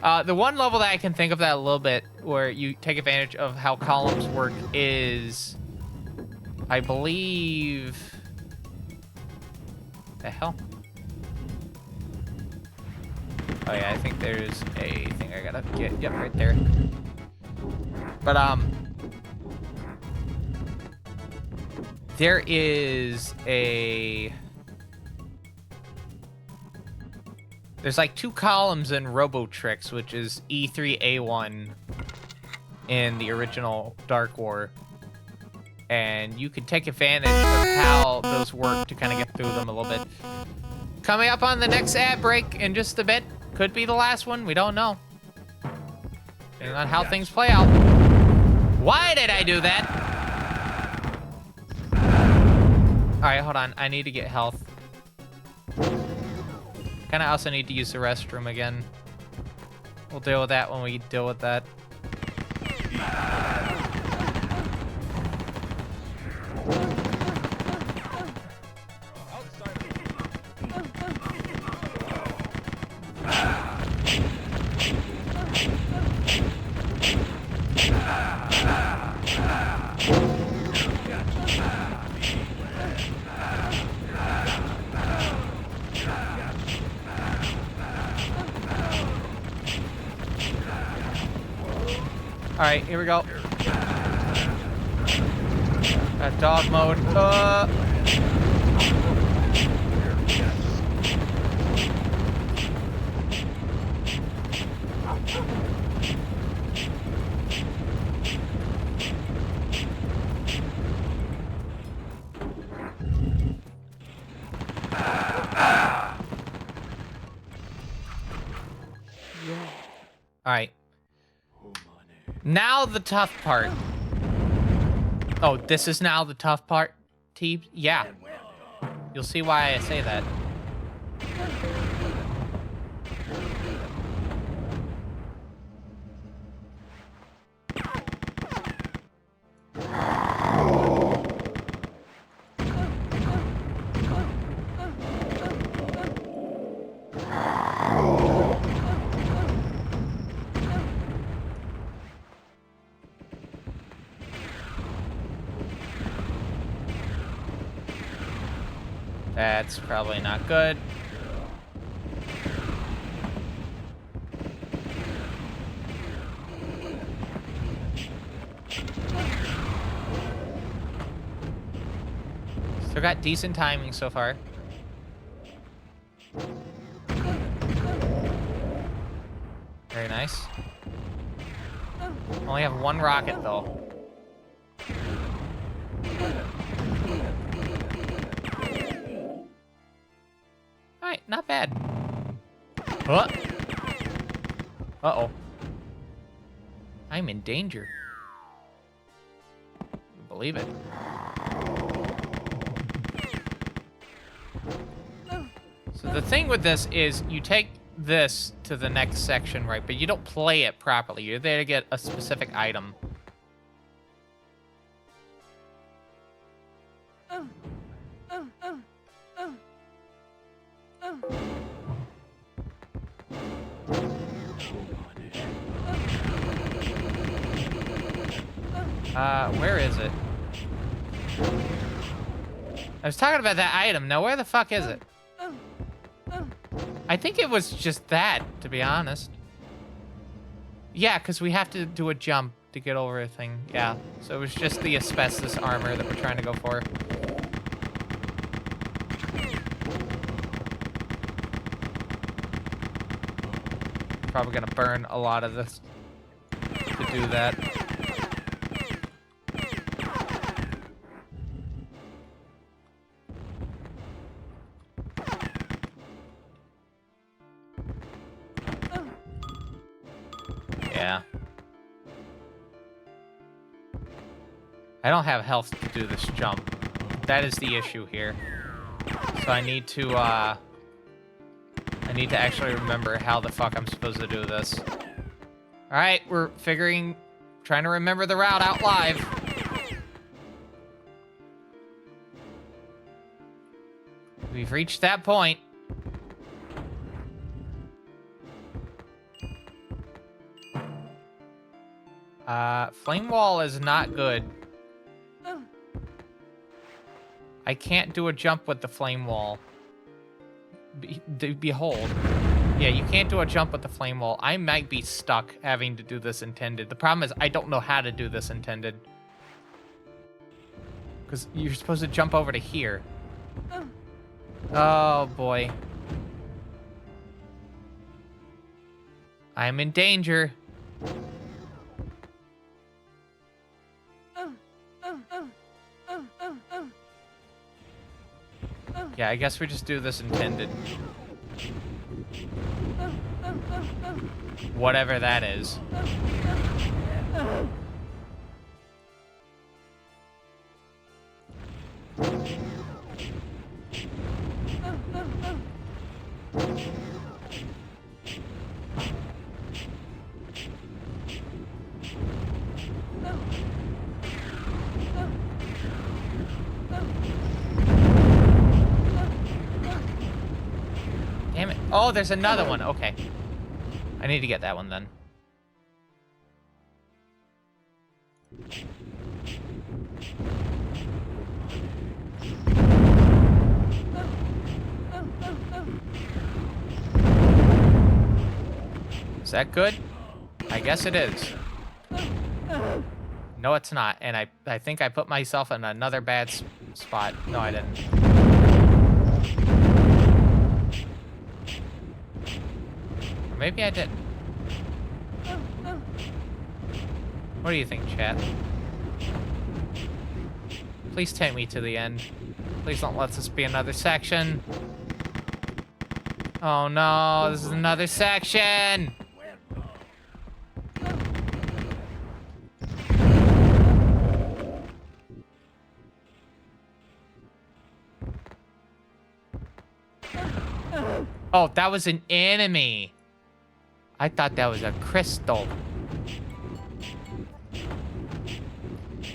The one level that I can think of that a little bit where you take advantage of how columns work is, I believe... The hell? Oh yeah, I think there's a thing I gotta get. Yep, right there. But, there is a... There's like 2 columns in Robotrix, which is E3A1 in the original Dark War. And you can take advantage of how those work to kind of get through them a little bit. Coming up on the next ad break in just a bit. Could be the last one, we don't know. Depending on how things play out. Why did I do that? Alright, hold on. I need to get health. Kind of also need to use the restroom again. We'll deal with that when we deal with that. All right, here we go. Got dog mode. All right. Now the tough part. Oh, this is now the tough part, T? Yeah. You'll see why I say that. That's probably not good. Still got decent timing so far. Very nice. Only have 1 rocket though. Alright, not bad. Uh-oh. I'm in danger. Believe it. So the thing with this is you take this to the next section, right? But you don't play it properly. You're there to get a specific item. Where is it? I was talking about that item. Now, where the fuck is it? I think it was just that, to be honest. Yeah, because we have to do a jump to get over a thing. Yeah, so it was just the asbestos armor that we're trying to go for. Probably gonna burn a lot of this to do that. I don't have health to do this jump. That is the issue here. So I need to actually remember how the fuck I'm supposed to do this. Alright, we're trying to remember the route out live. We've reached that point. Flame wall is not good. I can't do a jump with the flame wall. Behold. Yeah, you can't do a jump with the flame wall. I might be stuck having to do this intended. The problem is I don't know how to do this intended. Because you're supposed to jump over to here. Oh, boy. I'm in danger. Yeah, I guess we just do this intended. Whatever that is. Damn it. Oh, there's another one. Okay. I need to get that one then. Is that good? I guess it is. No, it's not. And I think I put myself in another bad spot. No, I didn't. Or maybe I didn't. What do you think, chat? Please take me to the end. Please don't let this be another section. Oh no, this is another section! Oh, that was an enemy. I thought that was a crystal.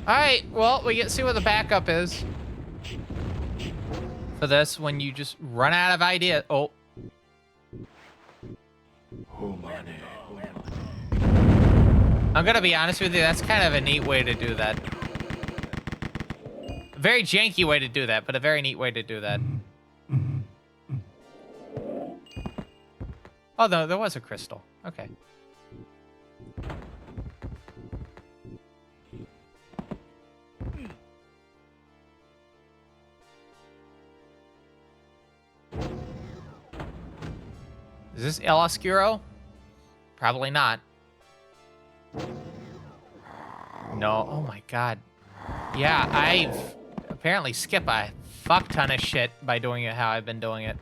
Alright, well, we get to see what the backup is. For this, when you just run out of ideas. Oh. I'm gonna be honest with you, that's kind of a neat way to do that. A very janky way to do that, but a very neat way to do that. Oh, no, there was a crystal. Okay. Is this El Oscuro? Probably not. No. Oh my god. Yeah, I've apparently skipped a fuck ton of shit by doing it how I've been doing it.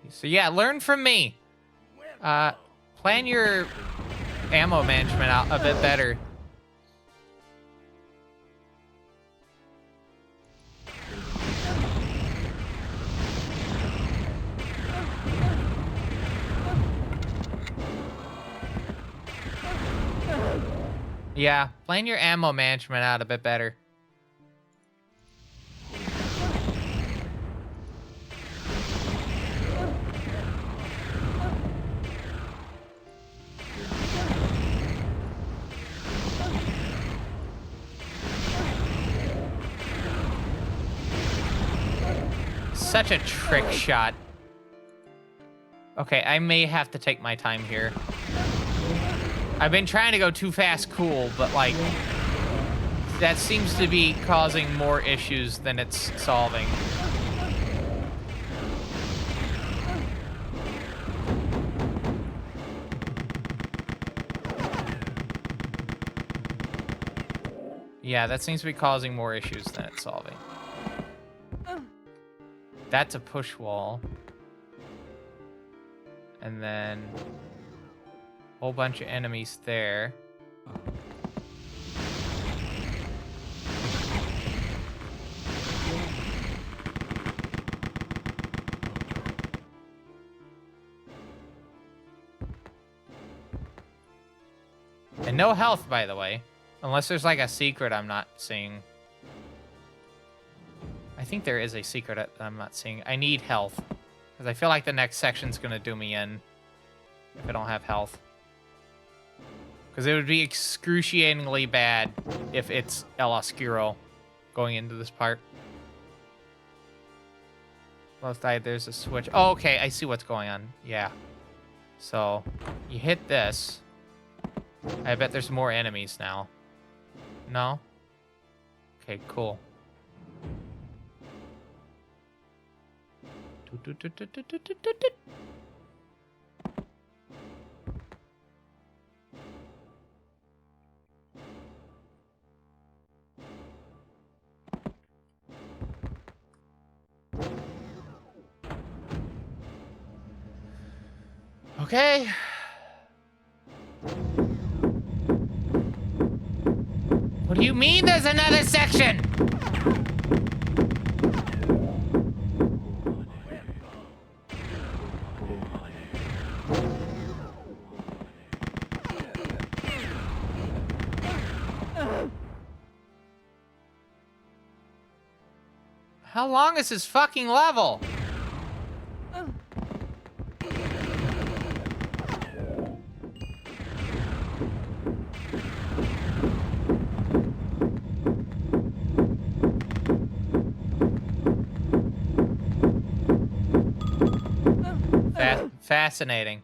So yeah, learn from me. Plan your ammo management out a bit better. Yeah, plan your ammo management out a bit better. Such a trick shot. Okay, I may have to take my time here. I've been trying to go too fast cool, but like, that seems to be causing more issues than it's solving. Yeah, that seems to be causing more issues than it's solving. That's a push wall. And then a whole bunch of enemies there. And no health, by the way. Unless there's like a secret I'm not seeing. I think there is a secret that I'm not seeing. I need health. Because I feel like the next section's going to do me in. If I don't have health. Because it would be excruciatingly bad if it's El Oscuro going into this part. Left side, there's a switch. Oh, okay, I see what's going on. Yeah. So, you hit this. I bet there's more enemies now. No? Okay, cool. Okay. What do you mean there's another section? How long is this fucking level? Fascinating.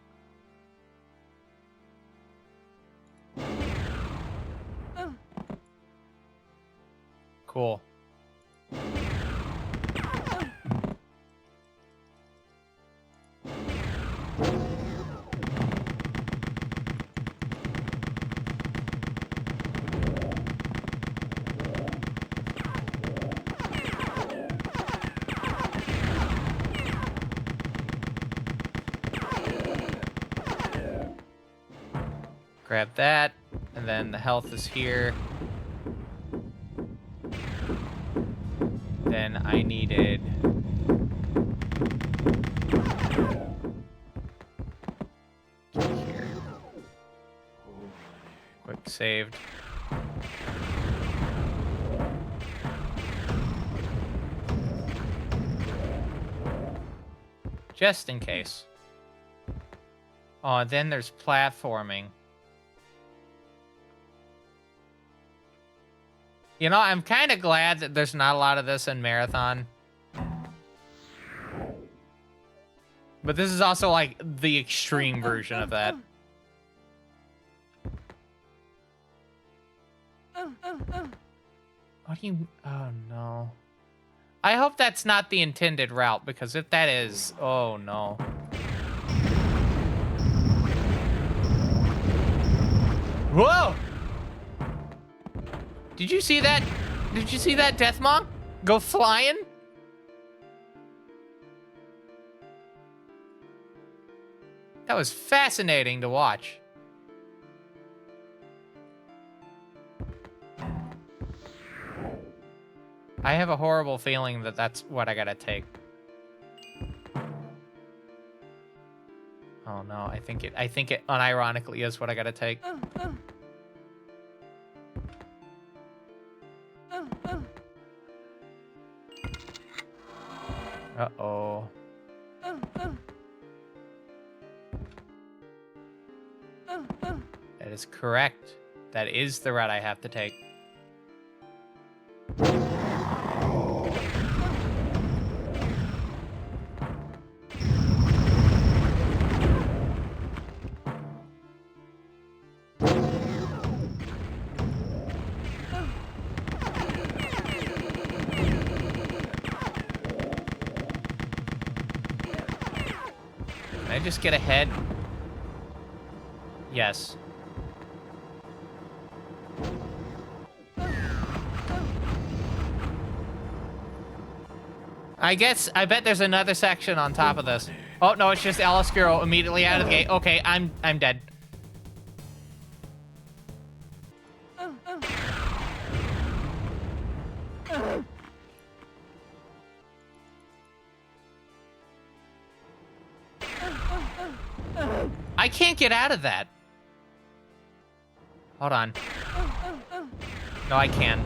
Cool. Grab that, and then the health is here. Then I needed... here. Quick saved. Just in case. Oh, and then there's platforming. You know, I'm kind of glad that there's not a lot of this in Marathon. But this is also like the extreme version of that. What do you... Oh, no. I hope that's not the intended route, because if that is... Oh, no. Whoa! Did you see that? Did you see that Death Monk go flying? That was fascinating to watch. I have a horrible feeling that that's what I gotta take. Oh no, I think it unironically is what I gotta take. Uh-oh. That is correct. That is the route I have to take. Can I just get ahead? Yes. I bet there's another section on top of this. Oh, no, it's just El Oscuro immediately out of the gate. Okay, I'm dead. I can't get out of that. Hold on. No, I can.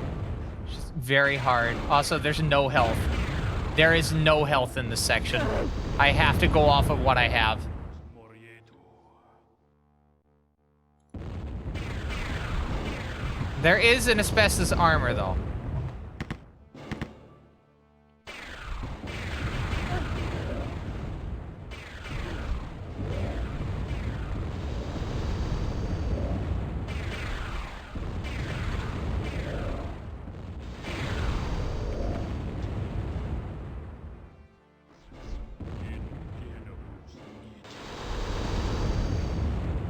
It's just very hard. Also, there's no health. There is no health in this section. I have to go off of what I have. There is an asbestos armor, though.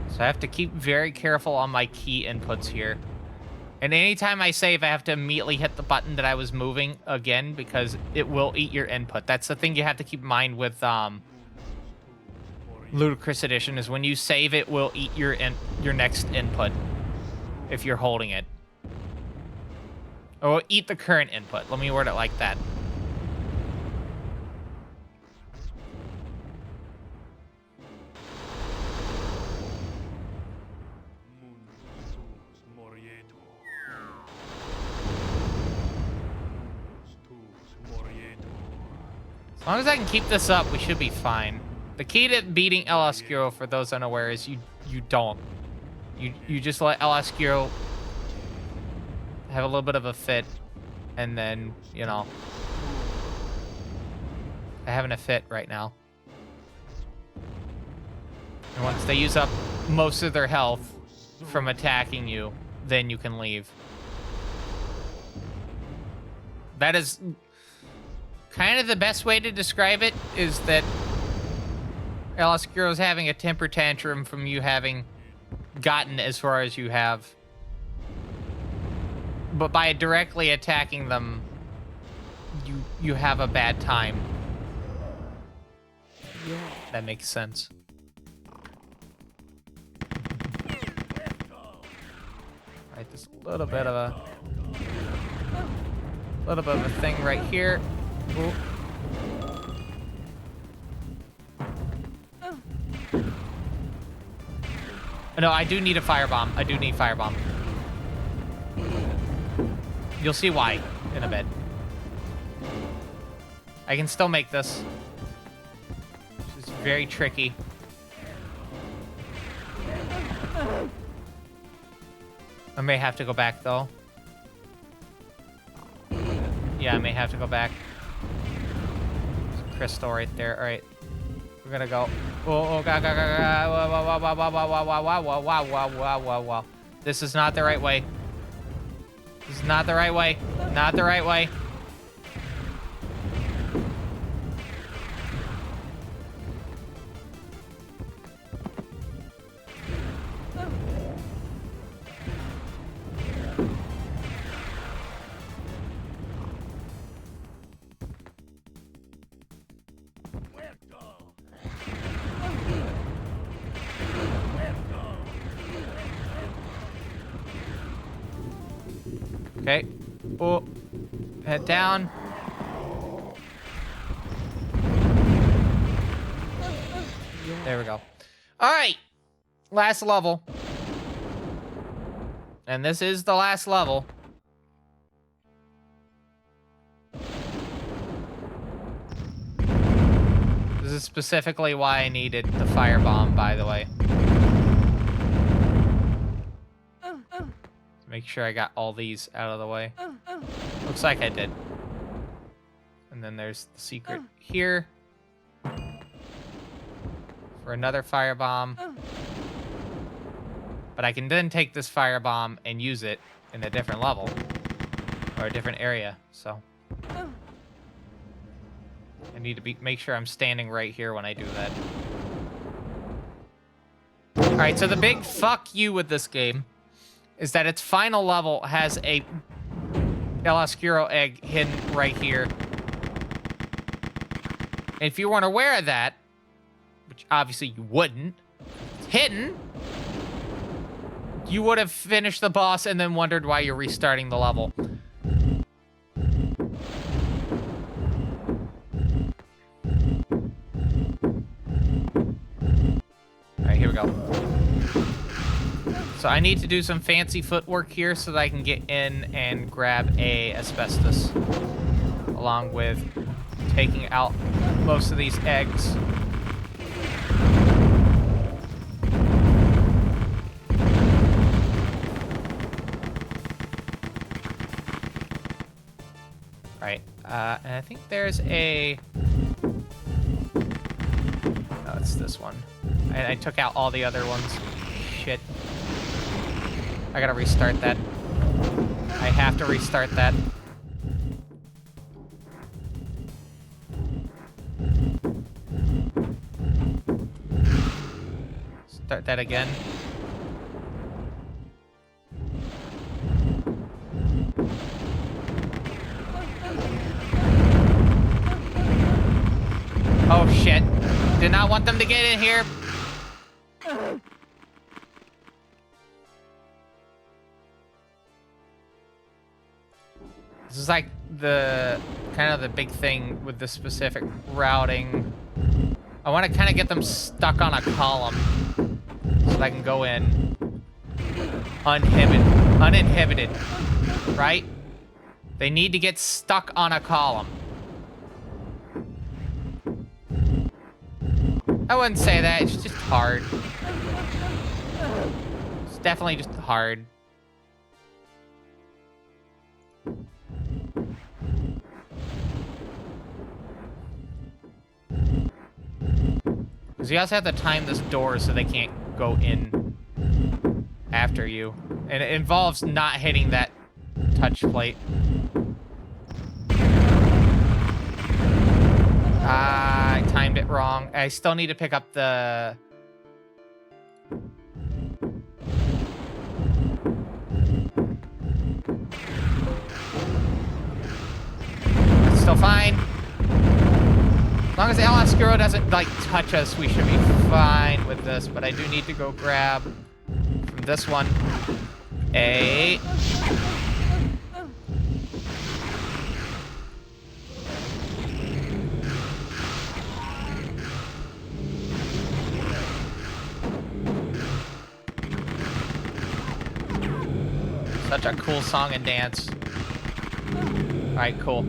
So I have to keep very careful on my key inputs here. And anytime I save, I have to immediately hit the button that I was moving again because it will eat your input. That's the thing you have to keep in mind with Ludicrous Edition is when you save, it will eat your next input if you're holding it. Or eat the current input. Let me word it like that. As long as I can keep this up, we should be fine. The key to beating El Oscuro, for those unaware, is you don't. You just let El Oscuro have a little bit of a fit, and then, you know. They're having a fit right now. And once they use up most of their health from attacking you, then you can leave. That is kind of the best way to describe it, is that El Oscuro is having a temper tantrum from you having gotten as far as you have. But by directly attacking them, you have a bad time. Yeah. That makes sense. Right, there's a little bit of a thing right here. Ooh. No, I do need a firebomb. I do need firebomb. You'll see why in a bit. I can still make this. It's very tricky. I may have to go back, though. Yeah, I may have to go back. There's a crystal right there. All right. We're gonna go. Oh, God, God, God, wow. This is not the right way. This is not the right way. Not the right way. Okay. Oh. Head down. There we go. All right. Last level. And this is the last level. This is specifically why I needed the firebomb, by the way. Make sure I got all these out of the way. Looks like I did. And then there's the secret here. For another firebomb. But I can then take this firebomb and use it in a different level. Or a different area, so. I need to make sure I'm standing right here when I do that. Alright, so the big fuck you with this game is that its final level has a El Oscuro egg hidden right here. And if you weren't aware of that, which obviously you wouldn't, it's hidden, you would have finished the boss and then wondered why you're restarting the level. Alright, here we go. So I need to do some fancy footwork here so that I can get in and grab a asbestos, along with taking out most of these eggs. Alright, and I think there's a... Oh, it's this one. I took out all the other ones. Shit. I gotta restart that. I have to restart that. Start that again. Oh shit. Did not want them to get in here. This is like the kind of the big thing with the specific routing. I want to kind of get them stuck on a column so that I can go in uninhibited, right? They need to get stuck on a column. I wouldn't say that, it's just hard. It's definitely just hard. Because you also have to time this door so they can't go in after you. And it involves not hitting that touch plate. I timed it wrong. I still need to pick up the... It's still fine. As long as the afqls doesn't, like, touch us, we should be fine with this. But I do need to go grab from this one a... Such a cool song and dance. Alright, cool.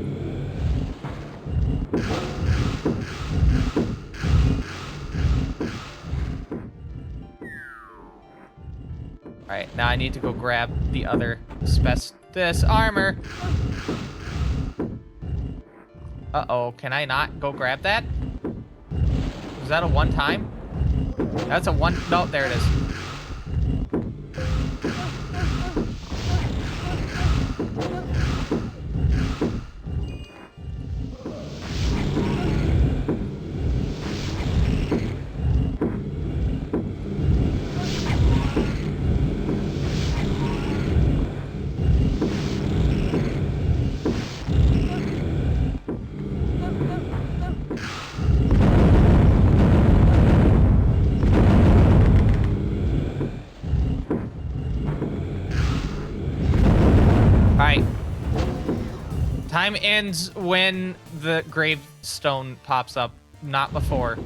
Alright, now I need to go grab the other asbestos armor. Uh-oh, can I not go grab that? Was that a one time? That's a one... No, there it is. Time ends when the gravestone pops up, not before.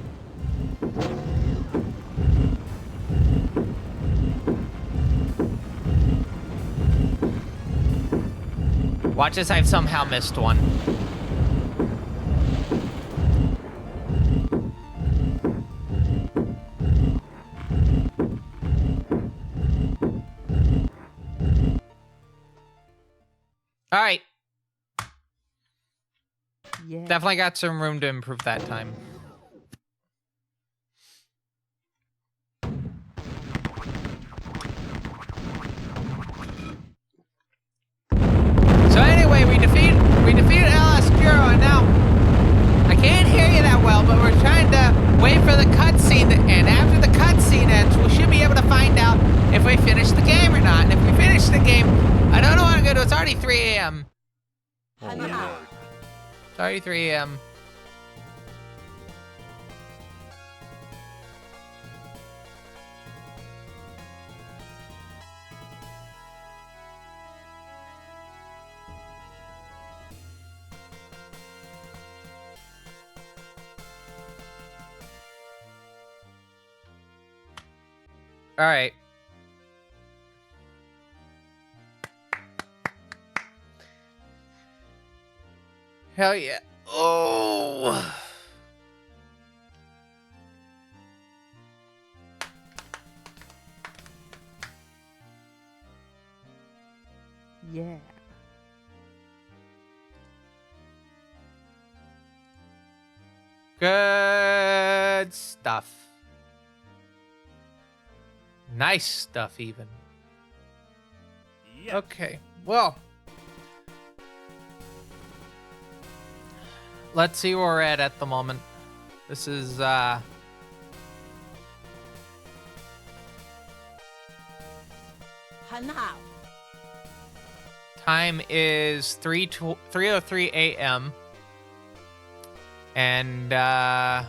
Watch as I've somehow missed one. All right. Yeah. Definitely got some room to improve that time. So anyway, we defeated afqls, and now I can't hear you that well, but we're trying to wait for the cutscene, and after the cutscene ends, we should be able to find out if we finished the game or not. And if we finish the game, I don't know what I'm gonna do. It's already 3 a.m. Oh, Lord. It's already 3 a.m. All right. Hell yeah. Oh. Yeah. Good stuff. Nice stuff, even. Yes. Okay, well. Let's see where we're at the moment. This is, Hanao. time is 3:03 a.m. And, I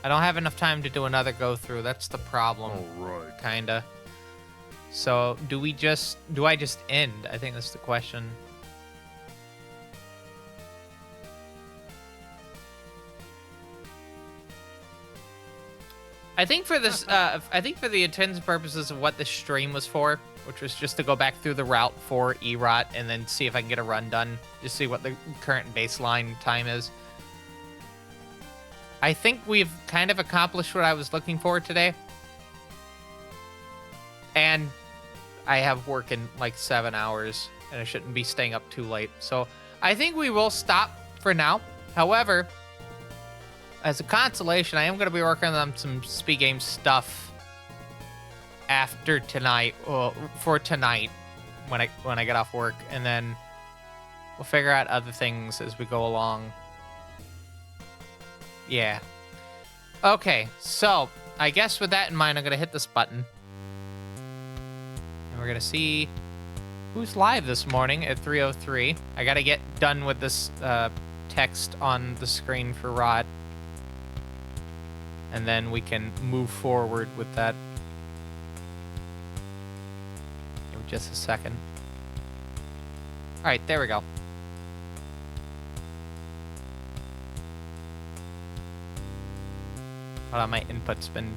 don't have enough time to do another go-through. That's the problem. All right. Kinda. So, do I just end? I think that's the question. I think for this, I think for the intents and purposes of what this stream was for, which was just to go back through the route for rott and then see if I can get a run done, just see what the current baseline time is. I think we've kind of accomplished what I was looking for today. And I have work in like 7 hours, and I shouldn't be staying up too late. So I think we will stop for now. However, as a consolation, I am going to be working on some speed game stuff after tonight, well, for tonight when I get off work, and then we'll figure out other things as we go along. Yeah. Okay, so I guess with that in mind, I'm going to hit this button. And we're going to see who's live this morning at 3:03. I got to get done with this text on the screen for rott. And then we can move forward with that. Give me just a second. All right, there we go. Hold on, my input's been...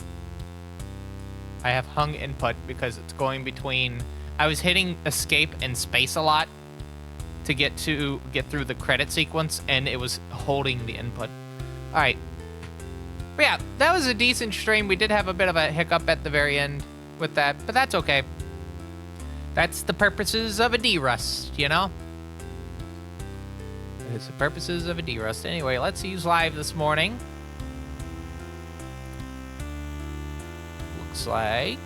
I have hung input because it's going between... I was hitting escape and space a lot to get through the credit sequence, and it was holding the input. All right. But yeah, that was a decent stream. We did have a bit of a hiccup at the very end with that, but that's okay. That's the purposes of a derust, you know? It's the purposes of a derust. Anyway, let's use live this morning. Looks like...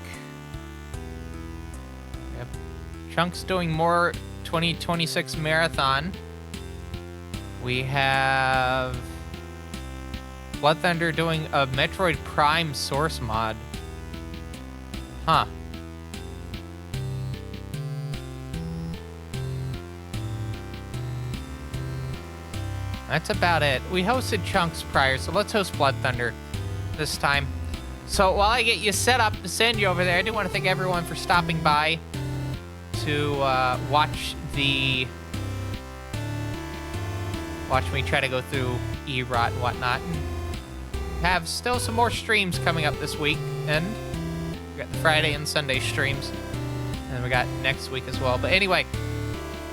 Yep. Chunk's doing more 2026 marathon. We have... Blood Thunder doing a Metroid Prime source mod. Huh. That's about it. We hosted Chunks prior, so let's host Blood Thunder this time. So while I get you set up to send you over there, I do want to thank everyone for stopping by to watch me try to go through rott and whatnot. Have still some more streams coming up this week, and we got the Friday and Sunday streams, and we got next week as well. But anyway,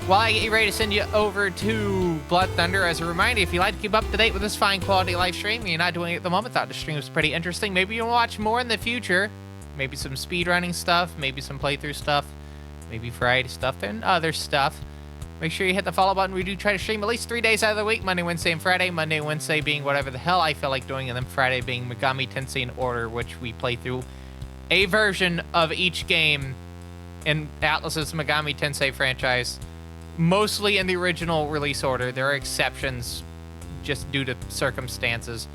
while I get you ready to send you over to Blood Thunder, as a reminder, if you like to keep up to date with this fine quality live stream, and you're not doing it at the moment, thought the stream was pretty interesting, maybe you'll watch more in the future, maybe some speedrunning stuff, maybe some playthrough stuff, maybe variety stuff, and other stuff. Make sure you hit the follow button. We do try to stream at least 3 days out of the week, Monday, Wednesday, and Friday. Monday and Wednesday being whatever the hell I feel like doing, and then Friday being Megami Tensei in Order, which we play through a version of each game in Atlas's Megami Tensei franchise, mostly in the original release order. There are exceptions just due to circumstances,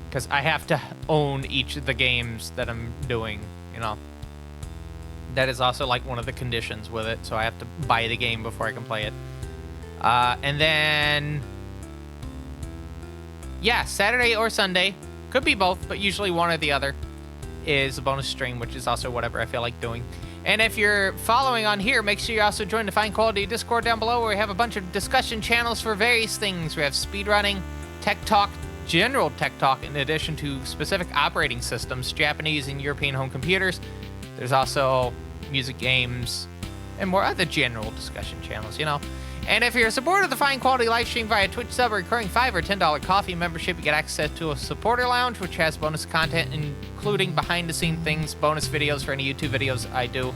because I have to own each of the games that I'm doing, you know. That is also like one of the conditions with it, so I have to buy the game before I can play it. And then, yeah, Saturday or Sunday, could be both, but usually one or the other, is a bonus stream, which is also whatever I feel like doing. And if you're following on here, make sure you also join the Fine Quality Discord down below, where we have a bunch of discussion channels for various things. We have speedrunning, tech talk, general tech talk in addition to specific operating systems, Japanese and European home computers. There's also music, games, and more other general discussion channels, you know. And if you're a supporter of the fine quality live stream via Twitch sub or recurring $5 or $10 coffee membership, you get access to a supporter lounge, which has bonus content, including behind-the-scenes things, bonus videos for any YouTube videos I do,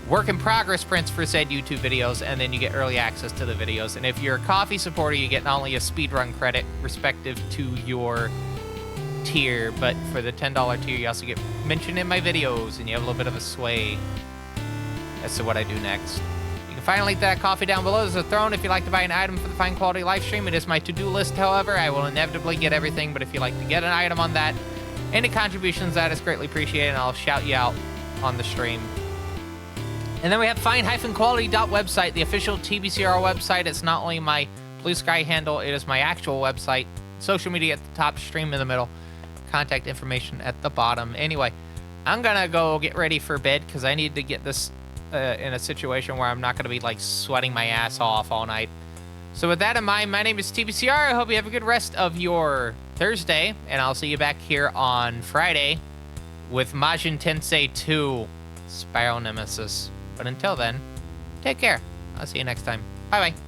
work in progress prints for said YouTube videos, and then you get early access to the videos. And if you're a coffee supporter, you get not only a speedrun credit respective to your tier, but for the $10 tier, you also get mentioned in my videos, and you have a little bit of a sway as to what I do next. You can find a link to that coffee down below. There's a throne if you'd like to buy an item for the fine quality live stream. It is my to-do list, however. I will inevitably get everything, but if you'd like to get an item on that, any contributions, that is greatly appreciated, and I'll shout you out on the stream. And then we have fine-quality.website, the official TBCR website. It's not only my Blue Sky handle, it is my actual website. Social media at the top, stream in the middle, contact information at the bottom. Anyway, I'm gonna go get ready for bed because I need to get this in a situation where I'm not gonna be like sweating my ass off all night. So with that in mind, my name is TBCR. I hope you have a good rest of your Thursday, and I'll see you back here on Friday with Majin Tensei 2 Spiral Nemesis. But until then, take care. I'll see you next time. Bye-bye.